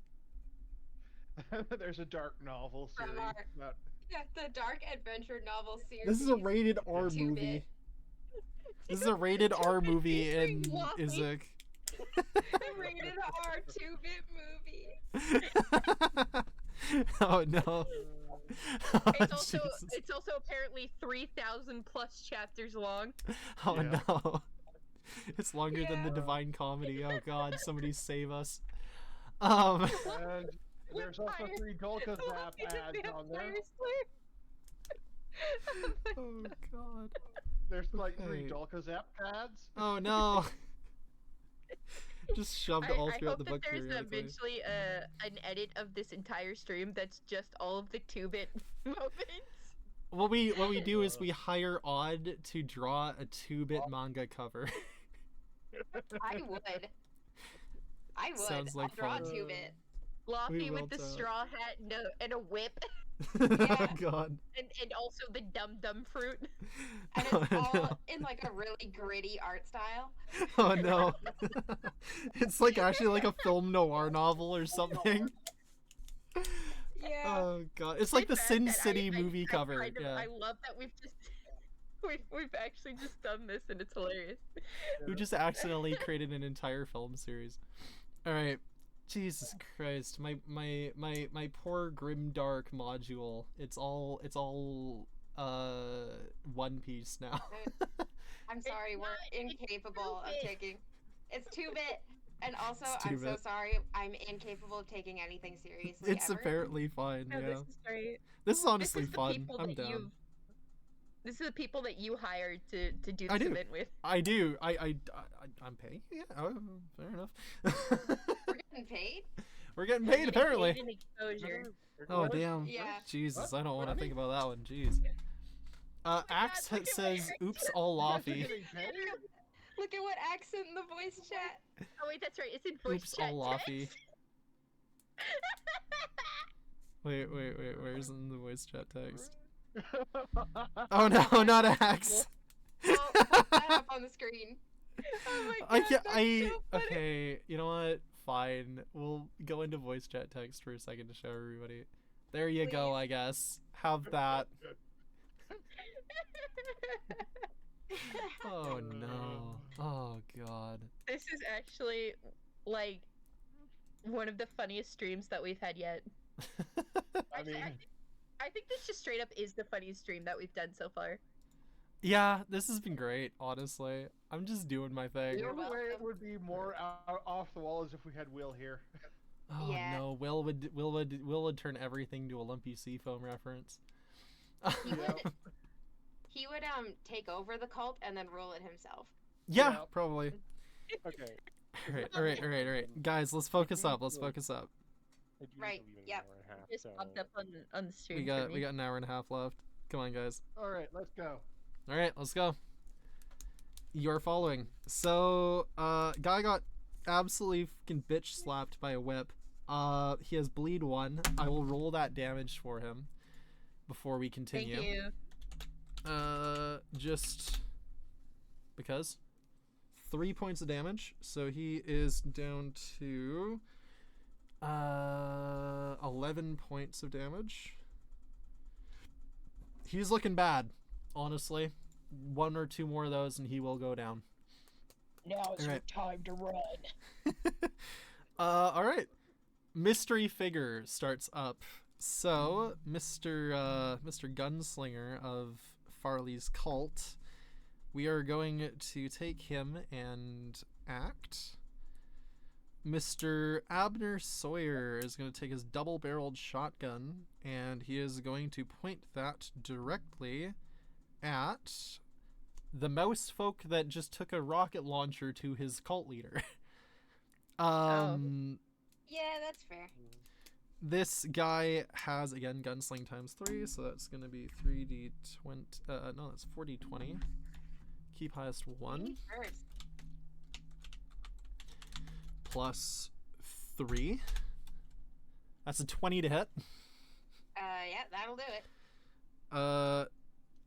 There's a dark novel From series our- about. Yeah, the dark adventure novel series. This is a rated R Two-bit. movie. This is a rated R movie in Waffy. Isaac. The rated R 2-bit movie. Oh no. Oh, Jesus. It's also apparently 3,000 plus chapters long. Oh Yeah. no. It's longer than the Yeah. Divine Comedy. Oh god, somebody save us. And there's also 3 Golka Zap ads on there. Oh god. There's like 3 Okay. Golka Zap ads. Oh no. Just shoved all I throughout hope the book that there's periodically. eventually an edit of this entire stream that's just all of the 2-bit moments. What we do is we hire Odd to draw a 2-bit manga cover. I would. I would. Sounds like I'll draw fun. a 2-bit. Floppy will with the too. straw hat and a whip, Oh god. and also the dum dum fruit. And Oh, it's all no. in like a really gritty art style. Oh no. It's like actually like a film noir novel or something. Yeah. Oh god. It's like the fact Sin that City I movie cover. kind of- Yeah. I love that we've just we've actually just done this and it's hilarious. We just accidentally created an entire film series. All right. Jesus Christ. My poor grimdark module. It's all One Piece now. I'm sorry, we're not- incapable of 2-bit. taking. It's 2-bit. And also, It's I'm so 2-bit. sorry, I'm incapable of taking anything seriously. It's ever. apparently fine, No, yeah. this is great. This is honestly This is the fun. people I'm that down. you've- This is the people that you hired to do I this do. event with. I do. I'm paying. Yeah, oh, fair enough. We're getting paid? We're getting paid apparently. Paid in exposure. Oh damn. Yeah. Jesus, I don't want to think about that one. Jeez. my Axe God, look at says, my "Oops, all lofty." Look at what accent in the voice chat. Oh wait, that's right. It's in voice Oops, chat. all lofty. Wait. Where's in the voice chat text? Oh no, not Axe. Oh, put that up on the screen. Oh my God, I can't. that's I so funny. okay. You know what? Fine. We'll go into voice chat text for a second to show everybody. There you go. Please. I guess. Have that. Oh no. Oh god. This is actually like one of the funniest streams that we've had yet. I mean, I think this just straight up is the funniest stream that we've done so far. Yeah, this has been great. Honestly, I'm just doing my thing. You're the only way it welcome. would be more off the wall is if we had Will here. Oh Yeah. no, Will would turn everything to a Lumpy Seafoam reference. He Yeah. would, he would take over the cult and then rule it himself. Yeah, Yeah. probably. Okay. All right. Guys, let's focus up. Let's focus up. I do need to Right, leave in an yep. hour and a half, Just so... popped up on the stream. We for got me. an hour and a half left. Come on, guys. All right, let's go. All right, let's go. You're following. So, guy got absolutely fucking bitch slapped by a whip. He has bleed 1. I will roll that damage for him before we continue. Thank you. Just because 3 points of damage, so he is down to 11 points of damage. He's looking bad, honestly. 1 or 2 more of those and he will go down. Now it's your time to run. All right. Mystery figure starts up. So, Mr. Gunslinger of Farley's cult, we are going to take him and act. Mr. Abner Sawyer is going to take his double-barreled shotgun, and he is going to point that directly at the mouse folk that just took a rocket launcher to his cult leader. Yeah, that's fair. This guy has, again, gunsling times 3, so that's going to be 3d20. No, that's 4d20. Keep highest 1 First. plus 3. That's a 20 to hit. Yeah, that'll do it.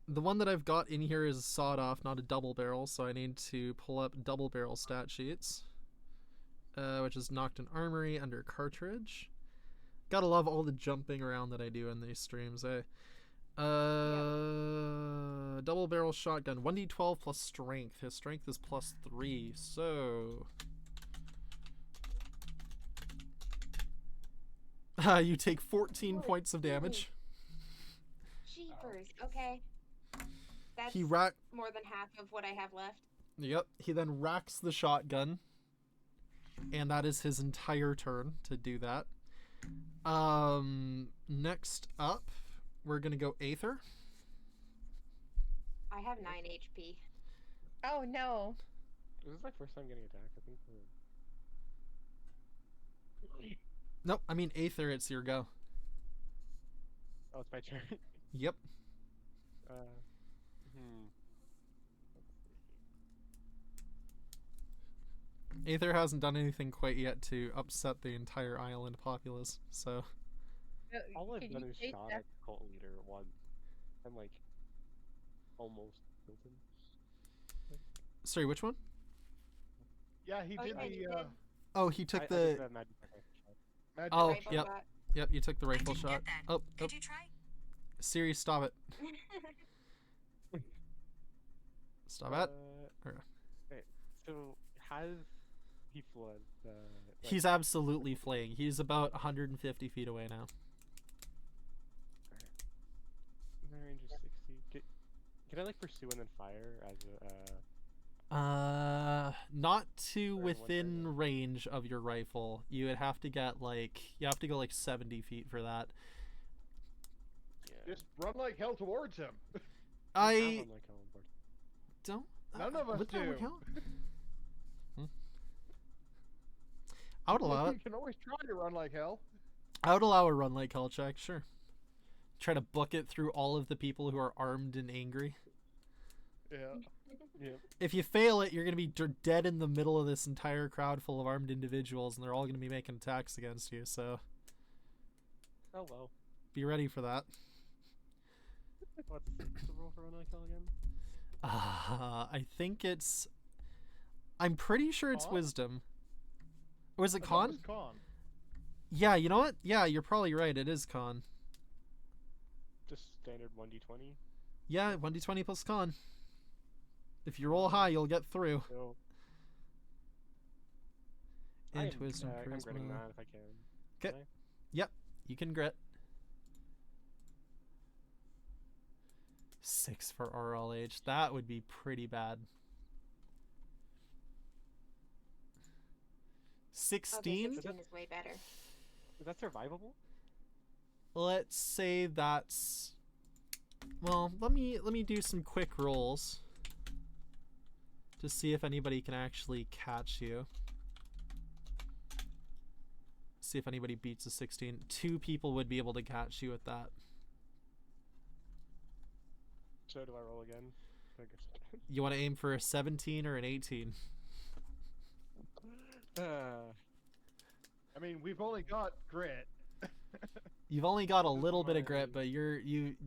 The one that I've got in here is sawed off, not a double barrel, so I need to pull up double barrel stat sheets. which is Nocturne Armory under cartridge. Gotta love all the jumping around that I do in these streams, eh? Double barrel shotgun, 1d12 plus strength. His strength is +3, so you take 14 points of damage. Jeepers. Okay. That's He more than half of what I have left. Yep. He then racks the shotgun, and that is his entire turn to do that. Next up, we're gonna go Aether. I have 9 HP. Oh no. This is my first time getting attacked. I think. Nope. I mean Aether. It's your go. Oh, it's my turn. Yep. Aether hasn't done anything quite yet to upset the entire island populace, so. All I've Can done you is chase shot that- at the cult leader once. I'm like almost killed him. Sorry, which one? Yeah, he Oh, did yeah, you the did. Oh, he took I the. took the magic rifle shot. magic. Oh, Rifle yep. shot. Yep, you took the rifle didn't shot. get that. Oh, Could you try? Siri, stop it. Stop it. Or- Okay, so has he fled? He's absolutely fleeing. He's about 150 feet away now. My range is 60. Can I like pursue and then fire as a? Not to Or within one range of your rifle. You would have to get like, you have to go like 70 feet for that. Yeah. Just run like hell towards him. I I'm like hell on board. don't. None of us would that work do. out? I would allow it. You can always try to run like hell. I would allow a run like hell check, sure. Try to book it through all of the people who are armed and angry. Yeah. Yep. If you fail it, you're going to be dead in the middle of this entire crowd full of armed individuals, and they're all going to be making attacks against you, so Oh well. be ready for that. What's the roll for run like hell again? I think it's... I'm pretty sure it's Con? Wisdom. Or is it I thought Con? it was con. Yeah, you know what? Yeah, you're probably right. It is Con. Just standard 1d20. Yeah, 1d20 plus Con. If you roll high, you'll get through. So Into Wisdom, I'm gritting Charisma. that if I can. 'Kay. Can I? Yep, you can grit. 6 for RLH. That would be pretty bad. Okay, 16? 16 is way better. Is that survivable? Let's say that's... Well, let me do some quick rolls to see if anybody can actually catch you. See if anybody beats a 16. 2 people would be able to catch you at that. So do I roll again? I guess. You want to aim for a 17 or an 18? I mean, we've only got grit. You've only got a little bit of my- grit, but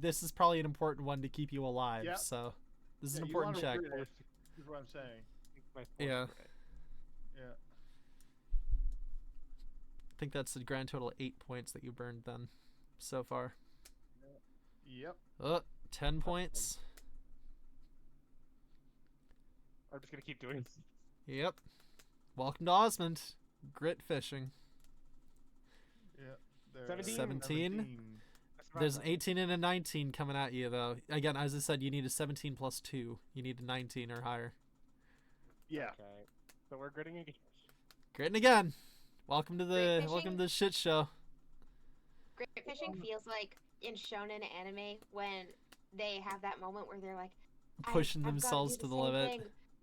this is probably an important one to keep you alive. Yep. So this is Yeah, an you important wanna check. do this, is what I'm saying. My Yeah. fourth grit. Yeah. I think that's a grand total of 8 points that you burned then, so far. Yep. 10 points. I'm just gonna keep doing this. Yep. Welcome to Osmond. Grit fishing. Yeah. There, 17? 17? That's not There's an bad. 18 and a 19 coming at you, though. Again, as I said, you need a 17 plus 2. You need a 19 or higher. Yeah. Okay. So we're gritting again. Gritting again. Welcome to Grit the fishing? shit show. Grit fishing feels like in shonen anime when they have that moment where they're like, Pushing I've gotta themselves do to the same limit. thing,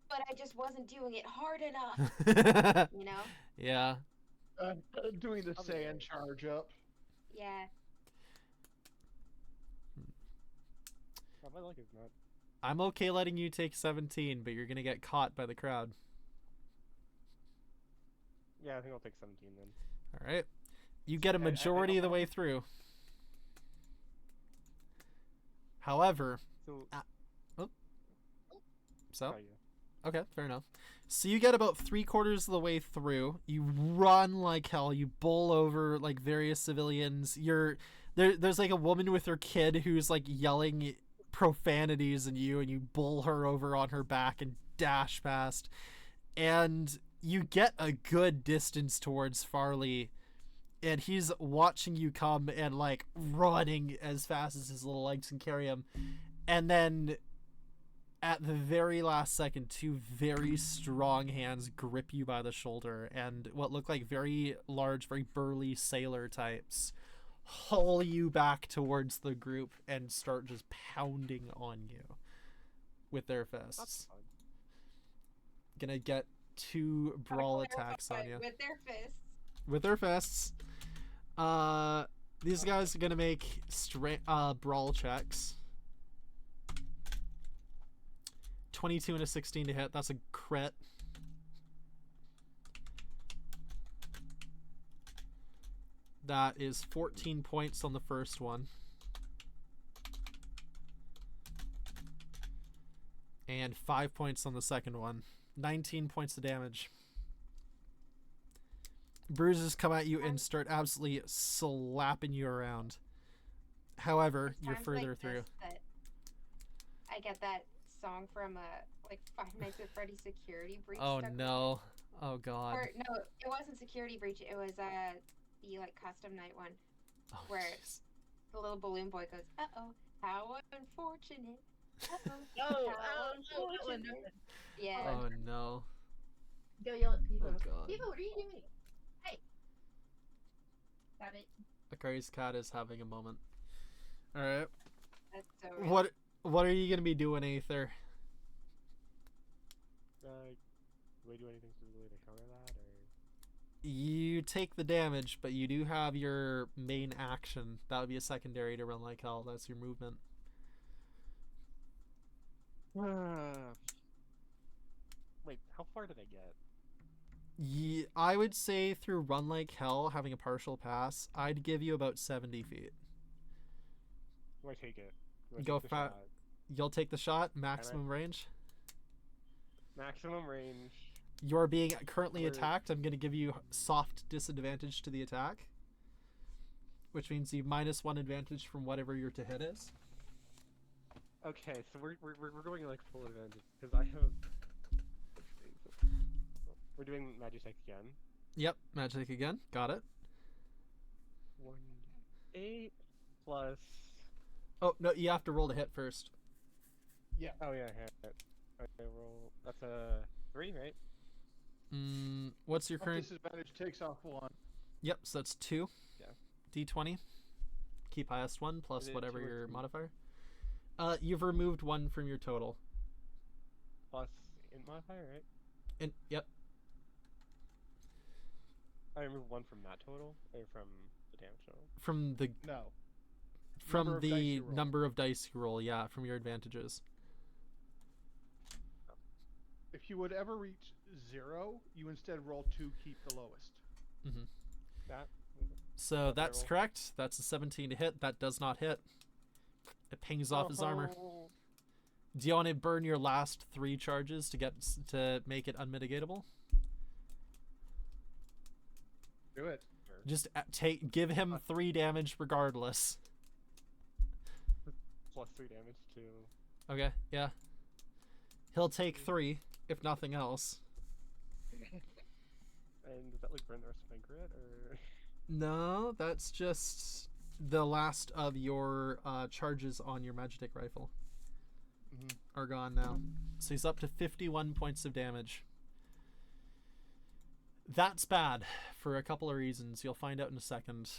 but I just wasn't doing it hard enough. You know? Yeah. Doing the I'll be sand alright. charge up. Yeah. Oh, my luck is not. I'm okay letting you take 17, but you're gonna get caught by the crowd. Yeah, I think I'll take 17 then. All right. You get a majority of the way through. However, So. so Oh, yeah. Okay, fair enough. So you get about 3/4 of the way through. You run like hell. You bowl over like various civilians. There's like a woman with her kid who's like yelling profanities at you, and you bowl her over on her back and dash past. And you get a good distance towards Farley, and he's watching you come and like running as fast as his little legs can carry him. And then at the very last second, two very strong hands grip you by the shoulder, and what look like very large, very burly sailor types haul you back towards the group and start just pounding on you with their fists. That's fun. Gonna get 2 brawl attacks on you. With their fists. With their fists. These guys are gonna make brawl checks. 22 and a 16 to hit. That's a crit. That is 14 points on the first one. And 5 points on the second one. 19 points of damage. Bruises come at you and start absolutely slapping you around. However, It's you're times further like through. this that I get that song from like Five Nights at Freddy's Security Breach. Oh stuck in no. Oh god. Or no, it wasn't Security Breach. It was the like custom night one Oh, where jeez. the little balloon boy goes, "Uh-oh, how unfortunate." Uh-oh, Oh, how that one. unfortunate." Yeah. Oh no. Go yell at Pivo. Oh god. Pivo, what are you doing? Hey. Got it. Akari's cat is having a moment. Alright. That's so real. What are you gonna be doing, Aether? Do we do anything specifically to counter that, or? You take the damage, but you do have your main action. That would be a secondary to run like hell. That's your movement. Wait, how far did I get? I would say through run like hell, having a partial pass, I'd give you about 70 feet. Do I take it? Do I Go take the fa- shot? You'll take the shot, maximum range. Maximum range. You're being currently Where- attacked. I'm going to give you soft disadvantage to the attack, which means you -1 advantage from whatever your to hit is. Okay, so we're going like full advantage because I have. We're doing magic attack again. Yep, magic again. Got it. 1d8 plus. Oh, no, you have to roll to hit first. Oh yeah, hit. Okay, roll. That's a 3, right? What's your current... Disadvantage takes off 1. Yep, so that's 2. Yeah. D20. Keep highest 1 plus Is it whatever 2 or your 3? modifier. You've removed 1 from your total. Plus int modifier, right? And yep. I removed 1 from that total, or from the damage total. From the No. from Number of dice the you roll. number of dice you roll, yeah, from your advantages. If you would ever reach 0, you instead roll 2, keep the lowest. That. So What's my that's roll? correct. That's a 17 to hit. That does not hit. It pings off his armor. Oh. Do you want to burn your last 3 charges to make it unmitigatable? Do it. Just give him 3 damage regardless. Plus 3 damage to. Okay, yeah. He'll take 3 if nothing else. And does that like burn the rest of my grit, or? No, that's just the last of your charges on your Magitek rifle are gone now. So he's up to 51 points of damage. That's bad for a couple of reasons. You'll find out in a second.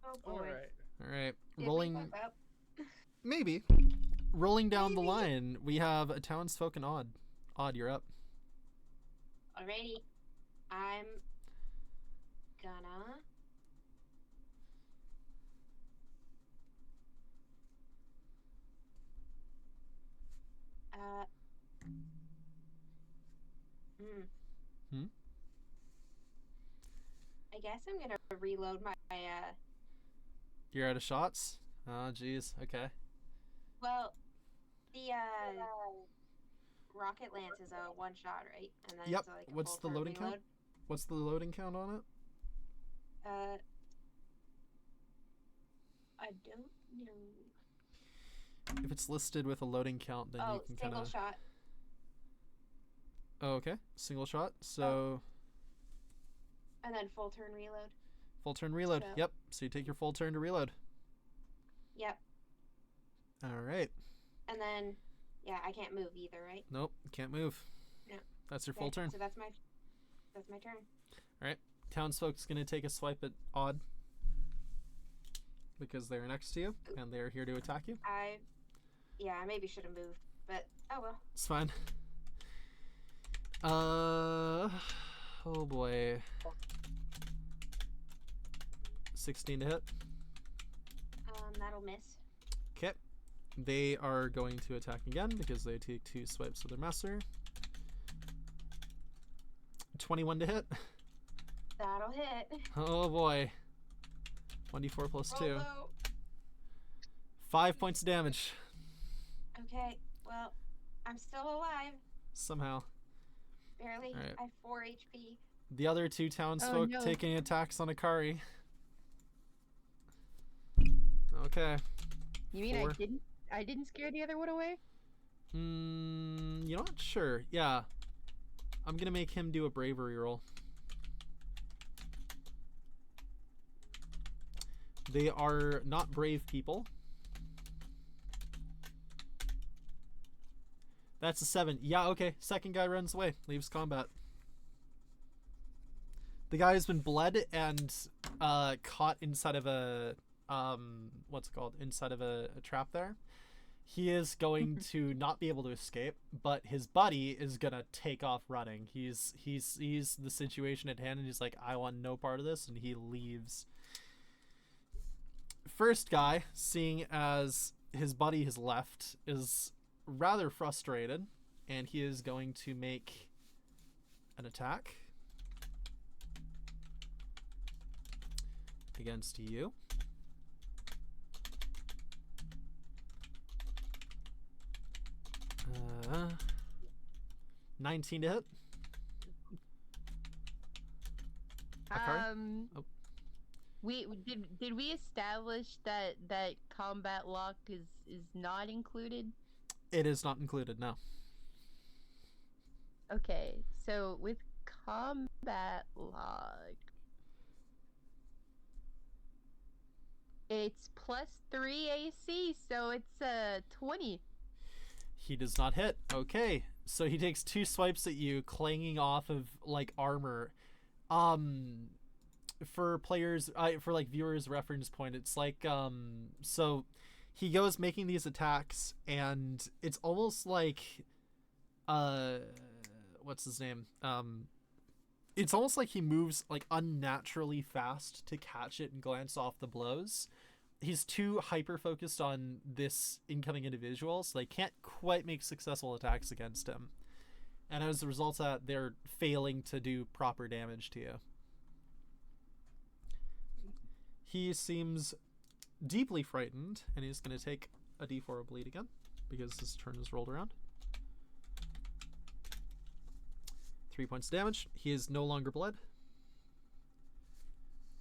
Oh boy. Alright. All right, Did we rolling. fuck up? Maybe. Rolling down the Maybe. line, we have a townsfolk and Odd. Odd, you're up. Alrighty. I'm gonna Hmm? I guess I'm gonna reload my You're out of shots? Oh, jeez. Okay. well, the Rocket Lance is a one shot, right? And then Yep. it's like a What's the full turn loading count? reload. What's the loading count on it? I don't know. If it's listed with a loading count, then you can kind single of. shot. Oh, okay. Single shot. So And then full turn reload. full turn reload. So- Yep. So you take your full turn to reload. Yep. All right. And then, yeah, I can't move either, right? Nope. Can't move. No. That's your full Okay, turn. So that's my turn. Townsfolk's gonna take a swipe at Odd because they're next to you and they're here to attack you. I maybe should have moved, but oh well. It's fine. Oh boy. 16 to hit. That'll miss. Okay. They are going to attack again because they take 2 swipes with their master. 21 to hit. That'll hit. Oh boy. 1d4 plus 2. Roll low. 5 points of damage. Okay, well, I'm still alive. Somehow. Barely. Alright. I have 4 HP. The other 2 townsfolk no. taking attacks on Akari. Okay. You mean 4. I didn't scare the other one away? You're not sure. Yeah. I'm gonna make him do a bravery roll. They are not brave people. That's a 7. Yeah, okay. Second guy runs away. Leaves combat. The guy has been bled and caught inside of a what's it called? Inside of a trap there. He is going to not be able to escape, but his buddy is gonna take off running. He sees the situation at hand and he's like, I want no part of this, and he leaves. First guy, seeing as his buddy has left, is rather frustrated, and he is going to make an attack against you. 19 to hit. Akari? Oh. We did we establish that combat lock is not included? It is not included, no. Okay, so with combat lock, it's +3 AC, so it's 20. He does not hit. Okay. So he takes 2 swipes at you, clanging off of like armor. For players, for like viewers' reference point, it's like so he goes making these attacks, and it's almost like what's his name? It's almost like he moves like unnaturally fast to catch it and glance off the blows. He's too hyper focused on this incoming individual, so they can't quite make successful attacks against him. And as a result of that, they're failing to do proper damage to you. He seems deeply frightened, and he's going to take a d4 of bleed again, because his turn is rolled around. 3 points of damage. He is no longer bled.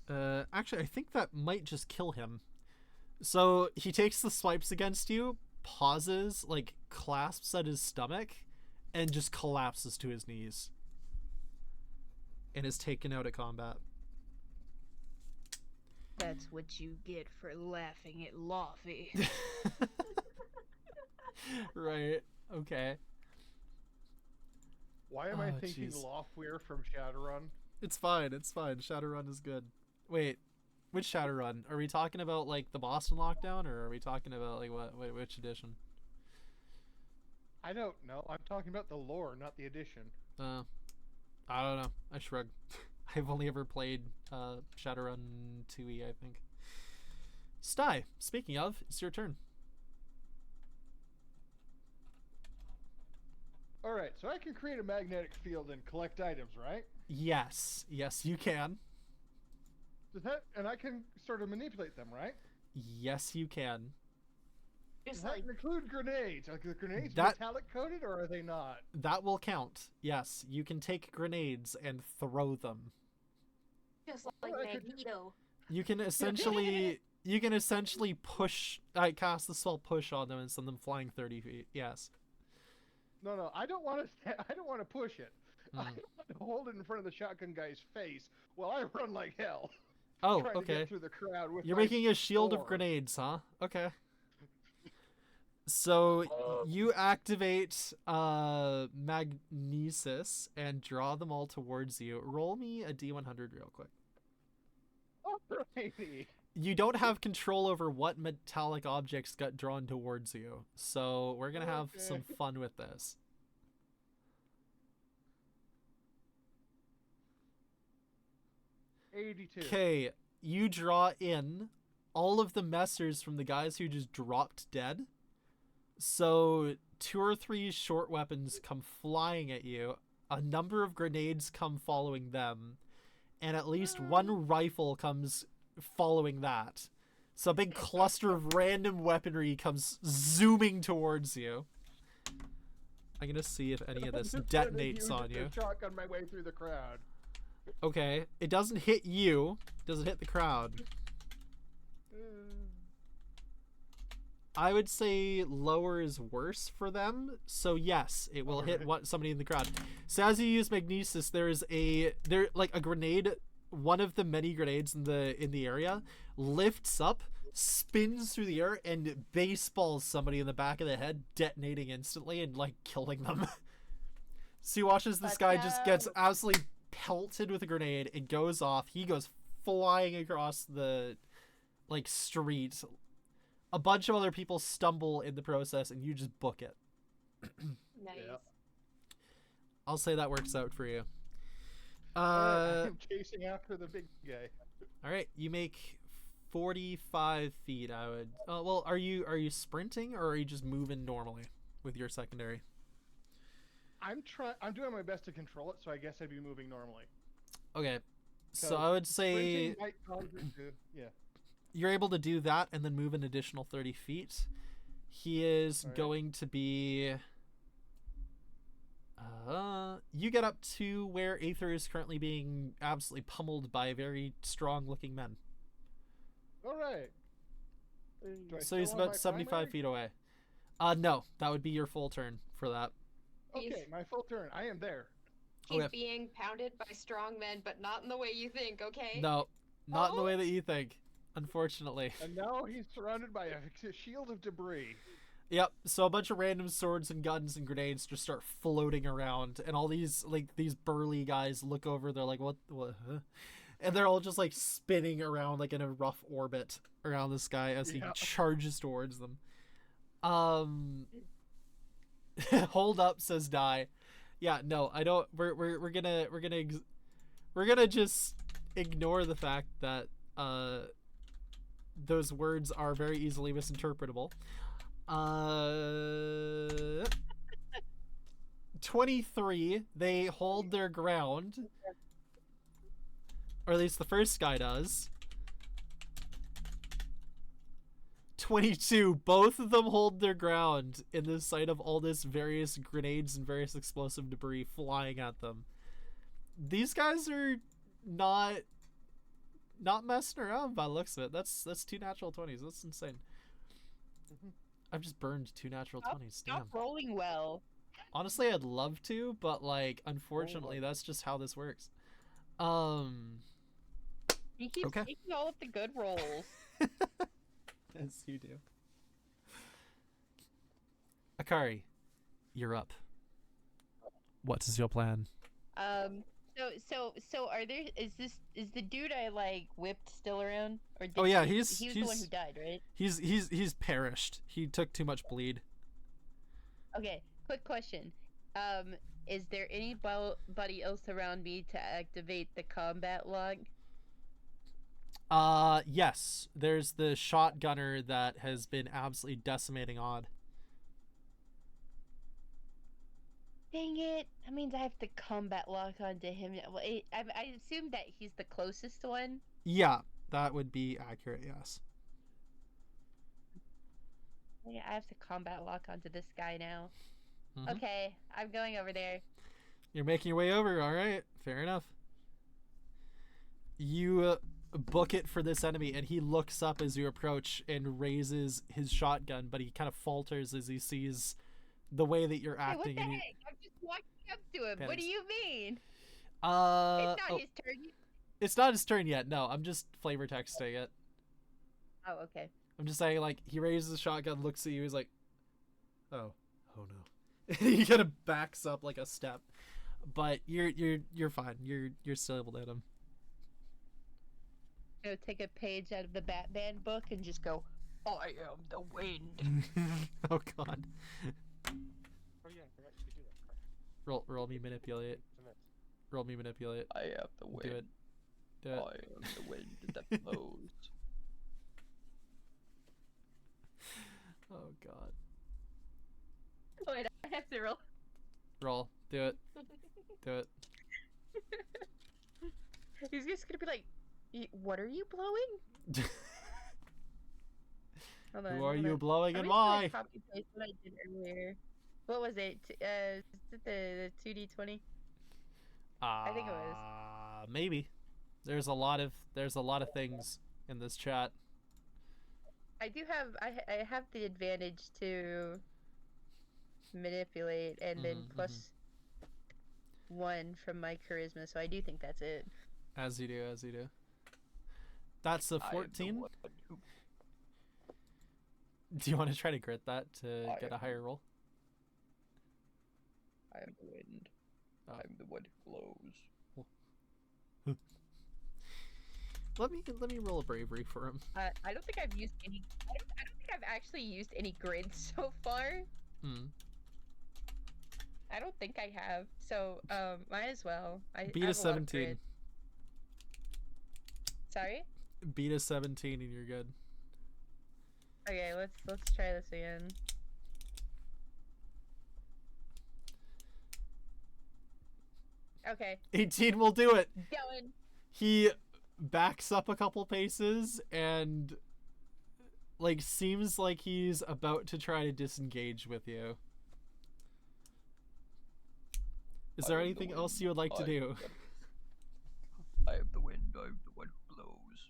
Actually, I think that might just kill him. So he takes the swipes against you, pauses, like clasps at his stomach, and just collapses to his knees. And is taken out of combat. That's what you get for laughing at Laufey. Right. Okay. Why am I Oh, thinking jeez. Lofweir from Shadowrun? It's fine. It's fine. Shadowrun is good. Wait. Which Shadowrun? Are we talking about like the Boston lockdown, or are we talking about like which edition? I don't know. I'm talking about the lore, not the edition. I don't know. I shrug. I've only ever played Shadowrun 2e, I think. Sty, speaking of, it's your turn. Alright, so I can create a magnetic field and collect items, right? Yes. Yes, you can. Does that, and I can sort of manipulate them, right? Yes, you can. Does Just that like include grenades? Are the grenades That- metallic coated or are they not? That will count. Yes, you can take grenades and throw them. I could- Magneto. You can essentially push. I cast the spell push on them and send them flying 30 feet. Yes. No, I don't want to. I don't want to push it. I Mhm. want to hold it in front of the shotgun guy's face while I run like hell. Oh, trying to okay. get through the crowd with You're my making a shield of sword. grenades, huh? Okay. So you activate magnesis and draw them all towards you. Roll me a d100 real quick. Alrighty. You don't have control over what metallic objects got drawn towards you, so we're gonna have some Okay. fun with this. 82. Okay, you draw in all of the messers from the guys who just dropped dead. So 2 or 3 short weapons come flying at you, a number of grenades come following them, and at least 1 rifle comes following that. So a big cluster of random weaponry comes zooming towards you. I'm gonna see if any of this I'm just gonna detonates use on it you. to shotgun my way through the crowd. Okay, it doesn't hit you, doesn't hit the crowd. I would say lower is worse for them, so yes, it will hit somebody in the crowd. So as you use magnesis, there's a grenade. One of the many grenades in the area lifts up, spins through the air, and baseballs somebody in the back of the head, detonating instantly and like killing them. So he watches this guy just gets absolutely pelted with a grenade. It goes off. He goes flying across the street. A bunch of other people stumble in the process, and you just book it. Nice. Yeah. I'll say that works out for you. I'm chasing after the big guy. All right, you make 45 feet. I would. Well, are you sprinting or are you just moving normally with your secondary? I'm doing my best to control it, so I guess I'd be moving normally. Okay, so I would say Sprinting might cause it to, yeah. you're able to do that and then move an additional 30 feet. He is Alright. going to be. You get up to where Aether is currently being absolutely pummeled by very strong-looking men. All right. Do I So still he's have about my 75 primary? feet away. No, that would be your full turn for that. Okay, my full turn. I am there. He's Okay. being pounded by strong men, but not in the way you think, okay? No, not in the Oh. way that you think, unfortunately. And now he's surrounded by a shield of debris. Yep, so a bunch of random swords and guns and grenades just start floating around, and all these burly guys look over, they're like, what huh? And they're all just spinning around in a rough orbit around this guy as he Yeah. charges towards them. Hold up, says Die. Yeah, no, I don't. We're gonna just ignore the fact that those words are very easily misinterpretable. 23. They hold their ground, or at least the first guy does. 22. Both of them hold their ground in the sight of all this various grenades and various explosive debris flying at them. These guys are not messing around by the looks of it. That's 2 natural 20s. That's insane. I've just burned 2 natural 20s. Damn. Stop rolling well. Honestly, I'd love to, but unfortunately, that's just how this works. You keep Okay. taking all of the good rolls. Yes, you do. Akari, you're up. What is your plan? So are there? Is the dude I whipped still around? Or did Oh, yeah, he he's the one who died, right? He's perished. He took too much bleed. Okay, quick question. Is there anybody else around me to activate the combat log? Yes. There's the shotgunner that has been absolutely decimating Odd. Dang it! That means I have to combat lock onto him. Well, I assume that he's the closest one. Yeah, that would be accurate, yes. Yeah, I have to combat lock onto this guy now. Mhm. Okay, I'm going over there. You're making your way over. All right, fair enough. You book it for this enemy, and he looks up as you approach and raises his shotgun, but he kind of falters as he sees the way that you're Hey, what acting. the And heck? I'm just walking up to him. What Panics. do you mean? it's It's not his turn. it's not his turn yet. No, I'm just flavor texting it. Oh, okay. I'm just saying, like, he raises his shotgun, looks at you, he's like, oh no. He kind of backs up like a step, but you're fine. You're still able to hit him. I'm gonna take a page out of the Batman book and just go, I am the wind. Oh god. Oh yeah, I forgot you could do that. Roll me manipulate. Roll me manipulate. I am the wind. Do it. Do it. I am the wind that blows. Oh god. Wait, I have to roll. Roll. Do it. Do it. He's just gonna be like, what are you blowing? Hold on, Who are hold you on. blowing I'm and just gonna why? copy paste what I did earlier. What was it? Is it the 2d20? I think it was. Maybe. There's a lot of things in this chat. I do have I have the advantage to manipulate and then plus 1 from my charisma, so I do think that's it. As you do. That's the 14. Do you want to try to grit that to get a higher roll? I am the wind. Oh. I'm the one who blows. Let me roll a bravery for him. I don't think I've used any. I don't think I've actually used any grids so far. Hmm. I don't think I have. So might as well. Beat a 17. Sorry. Beat a 17 and you're good. Okay, let's try this again. Okay. 18 will do it. Going. He backs up a couple paces and like seems like he's about to try to disengage with you. Is there anything else you would like to do? I am the wind. I'm the one who blows.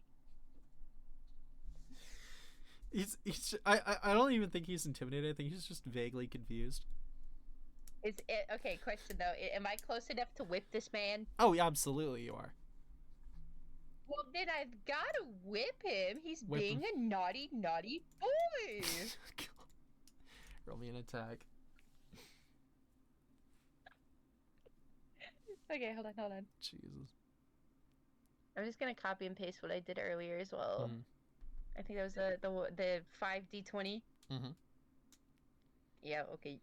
I don't even think he's intimidated. I think he's just vaguely confused. Is it okay? Question though, am I close enough to whip this man? Oh, yeah, absolutely you are. Well, then I've got to whip him. He's Whip being him. a naughty, naughty boy. Roll me an attack. Okay, hold on. Jesus. I'm just gonna copy and paste what I did earlier as well. Mhm. I think that was the 5d20. Mhm. Yeah. Okay.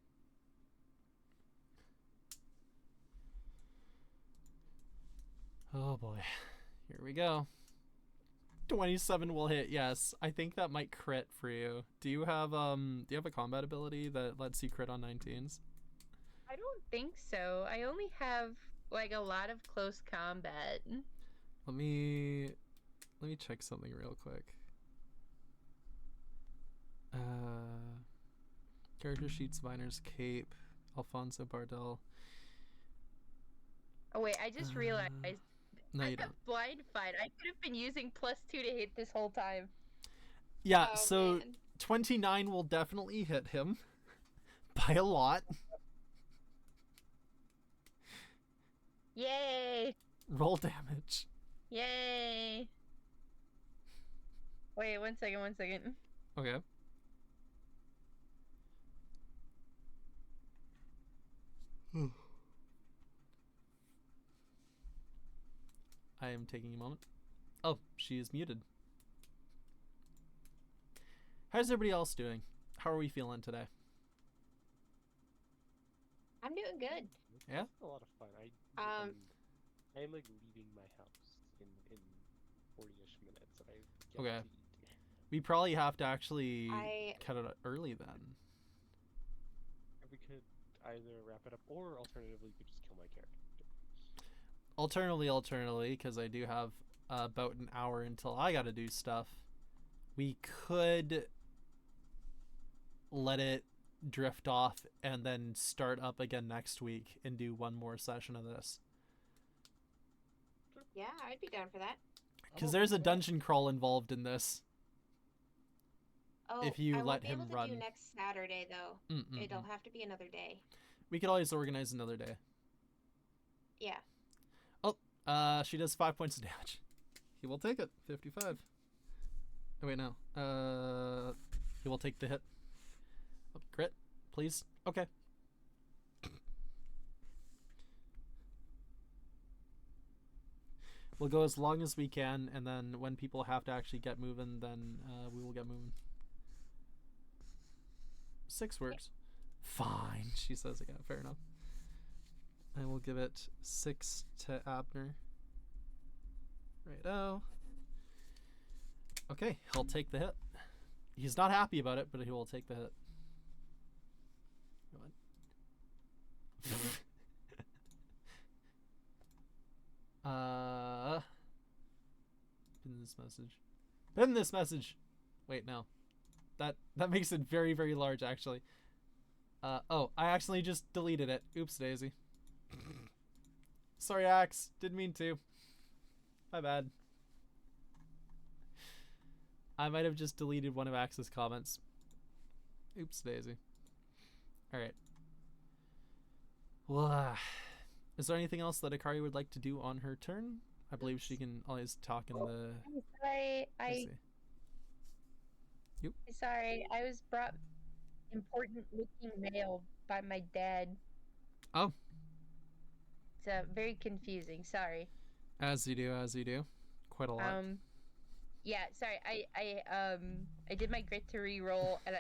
Oh boy. Here we go. 27 will hit. Yes. I think that might crit for you. Do you have a combat ability that lets you crit on 19s? I don't think so. I only have like a lot of close combat. Let me check something real quick. Character sheets, Vyners, Cape, Alfonso Bardell. Oh wait, I just realized No, I you have don't. blind fight. I could have been using +2 to hit this whole time. Yeah, Oh, so man. 29 will definitely hit him by a lot. Yay! Roll damage. Yay! Wait, one second. Okay. I am taking a moment. Oh, she is muted. How's everybody else doing? How are we feeling today? I'm doing good. Yeah? It's a lot of fun. I am like leaving my house in 40-ish minutes. And I get Okay. to eat. We probably have to actually I cut it early then. We could either wrap it up, or alternatively, we could just kill my character. Alternately, because I do have about an hour until I gotta do stuff. We could let it drift off and then start up again next week and do one more session of this. Yeah, I'd be down for that. Because there's a dungeon crawl involved in this. Oh, If you I let won't be him able to run. do next Saturday though. Mm-mm-mm. It'll have to be another day. We could always organize another day. Yeah. Oh, she does 5 points of damage. He will take it. 55. Oh, wait, no. He will take the hit. Oh, crit, please. Okay. We'll go as long as we can, and then when people have to actually get moving, then we will get moving. 6 works. Fine, she says again. Fair enough. I will give it 6 to Abner. Righto. Okay, he'll take the hit. He's not happy about it, but he will take the hit. Go on. Pin this message. Pin this message. Wait, no. That makes it very, very large, actually. Oh, I accidentally just deleted it. Oops, Daisy. Sorry, Axe. Didn't mean to. My bad. I might have just deleted one of Axe's comments. Oops, Daisy. Alright. Well, is there anything else that Akari would like to do on her turn? I believe she can always talk in the... Sorry, I was brought important looking mail by my dad. Oh. It's very confusing. Sorry. As you do. Quite a lot. Yeah. Sorry. I did my grit to reroll, and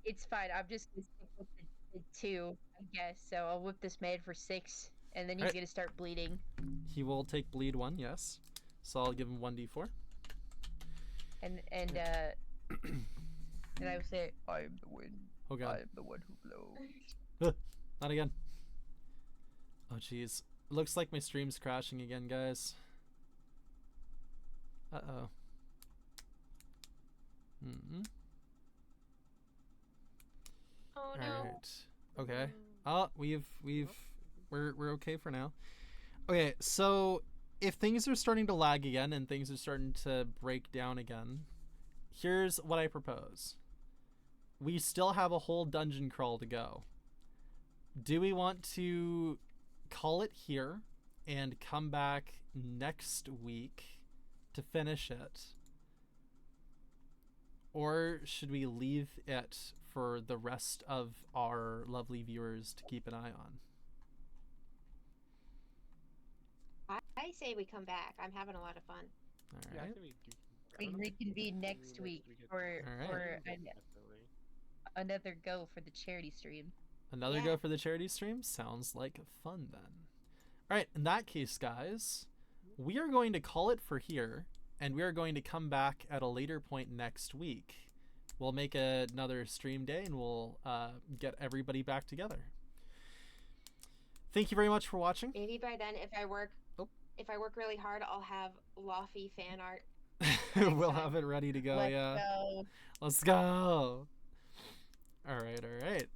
it's fine. I'm just gonna stick with the 2, I guess. So I'll whip this man for 6, and then he's gonna start bleeding. He will take bleed 1, yes. So I'll give him 1d4. And and I will say, I am the wind. Oh god. I am the one who blows. Not again. Oh jeez. Looks like my stream's crashing again, guys. Uh-oh. Oh no. Alright. Okay. Oh, we're okay for now. Okay, so if things are starting to lag again and things are starting to break down again, here's what I propose. We still have a whole dungeon crawl to go. Do we want to call it here and come back next week to finish it? Or should we leave it for the rest of our lovely viewers to keep an eye on? I say we come back. I'm having a lot of fun. All right. we reconvene next week for another go for the charity stream. Another go for the charity stream? Sounds like fun then. Alright, in that case, guys, we are going to call it for here, and we are going to come back at a later point next week. We'll make another stream day, and we'll get everybody back together. Thank you very much for watching. Maybe by then, if I work really hard, I'll have Lofty fan art. We'll have it ready to go. Let's go. All right.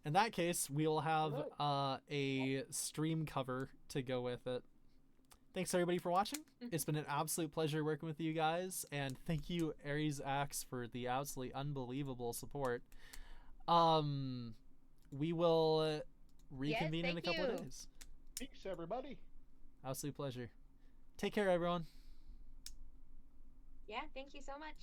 In that case, we'll have a stream cover to go with it. Thanks everybody for watching. It's been an absolute pleasure working with you guys, and thank you Aries Axe for the absolutely unbelievable support. We will reconvene in a couple of days. Thanks everybody. Absolute pleasure. Take care, everyone. Yeah, thank you so much.